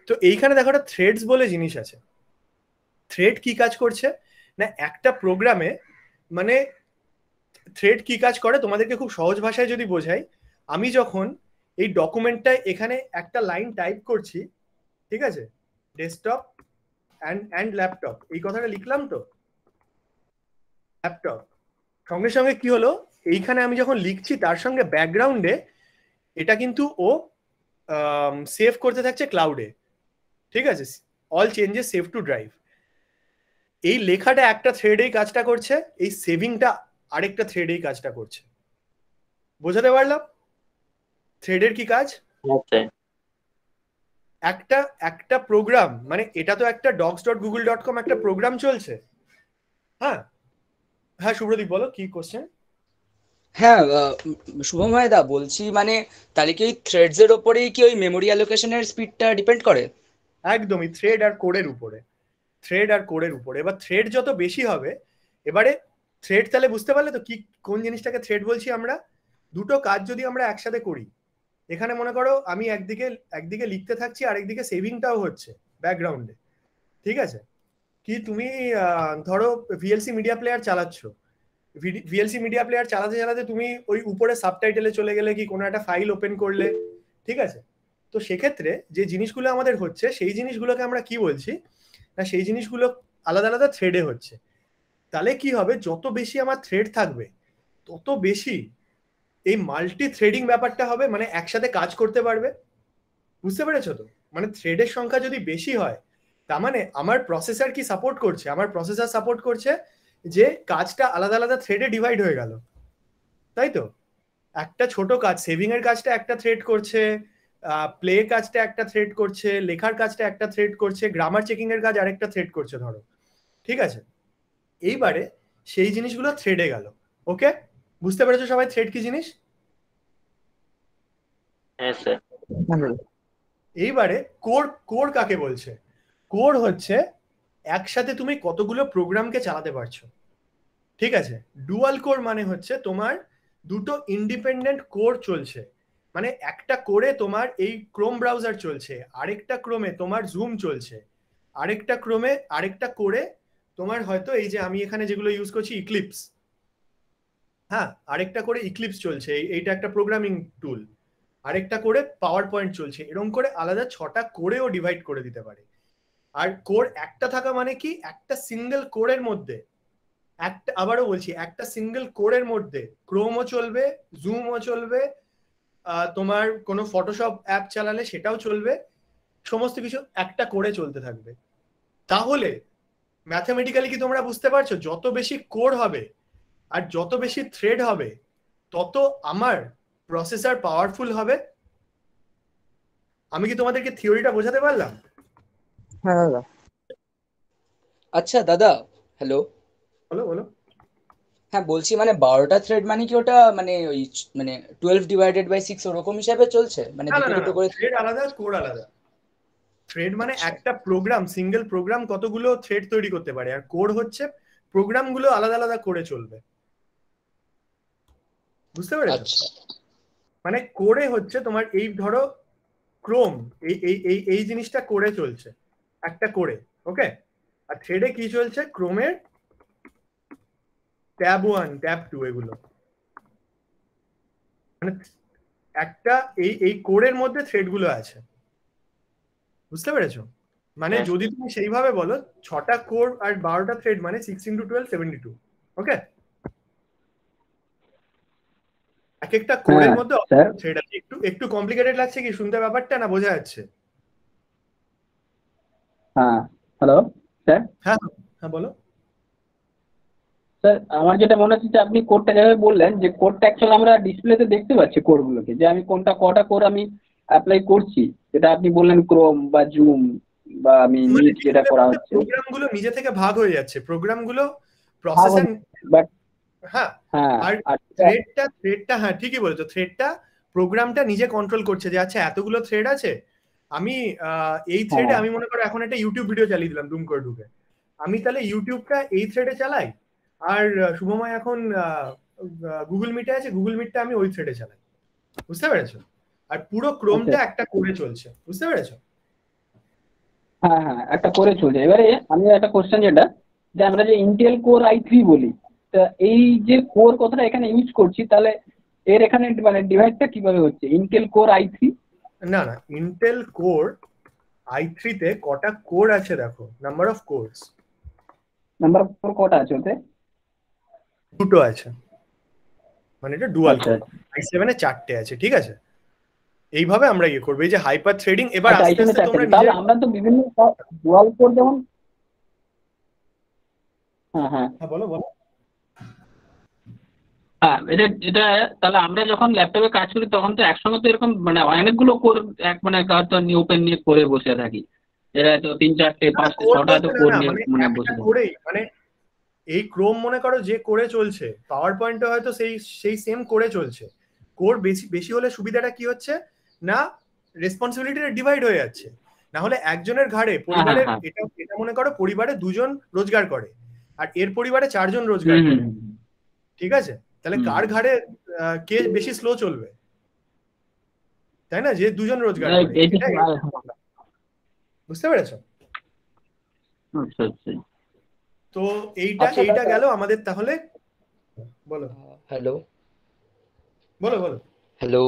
তো এইখানে দেখো একটা থ্রেডস বলে জিনিস আছে। থ্রেড কি কাজ করছে না, একটা প্রোগ্রামে মানে থ্রেড কি কাজ করে তোমাদেরকে খুব সহজ ভাষায় যদি বোঝাই, আমি যখন এই ডকুমেন্টটা এখানে একটা লাইন টাইপ করছি, ঠিক আছে, ডেস্কটপ অ্যান্ড ল্যাপটপ, এই কথাটা লিখলাম তো ল্যাপটপ, সঙ্গে সঙ্গে কি হলো, এইখানে আমি যখন লিখছি তার সঙ্গে ব্যাকগ্রাউন্ডে এটা কিন্তু ও সেভ করতে থাকছে ক্লাউডে, ঠিক আছে, all changes save to drive. এই লেখাটা একটা থ্রেডেই কাজটা করছে, এই সেভিংটা আরেকটা থ্রেডেই কাজটা করছে। বোঝাতে পারলাম থ্রেডের কি কাজ? একটা প্রোগ্রাম, মানে এটা তো একটা docs.google.com একটা প্রোগ্রাম চলছে। হ্যাঁ হ্যাঁ শুভ্রদীপ বলো কি কোশ্চেন? হ্যাঁ শুভময় দা বলছি, মানে তাহলে কি ওই থ্রেডস এর উপরেই কি ওই মেমোরি অ্যালোকেশনের স্পিডটা ডিপেন্ড করে? একদমই, থ্রেড আর কোডের উপরে। এবার থ্রেড যত বেশি হবে, এবারে থ্রেড তাহলে বুঝতে পারলে তো কি কোন জিনিসটাকে থ্রেড বলছি আমরা, দুটো কাজ যদি আমরা একসাথে করি, এখানে মনে করো আমি একদিকে লিখতে থাকছি আর একদিকে সেভিংটাও হচ্ছে ব্যাকগ্রাউন্ডে, ঠিক আছে? কি তুমি ধরো ভিএলসি মিডিয়া প্লেয়ার চালাচ্ছ, ভিএলসি মিডিয়া প্লেয়ার চালাতে চালাতে তুমি ওই উপরে সাবটাইটেলে চলে গেলে, কি কোনো একটা ফাইল ওপেন করলে, ঠিক আছে? তো সেক্ষেত্রে যে জিনিসগুলো আমাদের হচ্ছে সেই জিনিসগুলোকে আমরা কি বলছি না, সেই জিনিসগুলো আলাদা আলাদা থ্রেডে হচ্ছে। তাহলে কি হবে, যত বেশি আমার থ্রেড থাকবে তত বেশি এই মাল্টি থ্রেডিং ব্যাপারটা হবে, মানে একসাথে কাজ করতে পারবে। বুঝতে পেরেছো তো? মানে থ্রেডের সংখ্যা যদি বেশি হয়, তার মানে আমার প্রসেসর কি সাপোর্ট করছে, আমার প্রসেসর সাপোর্ট করছে যে কাজটা আলাদা আলাদা থ্রেডে ডিভাইড হয়ে গেল, তাই তো? একটা ছোট কাজ, সেভিং এর কাজটা একটা থ্রেড করছে, প্লে কাজটা একটা থ্রেড করছে, লেখার কাজটা একটা থ্রেড করছে, গ্রামার চেকিং এর কাজ আরেকটা থ্রেড করছে ধরো, ঠিক আছে? এইবারে সেই জিনিসগুলো থ্রেডে গেল। ওকে, বুঝতে পেরেছো সবাই থ্রেড কি জিনিস? হ্যাঁ স্যার। এইবারে কোর কাকে বলছে? কোর হচ্ছে একসাথে তুমি কতগুলো প্রোগ্রামকে চালাতে পারছো, ঠিক আছে? ডুয়াল কোর মানে হচ্ছে তোমার দুটো ইন্ডিপেন্ডেন্ট কোর চলছে, মানে একটা কোরে তোমার এই ক্রোম ব্রাউজার চলছে, আরেকটা ক্রোমে তোমার জুম চলছে, আরেকটা কোরে তোমার হয়তো এই যে আমি এখানে যেগুলো ইউজ করছি ইক্লিপস, হ্যাঁ, আরেকটা করে ইক্লিপস চলছে, এইটা একটা প্রোগ্রামিং টুল, আরেকটা করে পাওয়ার পয়েন্ট চলছে। এরকম করে আলাদা 6টা কোরেও ডিভাইড করে দিতে পারে। আর কোর একটা থাকা মানে কি, একটা সিঙ্গেল কোরের মধ্যে একটা, আবারও বলছি, একটা সিঙ্গেল কোরের মধ্যে ক্রোমও চলবে, জুমও চলবে, তোমার কোনো ফটোশপ অ্যাপ চালালে সেটাও চলবে, সমস্ত কিছু একটা কোরে চলতে থাকবে। তাহলে ম্যাথমেটিক্যালি কি তোমরা বুঝতে পারছো, যত বেশি কোর হবে আর যত বেশি থ্রেড হবে তত আমার প্রসেসর পাওয়ারফুল হবে। আমি কি তোমাদেরকে থিওরিটা বোঝাতে পারলাম? হ্যাঁ দাদা। আচ্ছা দাদা, হ্যালো। বলো বলো। হ্যাঁ বলছি, মানে 12টা থ্রেড মানে কি ওটা মানে ওই মানে 12/6 ওরকম হিসাবে চলছে, মানে না না দুটো না, দুটো করে থ্রেড আলাদা, কোর আলাদা। থ্রেড মানে একটা প্রোগ্রাম, সিঙ্গেল প্রোগ্রাম কতগুলো থ্রেড তৈরি করতে পারে, আর কোর হচ্ছে প্রোগ্রামগুলো আলাদা আলাদা করে চলবে। বুঝতে পেরেছো? মানে কোরে হচ্ছে তোমার এই ধরো ক্রোম, এই জিনিসটা কোরে চলছে একটা কোরে, ওকে? আর থ্রেডে কি চলছে, ক্রোমের ট্যাব 1 ট্যাব 2 এগুলো, মানে একটা এই কোরের মধ্যে থ্রেড গুলো আছে। বুঝতে পেরেছো? মানে যদি তুমি সেইভাবে বলো 6টা কোর আর 12টা থ্রেড মানে 6 × 12 72, ওকে? এক একটা কোরের মধ্যে থ্রেড আছে। একটু কমপ্লিকেটেড লাগছে কি শুনতে ব্যাপারটা, না বোঝা যাচ্ছে? হ্যাঁ হ্যালো স্যার। হ্যাঁ হ্যাঁ বলো স্যার। আমার যেটা মনে হচ্ছে যে আপনি কোডটা যেভাবে বললেন, যে কোডটা অ্যাকচুয়ালি আমরা ডিসপ্লেতে দেখতে পাচ্ছি কোডগুলোকে, যে আমি কটা কোড আমি অ্যাপ্লাই করছি, যেটা আপনি বললেন ক্রোম বা জুম বা আমি মিট যেটা করা হচ্ছে, প্রোগ্রামগুলো নিজে থেকে ভাগ হয়ে যাচ্ছে, প্রোগ্রামগুলো প্রসেসর, বাট হ্যাঁ হ্যাঁ আর থ্রেডটা হ্যাঁ ঠিকই বলেছো, থ্রেডটা প্রোগ্রামটা নিজে কন্ট্রোল করছে যে আচ্ছা এতগুলো থ্রেড আছে, আমি এই থ্রেডে আমি মনে করো এখন একটা ইউটিউব ভিডিও চালিয়ে দিলাম দুম করে ঢুকে, আমি তাহলে ইউটিউবটা এই থ্রেডে চালাই, আর শুভময় এখন গুগল মিটে আছে, গুগল মিটটা আমি ওই থ্রেডে চালাই। বুঝতে পেরেছো? আর পুরো ক্রোমটা একটা কোরে চলছে। বুঝতে পেরেছো? হ্যাঁ হ্যাঁ একটা করে চলছে। এবারে আমি একটা কোশ্চেন, যেটা যে আমরা যে ইন্টেল কোর i3 বলি, তা এই যে কোর কথাটা এখানে ইউজ করছি, তাহলে এর এখানে মানে ডিভাইসটা কিভাবে হচ্ছে ইন্টেল কোর i3? না না, ইন্টেল কোর i3 তে কটা কোর আছে দেখো, number of cores, number of core কটা আছে ওতে? দুটো আছে, মানে এটা ডুয়াল কোর। i7 এ 4টে আছে, ঠিক আছে? এইভাবে আমরা ইয়ে করব, এই যে হাইপার থ্রেডিং। এবার আস্তে আস্তে তোমরা তাহলে আমরা তো বিভিন্ন ডুয়াল কোর যেমন, হ্যাঁ হ্যাঁ হ্যাঁ বলো বলো। হ্যাঁ এটা তাহলে আমরা যখন ল্যাপটপে কাজ করি তখন তো একসঙ্গে তো এরকম মানে অনেকগুলো কোর এক মানে ওপেন নিয়ে করে বসে থাকি, এরা তো 3, 4, 5, 6টা তো কোর নিয়ে মানে বসে থাকি। মানে এই ক্রোম মনে করো যে করে চলছে, পাওয়ার পয়েন্টে হয়তো সেই সেম করে চলছে। কোর বেশি হলে সুবিধাটা কি হচ্ছে না, রেসপন্সিবিলিটিটা ডিভাইড হয়ে যাচ্ছে। না হলে একজনের ঘাড়ে পরিবারের, এটা মনে করো পরিবারে 2জন রোজগার করে আর এর পরিবারে 4জন রোজগার করে, ঠিক আছে? তাহলে কার ঘাড়ে কে বেশি স্লো চলবে, তাই না? যে দুজন রোজগার করে, বুঝতে পেরেছো? তো এইটা গেল আমাদের। তাহলে বলো। হ্যালো বলো। হ্যালো,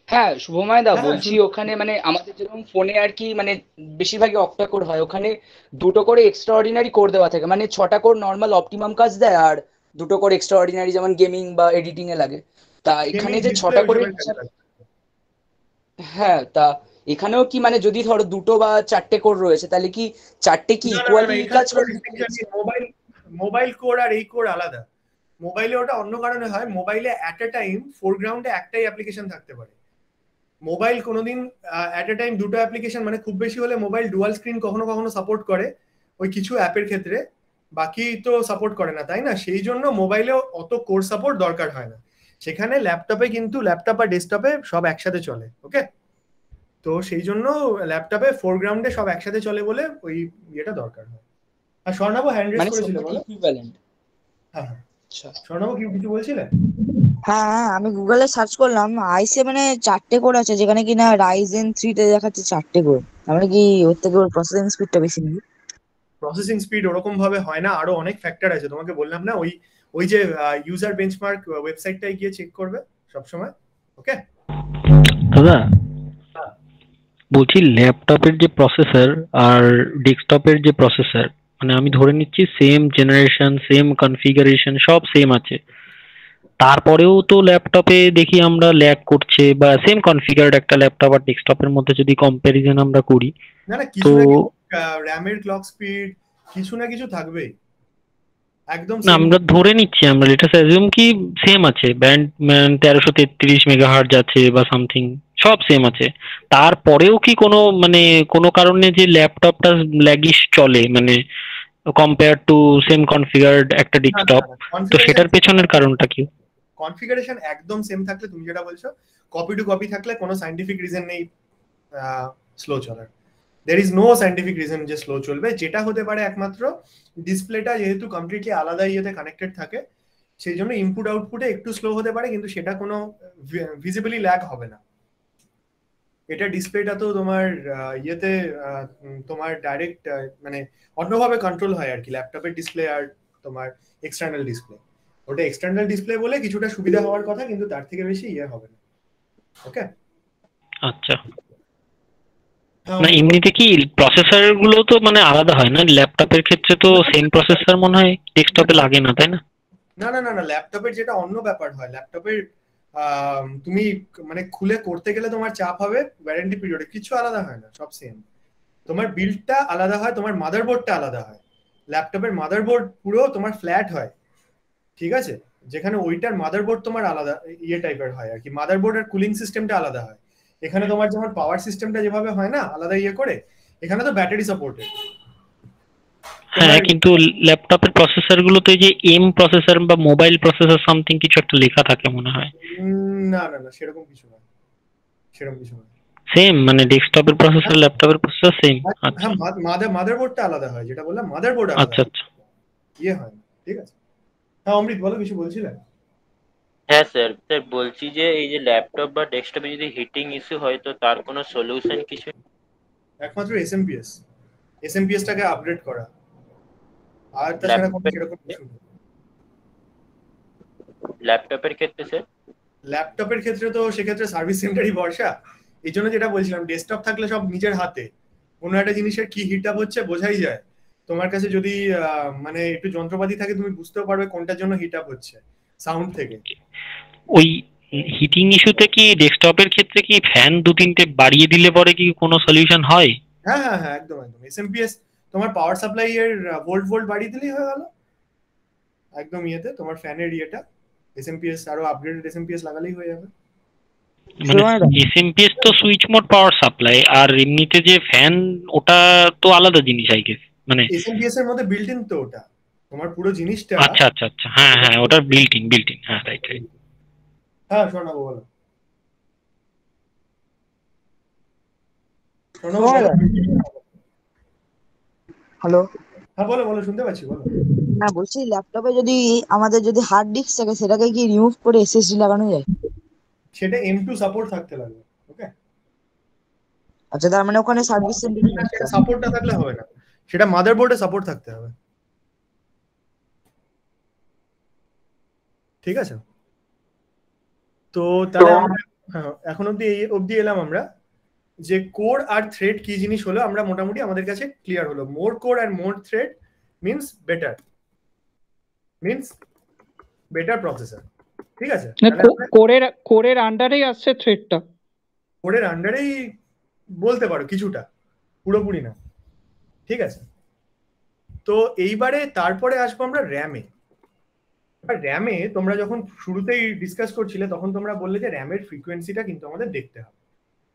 হ্যাঁ শুভময় দা বলছি, ওখানে মানে আমাদের যেরকম ফোনে আর কি মানে বেশিরভাগই অক্টা কোর হয়, ওখানে 2টো করে এক্সট্রা অর্ডিনারি কোর দেওয়া থাকে, মানে 6টা কোর নর্মাল অপটিমাম কাজ দেয় আর 2টো করে এক্সট্রা অর্ডিনারি যেমন গেমিং বা এডিটিং এ লাগে। তা এখানে যে 6টা করে, হ্যাঁ তা এখানেও কি মানে যদি ধরো 2টো বা 4টে কোর রয়েছে তাহলে কি 4টে কি ইকুয়ালি কাজ করে? মোবাইল কোর আর এই কোর আলাদা। মোবাইলে ওটা অন্য কারণে হয়, মোবাইলে অ্যাট এ টাইম ফোরগ্রাউন্ডে একটাই অ্যাপ্লিকেশন থাকতে পারে। মোবাইল কোনোদিন অ্যাট এ টাইম 2টো অ্যাপ্লিকেশন, মানে খুব বেশি হলে মোবাইল ডুয়াল স্ক্রিন কখনো কখনো সাপোর্ট করে ওই কিছু অ্যাপের ক্ষেত্রে, বাকি তো সাপোর্ট করে না, তাই না? সেই জন্য মোবাইলে অত কোর সাপোর্ট দরকার হয় না। সেখানে ল্যাপটপে কিন্তু ল্যাপটপ আর ডেস্কটপে সব একসাথে চলে, ওকে? তো সেই জন্য ল্যাপটপে ফোরগ্রাউন্ডে সব একসাথে চলে বলে ওই ইয়েটা দরকার হয়। আর স্বর্ণাভ হ্যান্ড রেজ করেছিল, বলো। হ্যাঁ স্বর্ণাভ কি কিছু বলছিলে? হ্যাঁ আমি গুগলে সার্চ করলাম, i7 এ 4টে কোর আছে, যেখানে কিনা রাইজেন 3 তে দেখাচ্ছে 4টে কোর। তাহলে কি ওর থেকে ওর প্রসেসিং স্পিডটা বেশি নেই? প্রসেসিং স্পিড ওরকম ভাবে হয় না, আরো অনেক ফ্যাক্টর আছে। তোমাকে বললাম না, ওই যে ইউজার বেঞ্চমার্ক ওয়েবসাইটটায় গিয়ে চেক করবে সবসময়, ওকে? দাদা বলছি ল্যাপটপের যে প্রসেসর আর ডেস্কটপের যে প্রসেসর, মানে আমি ধরে নিচ্ছি সেম জেনারেশন, সেম কনফিগারেশন, সব সেম আছে, তারপরেও তো ল্যাপটপে দেখি আমরা ল্যাগ করছে, বা সেম কনফিগার্ড একটা ল্যাপটপ আর ডেস্কটপের মধ্যে যদি কম্পারিজন আমরা করি, না কিছু না কিছু র‍্যামের ক্লক স্পিড কিছু না কিছু থাকবেই। একদম না আমরা ধরে নিচ্ছি, আমরা লেটাস অ্যাজিউম কি সেম আছে, ব্যান্ড 1333 মেগাহার্জ আছে বা সামথিং, সব সেম আছে, তারপরেও কি কোনো কারণে যে ল্যাপটপটা ল্যাগিশ চলে, মানে কম্পেয়ার টু সেম কনফিগার্ড একটা ডেস্কটপ, তো সেটার পেছনের কারণটা কি? কনফিগারেশন একদম সেম থাকলে, তুমি যেটা বলছো কপি টু কপি থাকলে কোনো সায়েন্টিফিক রিজন নেই স্লো চলার। there is no scientific reason যে স্লো চলবে। যেটা হতে পারে একমাত্র ডিসপ্লেটা যেহেতু কমপ্লিটলি আলাদা ইয়েতে কানেক্টেড থাকে, সেই জন্য ইনপুট আউটপুটে একটু স্লো হতে পারে, কিন্তু সেটা কোনো ভিজিবলি ল্যাগ হবে না। এটা ডিসপ্লেটা তো তোমার ইয়েতে তোমার ডাইরেক্ট মানে অন্যভাবে কন্ট্রোল হয় আর কি, ল্যাপটপের ডিসপ্লে আর তোমার এক্সটার্নাল ডিসপ্লে। ওটা এক্সটার্নাল ডিসপ্লে বলে কিছুটা সুবিধা হওয়ার কথা, কিন্তু তার থেকে বেশি ইয়ে হবে না, ওকে? আচ্ছা, না এমনিতে কি প্রসেসর গুলো তো মানে আলাদা হয় না? ল্যাপটপের ক্ষেত্রে তো সেম প্রসেসর মনে হয় ডেস্কটপে লাগে না, তাই না? না ল্যাপটপের যেটা অন্য ব্যাপার হয়, ল্যাপটপের তুমি মানে খুলে করতে গেলে তোমার চাপ হবে, ওয়ারেন্টি পিরিয়ডে কিছু আলাদা হয় না, সব সেম। তোমার বিল্ডটা আলাদা হয়, তোমার মাদারবোর্ডটা আলাদা হয়। ল্যাপটপের মাদারবোর্ড পুরো তোমার ফ্ল্যাট হয়, ঠিক আছে? যেখানে ওইটার মাদারবোর্ড তোমার আলাদা ইয়ে টাইপের হয় আর কি, মাদারবোর্ড আর কুলিং সিস্টেমটা আলাদা হয়। এখানে তোমার যেমন পাওয়ার সিস্টেমটা যেভাবে হয় না আলাদা ইয়ে করে, এখানে তো ব্যাটারি সাপোর্টেড। হ্যাঁ, কিন্তু ল্যাপটপের প্রসেসর গুলোতে যে এম প্রসেসর বা মোবাইল প্রসেসর সামথিং কিছু একটা লেখা থাকে মনে হয়। না সেরকম কিছু না, সেম মানে ডেস্কটপের প্রসেসর ল্যাপটপের প্রসেসর সেম। আচ্ছা, মাদারবোর্ডটা আলাদা হয়, যেটা বললাম মাদারবোর্ড আলাদা। আচ্ছা ইয়ে হয় না, ঠিক আছে? হ্যাঁ অমৃত বলো, কিছু বলছিলেন? হ্যাঁ স্যার বলছি যে এই যে ল্যাপটপ বা ডেস্কটপে যদি হিটিং ইস্যু হয় তো তার কোনো সলিউশন কিছু? একমাত্র এসএমপিএস টাকে আপডেট করা, আর তাছাড়া কোনো সেরকম কিছু নেই। ল্যাপটপের ক্ষেত্রে স্যার? ল্যাপটপের ক্ষেত্রে তো সেক্ষেত্রে সার্ভিস সেন্টারই ভরসা। এই জন্য যেটা বলছিলাম, ডেস্কটপ থাকলে সব নিজের হাতে, কোনো একটা জিনিসের কি হিট আপ হচ্ছে বোঝাই যায়। তোমার কাছে যদি মানে একটু যন্ত্রপাতি থাকে, তুমি বুঝতেও পারবে কোনটার জন্য হিট আপ হচ্ছে সাউন্ড থেকে। ওই হিটিং ইস্যুতে কি ডেস্কটপের ক্ষেত্রে কি ফ্যান 2-3টে বাড়িয়ে দিলে পরে কি কোনো সলিউশন হয়? হ্যাঁ একদম এসএমপিএস তোমার পাওয়ার সাপ্লাই এর ভোল্ট বাড়িয়ে দিলেই হয়ে গেল একদম। ইয়েতে তোমার ফ্যানের ইয়েটা এসএমপিএস আরো আপগ্রেডেড এসএমপিএস লাগালেই হয়ে যাবে। মানে এসএমপিএস তো সুইচ মোড পাওয়ার সাপ্লাই, আর এমনিতে যে ফ্যান ওটা তো আলাদা জিনিস আই গেস। মানে এসএমপিএস এর মধ্যে বিল্ট ইন তো ওটা তোমার পুরো জিনিসটা। আচ্ছা হ্যাঁ ওটা বিল্ট ইন হ্যাঁ রাইট। হ্যাঁ শোনাবো, বলো। হ্যালো হ্যাঁ বলো বলো, শুনতে পাচ্ছি, বলো। না, বলছি ল্যাপটপে যদি আমাদের যদি হার্ড ডিস্ক থাকে সেটাকে কি রিমুভ করে এসএসডি লাগানো যায়? সেটা M2 সাপোর্ট থাকতে লাগবে। ওকে, আচ্ছা, তার মানে ওখানে সার্ভিস সেন্টারে নিয়ে আসতে সেটা হবে। সাপোর্ট না থাকলে হবে না, সেটা মাদারবোর্ডে সাপোর্ট থাকতে হবে। ঠিক আছে, তো তাহলে আমরা এখন অবধি এলাম আমরা যে কোর আর থ্রেড কি জিনিস হলো, আমরা মোটামুটি আমাদের কাছে ক্লিয়ার হলো। মোর কোর আর মোর থ্রেড মিন্স বেটার প্রসেসর। ঠিক আছে, কোরের আন্ডারেই আসছে থ্রেডটা? কোরের আন্ডারেই বলতে পারো, কিছুটা, পুরোপুরি না। ঠিক আছে, তো এইবারে তারপরে আসবো আমরা র্যামে। র্যামে তোমরা যখন শুরুতেই ডিসকাস করছিলে তখন তোমরা বললে যে র্যামের ফ্রিকোয়েন্সিটা কিন্তু আমাদের দেখতে হবে।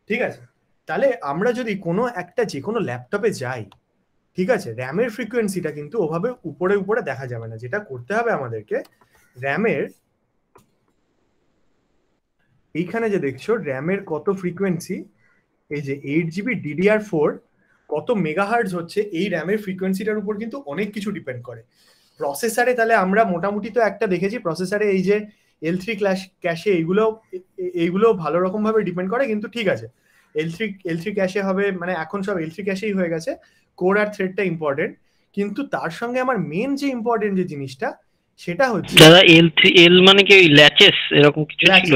ঠিক আছে, তাহলে আমরা যদি কোনো একটা যে কোনো ল্যাপটপে যাই, ঠিক আছে, র্যামের ফ্রিকোয়েন্সিটা কিন্তু ওভাবে উপরে উপরে দেখা যাবে না। যেটা করতে হবে আমাদেরকে, র্যামের এইখানে যে দেখছো র্যামের কত ফ্রিকোয়েন্সি, এই যে 8GB DDR4 কত মেগাহার্টজ হচ্ছে, এই র্যামের ফ্রিকোয়েন্সিটার উপর কিন্তু অনেক কিছু ডিপেন্ড করে। প্রসেসরে তাহলে আমরা মোটামুটি তো একটা দেখেছি, প্রসেসরে এই যে L3 ক্যাশে এইগুলো ভালো রকম ভাবে ডিপেন্ড করে, কিন্তু ঠিক আছে, L3 ক্যাশে হবে, মানে এখন সব L3 ক্যাশেই হয়ে গেছে, কোর আর থ্রেডটা ইম্পর্টেন্ট। কিন্তু তার সঙ্গে আমার মেন যে ইম্পর্টেন্ট যে জিনিসটা সেটা হচ্ছে দাদা L মানে কি ওই ল্যাচেস এরকম কিছু ছিল?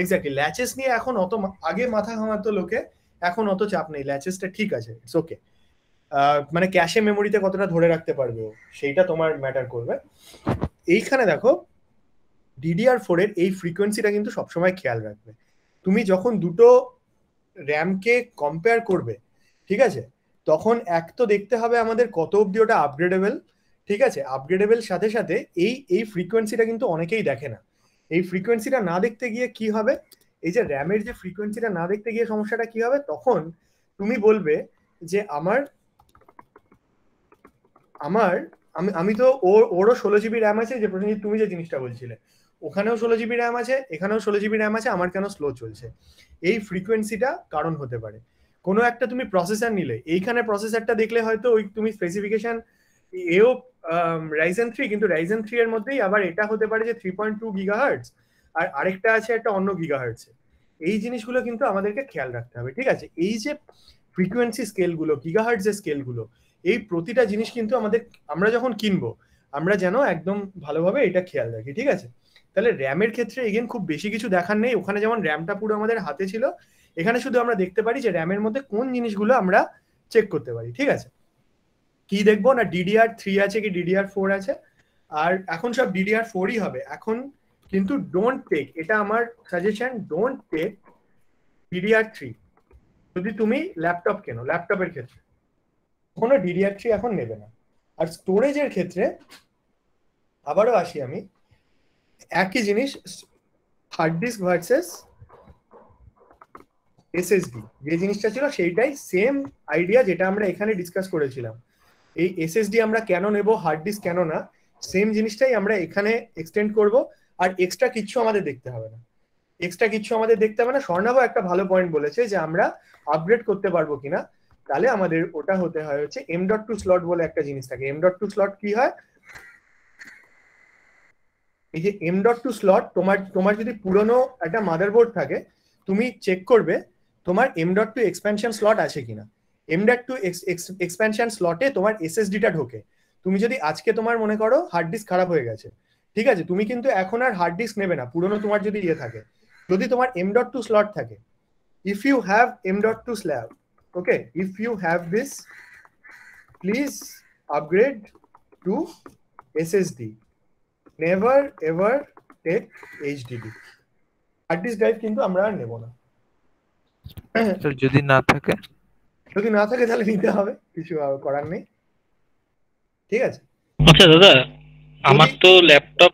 এক্স্যাক্টলি, ল্যাচেস নিয়ে এখন অত আগে মাথা ঘামাতো লোকে, এখন অত চাপ নেই, ল্যাচেসটা ঠিক আছে, ইটস ওকে। মানে ক্যাশে মেমোরিতে কতটা ধরে রাখতে পারবে সেইটা তোমার ম্যাটার করবে। এইখানে দেখো DDR4 এর এই ফ্রিকোয়েন্সিটা কিন্তু সবসময় খেয়াল রাখবে। তুমি যখন দুটো র্যামকে কম্পেয়ার করবে, ঠিক আছে, তখন এক তো দেখতে হবে আমাদের কত অবধি ওটা আপগ্রেডেবল। ঠিক আছে, আপগ্রেডেবল সাথে সাথে এই ফ্রিকোয়েন্সিটা কিন্তু অনেকেই দেখে না। এই ফ্রিকোয়েন্সিটা না দেখতে গিয়ে কি হবে, এই যে র্যামের যে ফ্রিকোয়েন্সিটা না দেখতে গিয়ে সমস্যাটা কি হবে, তখন তুমি বলবে যে আমি তো ওরও 16GB র্যাম আছে, যে প্রথমে তুমি যে জিনিসটা বলছিলে, ওখানেও 16GB র্যাম আছে, এখানেও 16GB র্যাম আছে, আমার কেন স্লো চলছে? এই ফ্রিকোয়েন্সিটা কারণ হতে পারে। কোনো একটা তুমি প্রসেসর নিলে, এইখানে প্রসেসরটা দেখলে হয়তো ওই তুমি স্পেসিফিকেশন এও Ryzen 3, কিন্তু Ryzen 3 এর মধ্যেই আবার এটা হতে পারে যে 3.2 GHz, আর আরেকটা আছে একটা অন্য গিগাহার্টজ। এই জিনিসগুলো কিন্তু আমাদেরকে খেয়াল রাখতে হবে। ঠিক আছে, এই যে ফ্রিকোয়েন্সি স্কেলগুলো, গিগাহার্টজের স্কেলগুলো, এই প্রতিটা জিনিস কিন্তু আমরা যখন কিনবো আমরা যেন একদম ভালোভাবে এটা খেয়াল রাখি। ঠিক আছে, তাহলে র্যামের ক্ষেত্রে এগেন খুব বেশি কিছু দেখার নেই। ওখানে যেমন র্যামটা পুরো আমাদের হাতে ছিল, এখানে শুধু আমরা দেখতে পারি যে র্যামের মধ্যে কোন জিনিসগুলো আমরা চেক করতে পারি। ঠিক আছে, কি দেখবো না DDR3 আছে কি DDR4 আছে, আর এখন সব DDR4ই হবে এখন। কিন্তু ডোন্ট টেক, এটা আমার সাজেশন, ডোন্ট টেক DDR3 যদি তুমি ল্যাপটপ কেনো। ল্যাপটপের ক্ষেত্রে কোনো DDR3 এখন নেবে না। আর স্টোরেজের ক্ষেত্রে আবারও আসি আমি, একই জিনিস, হার্ড ডিস্ক ভার্সেস SSD যে জিনিসটা ছিল সেইটাই সেম আইডিয়া যেটা আমরা এখানে ডিসকাস করেছিলাম। এই SSD আমরা কেন নেব, হার্ড ডিস্ক কেন না, সেম জিনিসটাই আমরা এখানে এক্সটেন্ড করব। আর এক্সট্রা কিচ্ছু আমাদের দেখতে হবে না, স্বর্ণাভ একটা ভালো পয়েন্ট বলেছে যে আমরা আপগ্রেড করতে পারবো কিনা। তাহলে আমাদের ওটা হতে হয় হচ্ছে M.2 স্লট বলে একটা জিনিস থাকে। M.2 স্লট কি হয়, এই যে M.2 স্লট, তোমার যদি পুরনো একটা মাদারবোর্ড থাকে, তুমি চেক করবে তোমার M.2 এক্সপ্যানশন স্লট আছে কিনা। M.2 এক্সপ্যানশন স্লটে তোমার SSD-টা ঢোকে। তুমি যদি আজকে তোমার মনে করো হার্ড ডিস্ক খারাপ হয়ে গেছে, ঠিক আছে, তুমি কিন্তু এখন আর হার্ড ডিস্ক নেবে না, পুরনো তোমার যদি থাকে, যদি তোমার M.2 স্লট থাকে, if you have M.2 slot, okay, if you have this, please upgrade to SSD, never ever take HDD। Hard disk drive কিন্তু আমরা আর নেব না। যদি না থাকে তাহলে নিতে হবে, কিছু করার নেই। ঠিক আছে। আচ্ছা দাদা, আমার তো ল্যাপটপ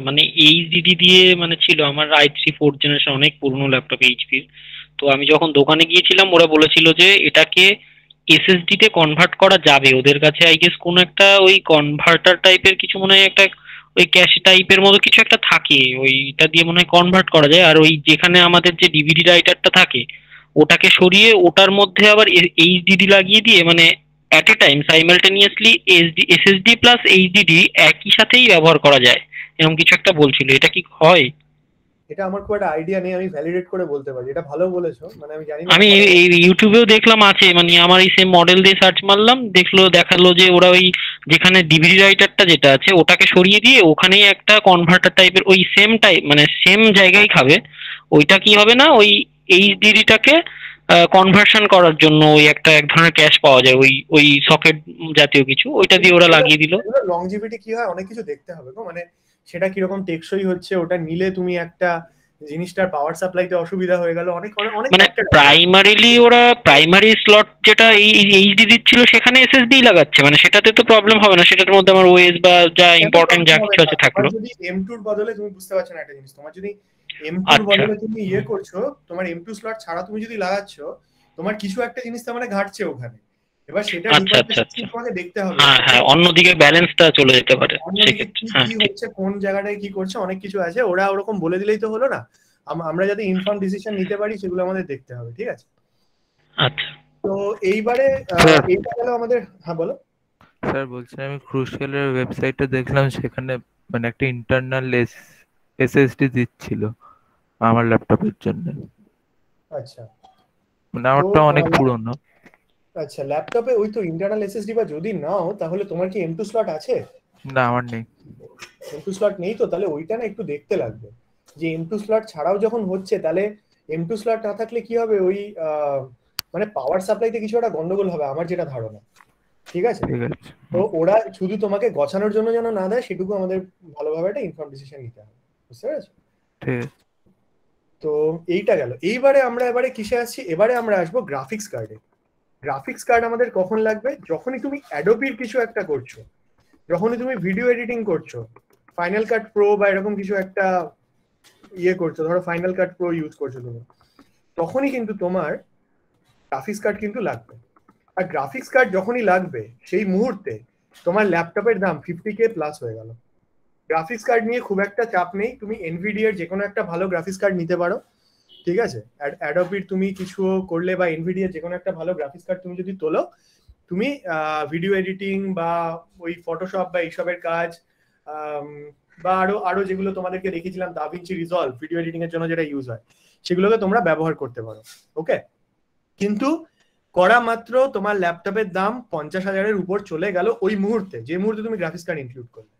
মানে এইচডিডি দিয়ে মানে ছিল, আমার i3 4th জেনারেশন, অনেক পুরনো ল্যাপটপ এইচপির। তো আমি যখন দোকানে গিয়েছিলাম ওরা বলেছিল যে এটাকে এসএসডি তে কনভার্ট করা যাবে, ওদের কাছে আই গেস কোনো একটা ওই কনভার্টার টাইপের কিছু মনে হয় একটা ওই ক্যাশে টাইপের মতো কিছু একটা থাকে, ওইটা দিয়ে মনে হয় কনভার্ট করা যায়। আর ওই যেখানে আমাদের যে ডিভিডি রাইটারটা থাকে ওটাকে সরিয়ে ওটার মধ্যে আবার এইচডিডি লাগিয়ে দিয়ে মানে at a time simultaneously SSD plus HDD একই সাথেই ব্যবহার করা যায়, এরকম কিছু একটা বলছিল, এটা কি হয়? এটা আমার খুব একটা আইডিয়া নেই, আমি ভ্যালিডেট করে বলতে পারি। এটা ভালো বলেছো, মানে আমি জানি না। আমি এই ইউটিউবেও দেখলাম আছে, মানে আমার এই সেম মডেল দিয়ে সার্চ মারলাম, দেখালো যে ওরা ওই যেখানে ডিভিডি রাইটারটা যেটা আছে ওটাকে সরিয়ে দিয়ে ওখানেই একটা কনভার্টার টাইপের ওই সেম টাইপ মানে সেম জায়গায় খাবে, ওইটা কি হবে না ওই এইচডিডিটাকে কনভার্সন করার জন্য ওই এক ধরনের ক্যাশ পাওয়া যায়, ওই সকেট জাতীয় কিছু, ওইটা দিয়ে ওরা লাগিয়ে দিল। লংজিভিটি কি হয় অনেক কিছু দেখতে হবে গো, মানে সেটা কিরকম টেকসই হচ্ছে, ওটা নিলে তুমি একটা জিনিসটার পাওয়ার সাপ্লাইতে অসুবিধা হয়ে গেল, অনেক অনেক মানে প্রাইমারিলি ওরা প্রাইমারি স্লট যেটা এইচডিডি ছিল সেখানে এসএসডি লাগাচ্ছে, মানে সেটাতে তো প্রবলেম হবে না, সেটার মধ্যে আমার ওএস বা যা ইম্পর্টেন্ট যা কিছু আছে থাকলো। যদি M2 এর বদলে তুমি বুঝতে পারছো না একটা জিনিস, তোমার যদি M2 এর বদলে তুমি করছো, তোমার M2 স্লট ছাড়া তুমি যদি লাগাচ্ছো, তোমার কিছু একটা জিনিস তার মানে ঘাটছে ওখানে, এবার সেটা তোমাকে দেখতে হবে। হ্যাঁ, অন্যদিকে ব্যালেন্সটা চলে যেতে পারে, সেক্ষেত্রে কি হচ্ছে কোন জায়গাটায় কি করছে অনেক কিছু আছে, ওরা ওরকম বলে দিলেই তো হলো না, আমরা যাতে ইনফর্ম ডিসিশন নিতে পারি সেগুলো আমাদের দেখতে হবে, ঠিক আছে? আচ্ছা, তো এইবারে এইটা গেল আমাদের। হ্যাঁ বলো স্যার। বলছেন আমি ক্রুশিয়ালের ওয়েবসাইটে দেখলাম সেখানে মানে একটা ইন্টারনাল এসএসডি দিচ্ছিল আমার ল্যাপটপের জন্য। আচ্ছা, মানে আমারটা অনেক পুরনো। আচ্ছা, ল্যাপটপে ওই তো ইন্টারনাল এসএসডি বা যদি নাও তাহলে তোমার কি M2 স্লট আছে? না, আমার নেই। M2 স্লট নেই তো তাহলে ওইটা না একটু দেখতে লাগবে যে M2 স্লট ছাড়াও যখন হচ্ছে তাহলে M2 স্লট না থাকলে কি হবে, ওই মানে পাওয়ার সাপ্লাইতে কিছু একটা গন্ডগোল হবে আমার যেটা ধারণা, ঠিক আছে? তো ওরা শুধু তোমাকে গছানোর জন্য যেন না দেয় সেটুকু আমাদের ভালোভাবে একটা ইনফর্ম ডিসিশন নিতে হবে, বুঝতে পেরেছো? তো এইটা গেল। এইবারে আমরা কিসে আসছি, এবারে আমরা আসবো গ্রাফিক্স কার্ডে। গ্রাফিক্স কার্ড আমাদের কখন লাগবে? যখনই তুমি অ্যাডোবির কিছু একটা করছো, যখনই তুমি ভিডিও এডিটিং করছো, ফাইনাল কাট প্রো বা এরকম কিছু একটা করছো, ধরো ফাইনাল কাট প্রো ইউজ করছো তুমি, তখনই কিন্তু তোমার গ্রাফিক্স কার্ড কিন্তু লাগবে। আর গ্রাফিক্স কার্ড যখনই লাগবে সেই মুহূর্তে তোমার ল্যাপটপের দাম 50K প্লাস হয়ে গেল। গ্রাফিক্স কার্ড নিয়ে খুব একটা চাপ নেই, তুমি এনভিডিয়ার যে কোনো একটা ভালো গ্রাফিক্স কার্ড নিতে পারো, ঠিক আছে? অ্যাডোবির তুমি কিছু করলে বা এনভিডিয়ার যে কোনো একটা ভালো গ্রাফিক্স কার্ড তুমি যদি তোলো, তুমি ভিডিও এডিটিং বা ওই ফটোশপ বা এইসবের কাজ বা আরো যেগুলো তোমাদেরকে দেখিয়েছিলাম দাভিঞ্চি রিজলভ ভিডিও এডিটিং এর জন্য যেটা ইউজ হয়, সেগুলোকে তোমরা ব্যবহার করতে পারো, ওকে? কিন্তু করা মাত্র তোমার ল্যাপটপের দাম 50,000-এর উপর চলে গেল ওই মুহূর্তে, যে মুহূর্তে তুমি গ্রাফিক্স কার্ড ইনক্লুড করলে,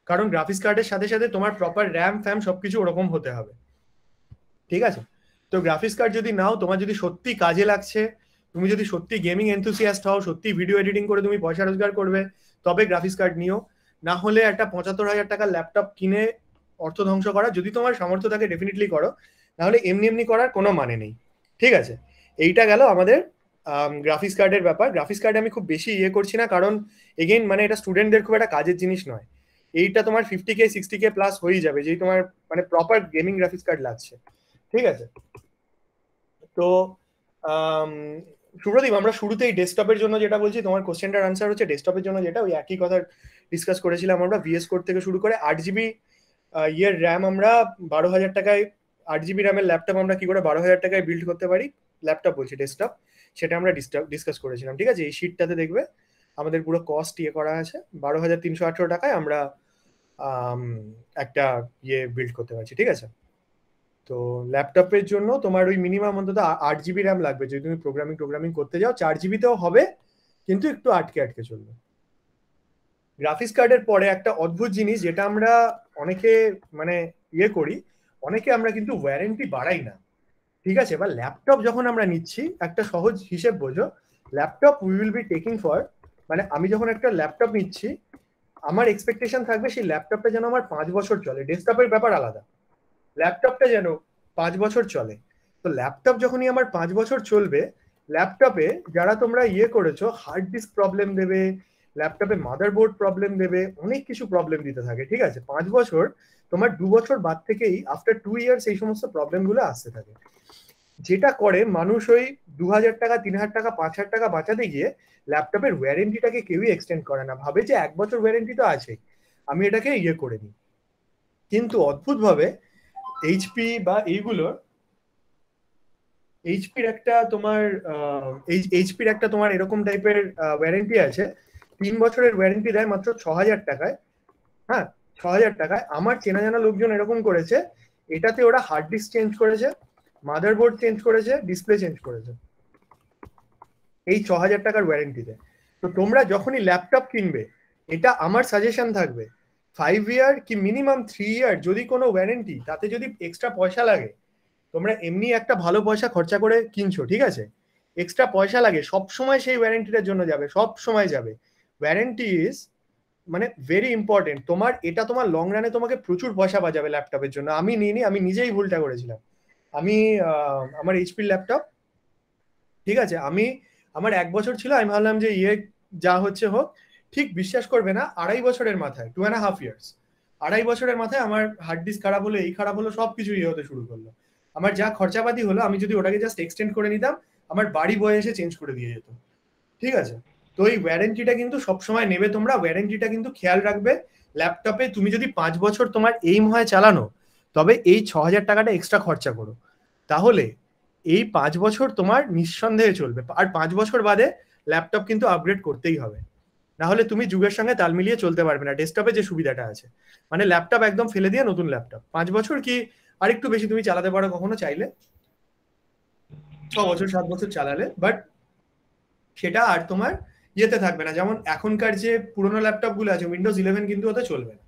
কারণ গ্রাফিক্স কার্ডের সাথে সাথে তোমার প্রপার র্যাম ফ্যাম সবকিছু ওরকম হতে হবে, ঠিক আছে? তো গ্রাফিক্স কার্ড যদি নাও, তোমার যদি সত্যি কাজে লাগছে, তুমি যদি সত্যি গেমিং এনথুসিয়াস্ট হও, সত্যি ভিডিও এডিটিং করে তুমি পয়সা রোজগার করবে, তবে গ্রাফিক্স কার্ড নিও। না হলে একটা 75,000 টাকার ল্যাপটপ কিনে অর্থ ধ্বংস করা, যদি তোমার সামর্থ্য থাকে ডেফিনেটলি করো, নাহলে এমনি করার কোনো মানে নেই, ঠিক আছে? এইটা গেল আমাদের গ্রাফিক্স কার্ডের ব্যাপার। গ্রাফিক্স কার্ডে আমি খুব বেশি করছি না, কারণ এগেইন মানে এটা স্টুডেন্টদের খুব একটা কাজের জিনিস নয়। এইটা তোমার 50K 60K প্লাস হয়ে যাবে যেই তোমার মানে প্রপার গেমিং গ্রাফিক্স কার্ড লাগছে, ঠিক আছে? তো সুব্রদীপ, আমরা শুরুতেই ডেস্কটপের জন্য যেটা বলছি, তোমার কোশ্চেনটার আনসার হচ্ছে ডেস্কটপের জন্য যেটা, ওই একই কথা ডিসকাস করেছিলাম আমরা। VS কোড থেকে শুরু করে 8GB র্যাম আমরা 12,000 টাকায়, 8GB র্যামের ল্যাপটপ আমরা কি করে 12,000 টাকায় বিল্ড করতে পারি, ল্যাপটপ বলছি ডেস্কটপ, সেটা আমরা ডিসকাস করেছিলাম, ঠিক আছে? এই শিটটাতে দেখবে আমাদের পুরো কস্ট করা আছে, 12,318 টাকায় আমরা একটা বিল্ড করতে পারছি, ঠিক আছে? তো ল্যাপটপের জন্য তোমার ওই মিনিমাম অন্তত 8GB র্যাম লাগবে যদি তুমি প্রোগ্রামিং করতে যাও। 4GB তেও হবে, কিন্তু একটু আটকে চলবে। গ্রাফিক্স কার্ডের পরে একটা অদ্ভুত জিনিস যেটা আমরা অনেকে মানে করি, অনেকে আমরা কিন্তু ওয়ারেন্টি বাড়াই না, ঠিক আছে? বা ল্যাপটপ যখন আমরা নিচ্ছি, একটা সহজ হিসেব বোঝো, laptop we will be taking for, মানে আমি যখন একটা ল্যাপটপ নিচ্ছি আমার এক্সপেকটেশন থাকবে সেই ল্যাপটপটা যেন আমার 5 বছর চলে। ডেস্কটপের ব্যাপার আলাদা, ল্যাপটপটা যেন 5 বছর চলে। তো ল্যাপটপ যখনই আমার 5 বছর চলবে, ল্যাপটপে যারা তোমরা করেছো হার্ড ডিস্ক প্রবলেম দেবে, ল্যাপটপে মাদারবোর্ড প্রবলেম দেবে, অনেক কিছু প্রবলেম দিতে থাকে, ঠিক আছে? 5 বছর, তোমার 2 বছর বাদ থেকেই আফটার 2 ইয়ার্স এই সমস্ত প্রবলেমগুলো আসতে থাকে। যেটা করে মানুষ ওই 2,000 টাকা 3,000 টাকা 5,000 টাকা বাঁচাতে গিয়ে ল্যাপটপের ওয়ারেন্টিটাকে কেউই এক্সটেন্ড করে না, ভাবে যে 1 বছর ওয়ারেন্টি তো আছে, আমি এটাকে করে নিই। কিন্তু অদ্ভুতভাবে HP বা এইগুলোর এইচপির একটা তোমার এইচপির একটা তোমার এরকম টাইপের ওয়ারেন্টি আছে, 3 বছরের ওয়ারেন্টি দেয় মাত্র 6,000 টাকায়। হ্যাঁ, 6,000 টাকায়। আমার চেনা জানা লোকজন এরকম করেছে, এটাতে ওরা হার্ড ডিস্ক চেঞ্জ করেছে, মাদারবোর্ড চেঞ্জ করেছে, ডিসপ্লে চেঞ্জ করেছে এই 6,000 টাকার ওয়ারেন্টিতে। তো তোমরা যখনই ল্যাপটপ কিনবে, এটা আমার সাজেশন থাকবে 5 ইয়ার কি মিনিমাম 3 ইয়ার যদি কোনো ওয়ারেন্টি, তাতে যদি এক্সট্রা পয়সা লাগে, তোমরা এমনি একটা ভালো পয়সা খরচা করে কিনছো, ঠিক আছে, এক্সট্রা পয়সা লাগে, সব সময় সেই ওয়ারেন্টিটার জন্য যাবে, সব সময় যাবে। ওয়ারেন্টি ইজ মানে ভেরি ইম্পর্টেন্ট। তোমার এটা তোমার লং রানে তোমাকে প্রচুর পয়সা বাঁচাবে ল্যাপটপের জন্য। আমি নিইনি, আমি নিজেই ভুলটা করেছিলাম। আমি আমার এইচপির ল্যাপটপ, ঠিক আছে, আমার 1 বছর ছিল, আমি ভাবলাম যে যা হচ্ছে হোক, ঠিক বিশ্বাস করবে না, 2.5 বছরের মাথায় 2.5 ইয়ার্স, 2.5 বছরের মাথায় আমার হার্ড ডিস্ক খারাপ হলো, এই খারাপ হলো, সবকিছু হতে শুরু করলো। আমার যা খরচাপাতি হলো, আমি যদি ওটাকে জাস্ট এক্সটেন্ড করে নিতাম, আমার বাড়ি বয়ে এসে চেঞ্জ করে দিয়ে যেত, ঠিক আছে। তো এই ওয়ারেন্টিটা কিন্তু সবসময় নেবে তোমরা, ওয়ারেন্টিটা কিন্তু খেয়াল রাখবে। ল্যাপটপে তুমি যদি 5 বছর তোমার এইম হয় চালানো, তবে এই 6,000 টাকাটা এক্সট্রা খরচা করো, তাহলে এই 5 বছর তোমার নিঃসন্দেহে চলবে। আর 5 বছর বাদে ল্যাপটপ কিন্তু আপগ্রেড করতেই হবে, না হলে তুমি যুগের সঙ্গে তাল মিলিয়ে চলতে পারবে না। ডেস্কটপে যে সুবিধাটা আছে, মানে ল্যাপটপ একদম ফেলে দিয়ে নতুন ল্যাপটপ, 5 বছর কি আর একটু বেশি তুমি চালাতে পারো কখনো চাইলে, 6 বছর 7 বছর চালালে, বাট সেটা আর তোমার ইয়েতে থাকবে না। যেমন এখনকার যে পুরোনো ল্যাপটপ গুলো আছে, উইন্ডোজ 11 কিন্তু ওতে চলবে না।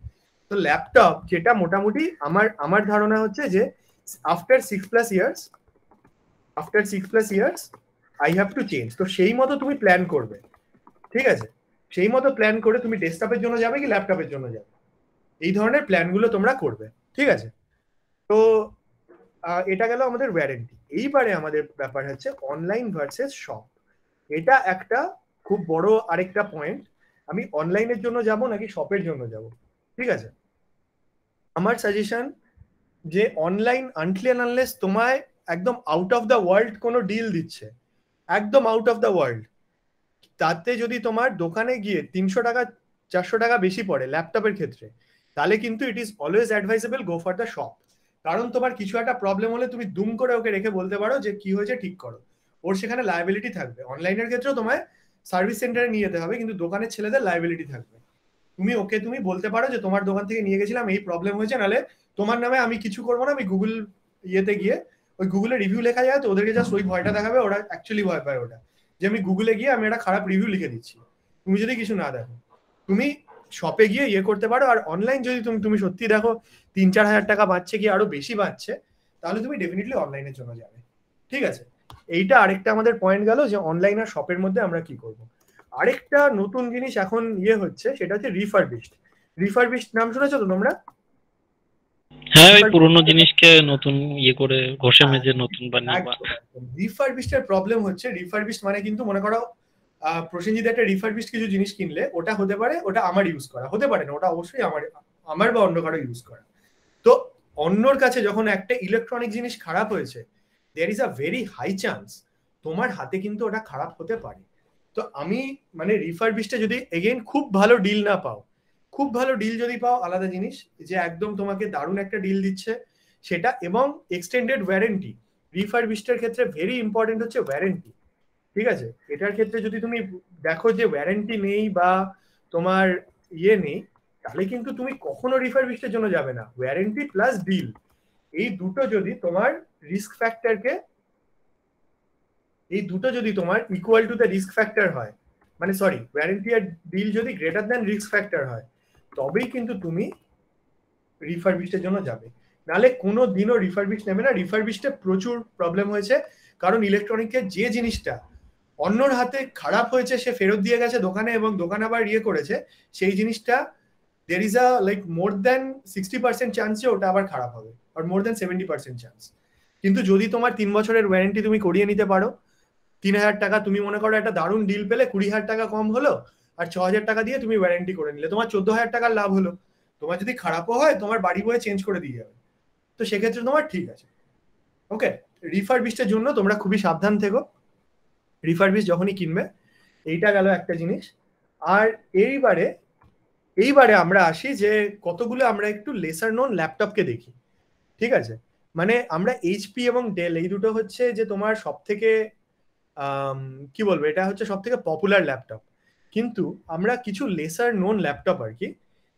তো ল্যাপটপ যেটা মোটামুটি আমার ধারণা হচ্ছে যে after 6+ years I have to change. তো সেই মতো তুমি প্ল্যান করবে, ঠিক আছে, সেই মতো প্ল্যান করে তুমি ডেস্কটপের জন্য যাবে কি ল্যাপটপের জন্য যাবে, এই ধরনের প্ল্যানগুলো তোমরা করবে, ঠিক আছে। তো এটা গেল আমাদের ওয়ারেন্টি। এইবারে আমাদের ব্যাপার হচ্ছে অনলাইন ভার্সেস শপ। এটা একটা খুব বড় আরেকটা পয়েন্ট। আমি অনলাইনের জন্য যাব নাকি শপের জন্য যাব, ঠিক আছে। আমার সাজেশন যে অনলাইন আনটিল আনলেস তোমায় একদম আউট অফ দ্য ওয়ার্ল্ড কোনো ডিল দিচ্ছে, একদম আউট অফ দ্য ওয়ার্ল্ড, তাতে যদি তোমার দোকানে গিয়ে 300 টাকা 400 টাকা বেশি পড়ে ল্যাপটপের ক্ষেত্রে, তাহলে কিন্তু it is always অ্যাডভাইসেবল go for the shop. কারণ তোমার কিছু একটা প্রবলেম হলে তুমি দুম করে ওকে রেখে বলতে পারো যে কি হয়েছে ঠিক করো, ওর সেখানে লায়াবিলিটি থাকবে। অনলাইনের ক্ষেত্রেও তোমায় সার্ভিস সেন্টারে নিয়ে যেতে হবে, কিন্তু দোকানের ছেলেদের লায়াবিলিটি থাকবে। তুমি বলতে পারো যে তোমার দোকান থেকে নিয়ে গেছিলাম, এই প্রবলেম হয়েছে, নাহলে তোমার নামে আমি কিছু করবো না, আমি গুগল ইয়েতে গিয়ে ওই গুগলে রিভিউ লেখা যায়, তো ওদেরকে জাস্ট ওই ভয়টা দেখাবে, ওরা অ্যাকচুয়ালি ভয় পায় ওটা, যে আমি গুগলে গিয়ে আমি একটা খারাপ রিভিউ লিখে দিচ্ছি, তুমি যদি কিছু না দেখো। তুমি শপে গিয়ে করতে পারো। আর অনলাইন যদি তুমি সত্যি দেখো 3-4 হাজার টাকা বাঁচছে কি আরো বেশি বাঁচছে, তাহলে তুমি ডেফিনেটলি অনলাইনের জন্য যাবে, ঠিক আছে। এইটা আরেকটা আমাদের পয়েন্ট গেল যে অনলাইন আর শপের মধ্যে আমরা কি করব। আরেকটা নতুন জিনিস এখন হচ্ছে, সেটা হচ্ছে রিফারবিশড। নাম শুনেছো তো তোমরা? হ্যাঁ, ওই পুরনো জিনিসকে নতুন করে ঘষে মেজে নতুন বানিয়ে। রিফারবিশড এর প্রবলেম হচ্ছে, রিফারবিশড মানে কিন্তু মনে করো প্রসেনজিৎ একটা রিফারবিশড কিছু জিনিস কিনলে, ওটা হতে পারে ওটা আমার ইউজ করা, হতে পারে না ওটা অবশ্যই আমার বা অন্য কারো ইউজ করা। তো অন্যর কাছে যখন একটা ইলেকট্রনিক জিনিস খারাপ হয়েছে, there is a very high chance তোমার হাতে কিন্তু ওটা খারাপ হতে পারে। তো আমি মানে রিফারবিশডে যদি এগেইন খুব ভালো ডিল না পাও, খুব ভালো ডিল যদি পাও আলাদা জিনিস, যে একদম তোমাকে দারুণ একটা ডিল দিচ্ছে সেটা, এবং এক্সটেন্ডেড ওয়ারেন্টি। রিফারবিশডের ক্ষেত্রে ভেরি ইম্পর্টেন্ট হচ্ছে ওয়ারেন্টি, ঠিক আছে। এটার ক্ষেত্রে যদি তুমি দেখো যে ওয়ারেন্টি নেই বা তোমার নেই, তাহলে কিন্তু তুমি কখনো রিফারবিশডের জন্য যাবে না। ওয়ারেন্টি প্লাস ডিল, এই দুটো যদি তোমার রিস্ক ফ্যাক্টরকে, এই দুটো যদি তোমার equal to the risk factor হয়, মানে সরি, ওয়ারেন্টি আর ডিল যদি গ্রেটার দ্যান রিস্ক ফ্যাক্টর হয়, তবেই কিন্তু তুমি রিফারবিশডের জন্য যাবে। নাহলে কোনো দিনও রিফারবিশড নেবে না। রিফারবিশডে প্রচুর প্রবলেম হয়েছে, কারণ ইলেকট্রনিকের যে জিনিসটা অন্যর হাতে খারাপ হয়েছে, সে ফেরত দিয়ে গেছে দোকানে, এবং দোকান আবার করেছে, সেই জিনিসটা there is a like more than 60% chance যে ওটা আবার খারাপ হবে, আর মোর দ্যান 70% চান্স। কিন্তু যদি তোমার 3 বছরের ওয়ারেন্টি তুমি করিয়ে নিতে পারো, 3,000 টাকা তুমি মনে করো একটা দারুণ ডিল পেলে, 20,000 টাকা কম হলো, আর 6,000 টাকা দিয়ে তুমি ওয়ারেন্টি করে নিলে, তোমার 14,000 টাকার লাভ হলো। তোমার যদি খারাপও হয়, তোমার বাড়ি বয়ে চেঞ্জ করে দিয়ে যাবে, তো সেক্ষেত্রে তোমার ঠিক আছে। ওকে, রিফারবিশডের জন্য তোমরা খুবই সাবধান থেকো রিফারবিশ যখনই কিনবে। এইটা গেল একটা জিনিস। আর এইবারে আমরা আসি যে কতগুলো আমরা একটু লেসার নোন ল্যাপটপকে দেখি, ঠিক আছে। মানে আমরা এইচপি এবং ডেল এই দুটো হচ্ছে যে তোমার সব থেকে কি বলবো, এটা হচ্ছে সব থেকে পপুলার ল্যাপটপ। কিন্তু আমরা কিছু লেসার নোন ল্যাপটপ আর কি,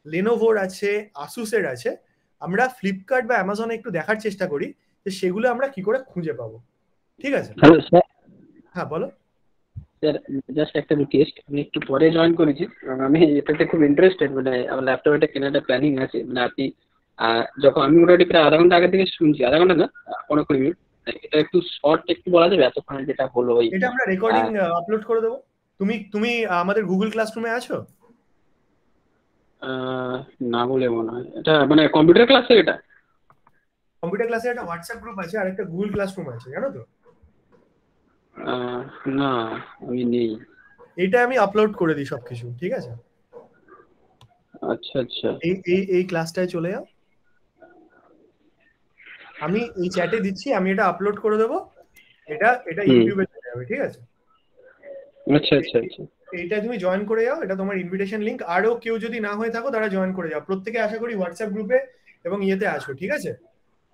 লেনোভোর আছে, আসুসের আছে, আমরা ফ্লিপকার্ট বা অ্যামাজনে একটু দেখার চেষ্টা করি যে সেগুলো আমরা কি করে খুঁজে পাবো। ঠিক আছে? Hello sir. হ্যাঁ বলো স্যার জাস্ট একটা রিকোয়েস্ট, আমি একটু পরে জয়েন করেছি, আমি এটাতে খুব ইন্টারেস্টেড, মানে আমার ল্যাপটপ এটা কেনার একটা প্ল্যানিং আছে। মানে আপনি যখন আমি মোটামুটি প্রায় আধা ঘন্টা আগে থেকে শুনছি, আধা ঘন্টা না 15-20 মিনিট, এটা একটু শর্ট একটু বলা যাবে এতক্ষণ যেটা হলো? ওই এটা আমরা রেকর্ডিং আপলোড করে দেবো। তুমি আমাদের গুগল ক্লাসরুমে আছো? না বলে মনে হয় এটা মানে কম্পিউটার ক্লাসের, এটা কম্পিউটার ক্লাসের একটা হোয়াটসঅ্যাপ গ্রুপ আছে আর একটা গুগল ক্লাসরুম আছে, জানো তো? না আমি নেই। এইটা আমি আপলোড করে দিই সবকিছু, ঠিক আছে? আচ্ছা আচ্ছা, এই ক্লাসটায় চলে যাও, আমি এই চ্যাটে দিচ্ছি, আমি এটা আপলোড করে দেবো, এটা ইউটিউবে চলে যাবে, ঠিক আছে? আচ্ছা আচ্ছা আচ্ছা, এইটা তুমি জয়েন করে যাও, এটা তোমার ইনভিটেশন লিংক। আরো কেউ যদি না হয়ে থাকো তারা জয়েন করে যাও, প্রত্যেকে আশা করি হোয়াটসঅ্যাপ গ্রুপে এবং ইয়েতে আছো, ঠিক আছে?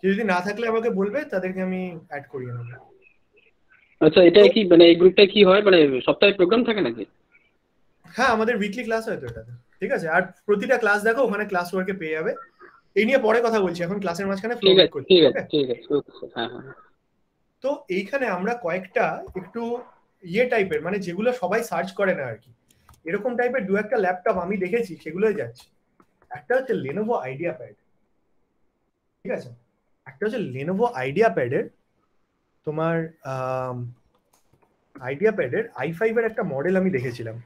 যদি না থাকলে আমাকে বলবে, তাদেরকে আমি অ্যাড করিয়ে নেবো। আচ্ছা এটা কি মানে এই গ্রুপটা কি হয়, মানে সপ্তাহে প্রোগ্রাম থাকে নাকি? হ্যাঁ আমাদের উইকলি ক্লাস হয় তো এটাতে, ঠিক আছে? আর প্রতিটা ক্লাস দেখো, ওখানে ক্লাস ওয়ার্কে পেয়ে যাবে। এই নিয়ে পরে কথা বলছি, এখন ক্লাসের মাঝখানে ফ্লো ব্যাক করছি। ঠিক আছে ঠিক আছে, হ্যাঁ হ্যাঁ। তো এইখানে আমরা কয়েকটা একটু ইয়ে টাইপের, মানে যেগুলো সবাই সার্চ করে না আর কি, এরকম টাইপের দু একটা ল্যাপটপ আমি দেখেছি, সেগুলোই যাচ্ছে। একটা হচ্ছে লেনোভো আইডিয়া প্যাড, ঠিক আছে? একটা হচ্ছে লেনোভো আইডিয়া প্যাডের, তোমার আইডিয়া প্যাডের i5 এর একটা মডেল আমি দেখেছিলাম,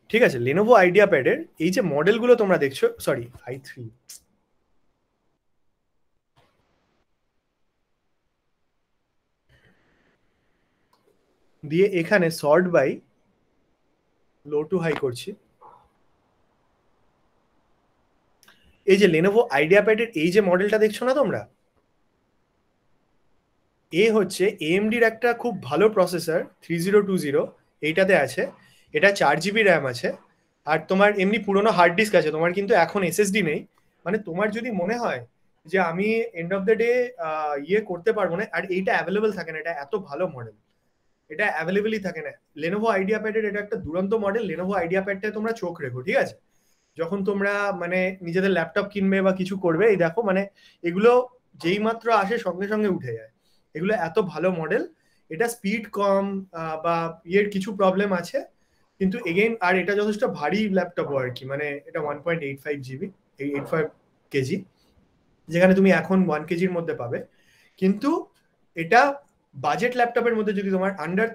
ঠিক আছে? লেনোভো আইডিয়া প্যাডের এই যে মডেলগুলো তোমরা দেখছো, সরি i3, দিয়ে এখানে sort by low to high করছি। এই যে লেনোভো আইডিয়া প্যাডের এই যে মডেলটা দেখছো না তোমরা, এ হচ্ছে এএমডির একটা খুব ভালো প্রসেসর 3020, এইটাতে আছে। এটা 4GB র্যাম আছে, আর তোমার এমনি পুরোনো হার্ড ডিস্ক আছে তোমার, কিন্তু এখন এসএসডি নেই। মানে তোমার যদি মনে হয় যে আমি এন্ড অফ দ্য ডে ইয়ে করতে পারবো না, আর এইটা অ্যাভেলেবেল থাকে না, এটা এত ভালো মডেল, এটা অ্যাভেলেবেলই থাকে না। লেনোভো আইডিয়া প্যাডের এটা একটা দুরন্ত মডেল। লেনোভো আইডিয়া প্যাডটায় তোমরা চোখ রেখো, ঠিক আছে? যখন তোমরা মানে নিজেদের ল্যাপটপ কিনবে বা কিছু করবে, এই দেখো মানে এগুলো যেই মাত্র আসে সঙ্গে সঙ্গে উঠে যায়, এগুলো এত ভালো মডেল। এটা স্পিড কম বা ইয়ের কিছু প্রবলেম আছে, কিন্তু এগেইন আর এটা যথেষ্ট ভারী ল্যাপটপ আর কি, মানে এটা 1.85 জিবি, 85 কেজি, যেখানে তুমি এখন 1 কেজির মধ্যে পাবে। কিন্তু এটা বাজেট ল্যাপটপের মধ্যে যদি তোমার আন্ডার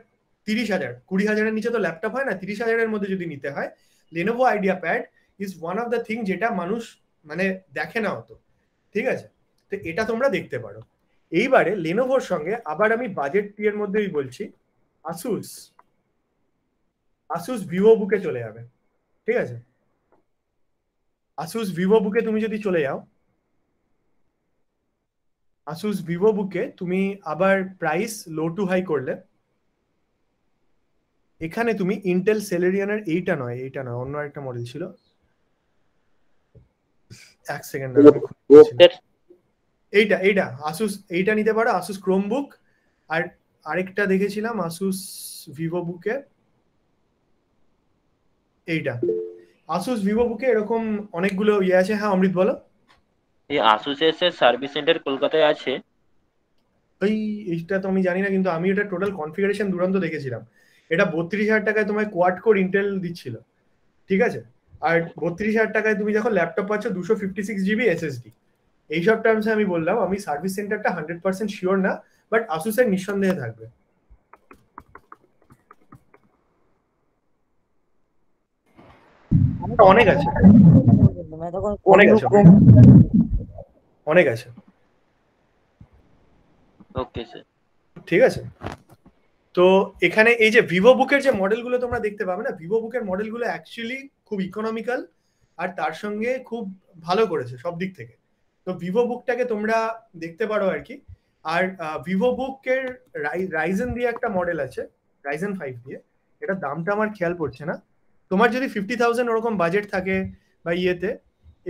30,000, 20,000-এর নিচে তো ল্যাপটপ হয় না, 30,000-এর মধ্যে যদি নিতে হয়, Lenovo idea pad is one of the thing যেটা মানুষ মানে দেখে না হতো, ঠিক আছে? তো এটা তোমরা দেখতে পারো। এইবারে লেনোভোর সঙ্গে আবার আমি বাজেট এর মধ্যেই বলছি, আসুস ভিভো বুকে চলে যাবে, ঠিক আছে? আসুস ভিভো বুকে তুমি যদি চলে যাও, আসুস ভিভো বুকে তুমি আবার প্রাইস লো টু হাই করলে, এখানে তুমি ইন্টেল সেলেরিয়ানের এইটা নয় অন্য একটা মডেল ছিল, এক সেকেন্ড, এইটা আসুস, এইটা নিতে পারো, আসুস ক্রোমবুক। আর আরেকটা দেখেছিলাম আসুস ভিভো বুকে, এইটা আসুস ভিভো বুকে এরকম অনেকগুলো ইয়ে আছে। হ্যাঁ অমৃত বলো। এই আসুসের সার্ভিস সেন্টার কলকাতায় আছে? এইটা তো আমি জানি না, কিন্তু আমি এটা টোটাল কনফিগারেশন দুরন্ত দেখেছিলাম। এটা 32,000 টাকায় তোমায় কোয়াড কোর ইন্টেল দিচ্ছিল, ঠিক আছে? আর 32,000 টাকায় তুমি যখন ল্যাপটপ পাচ্ছ 256 জিবি এসএসডি, এইসব টার্মসে আমি বললাম আমি সার্ভিস সেন্টারটা 100% শিওর না, বাট আসুসের নিঃসন্দেহে থাকবে। অনেক আছে, অনেক আছে, ওকে স্যার, ঠিক আছে? তো এখানে এই যে ভিভো বুকের যে মডেলগুলো তোমরা দেখতে পাবে না, ভিভো বুকের মডেলগুলো অ্যাকচুয়ালি খুব ইকোনমিক্যাল, আর তার সঙ্গে খুব ভালো করেছে সব দিক থেকে। তো ভিভো বুকটাকে তোমরা দেখতে পারো আর কি। আর ভিভো বুকের রাইজেন দিয়ে একটা মডেল আছে, রাইজেন 5 দিয়ে, এটা দামটা আমার খেয়াল পড়ছে না। তোমার যদি 50,000 ওরকম বাজেট থাকে বা ইয়েতে,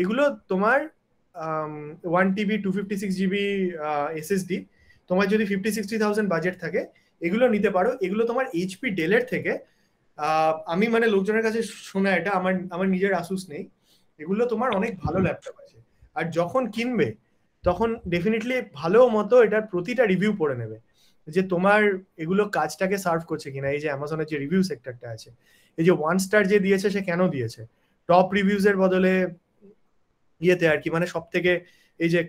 এগুলো তোমার 1 TB 256 GB SSD, তোমার যদি 50-60,000 বাজেট থাকে এগুলো নিতে পারো। এগুলো তোমার HP ডেলের থেকে আমি মানে লোকজনের কাছে শোনা, এটা আমার নিজের আসুস নেই, এগুলো তোমার অনেক ভালো ল্যাপটপ আছে। আর যখন কিনবে তখন ডেফিনেটলি ভালো মতো এটার প্রতিটা রিভিউ পড়ে নেবে যে তোমার এগুলো কাজটাকে সার্ভ করছে কিনা। এই যে অ্যামাজনের যে রিভিউ সেক্টরটা আছে, এই যে 1 স্টার যে দিয়েছে সে কেন দিয়েছে, টপ রিভিউজ এর বদলে ইয়েতে আর কি, মানে সব থেকে এই যে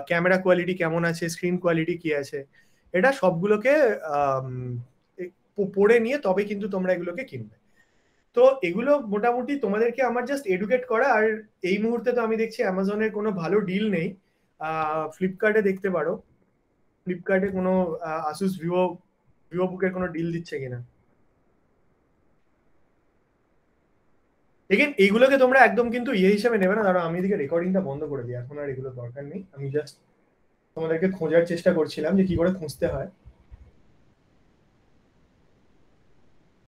ক্যামেরা কোয়ালিটি কেমন আছে, স্ক্রিন কোয়ালিটি কি আছে, এটা সবগুলোকে পড়ে নিয়ে তবে কিন্তু তোমরা এগুলোকে কিনবে। তো এগুলো মোটামুটি তোমাদেরকে আমার জাস্ট এডুকেট করা। আর এই মুহূর্তে তো আমি দেখছি অ্যামাজনের কোনো ভালো ডিল নেই, ফ্লিপকার্টে দেখতে পারো, ফ্লিপকার্টে কোনো আসুস ভিভো বুকের কোনো ডিল দিচ্ছে কিনা। এগেন এইগুলোকে তোমরা একদম কিন্তু ইয়ে হিসেবে নেবে না। ধরো আমি এদিকে রেকর্ডিংটা বন্ধ করে দিই, এখন আর এগুলো দরকার নেই। আমি জাস্ট তোমাদেরকে খোঁজার চেষ্টা করছিলাম যে কি করে খুঁজতে হয়।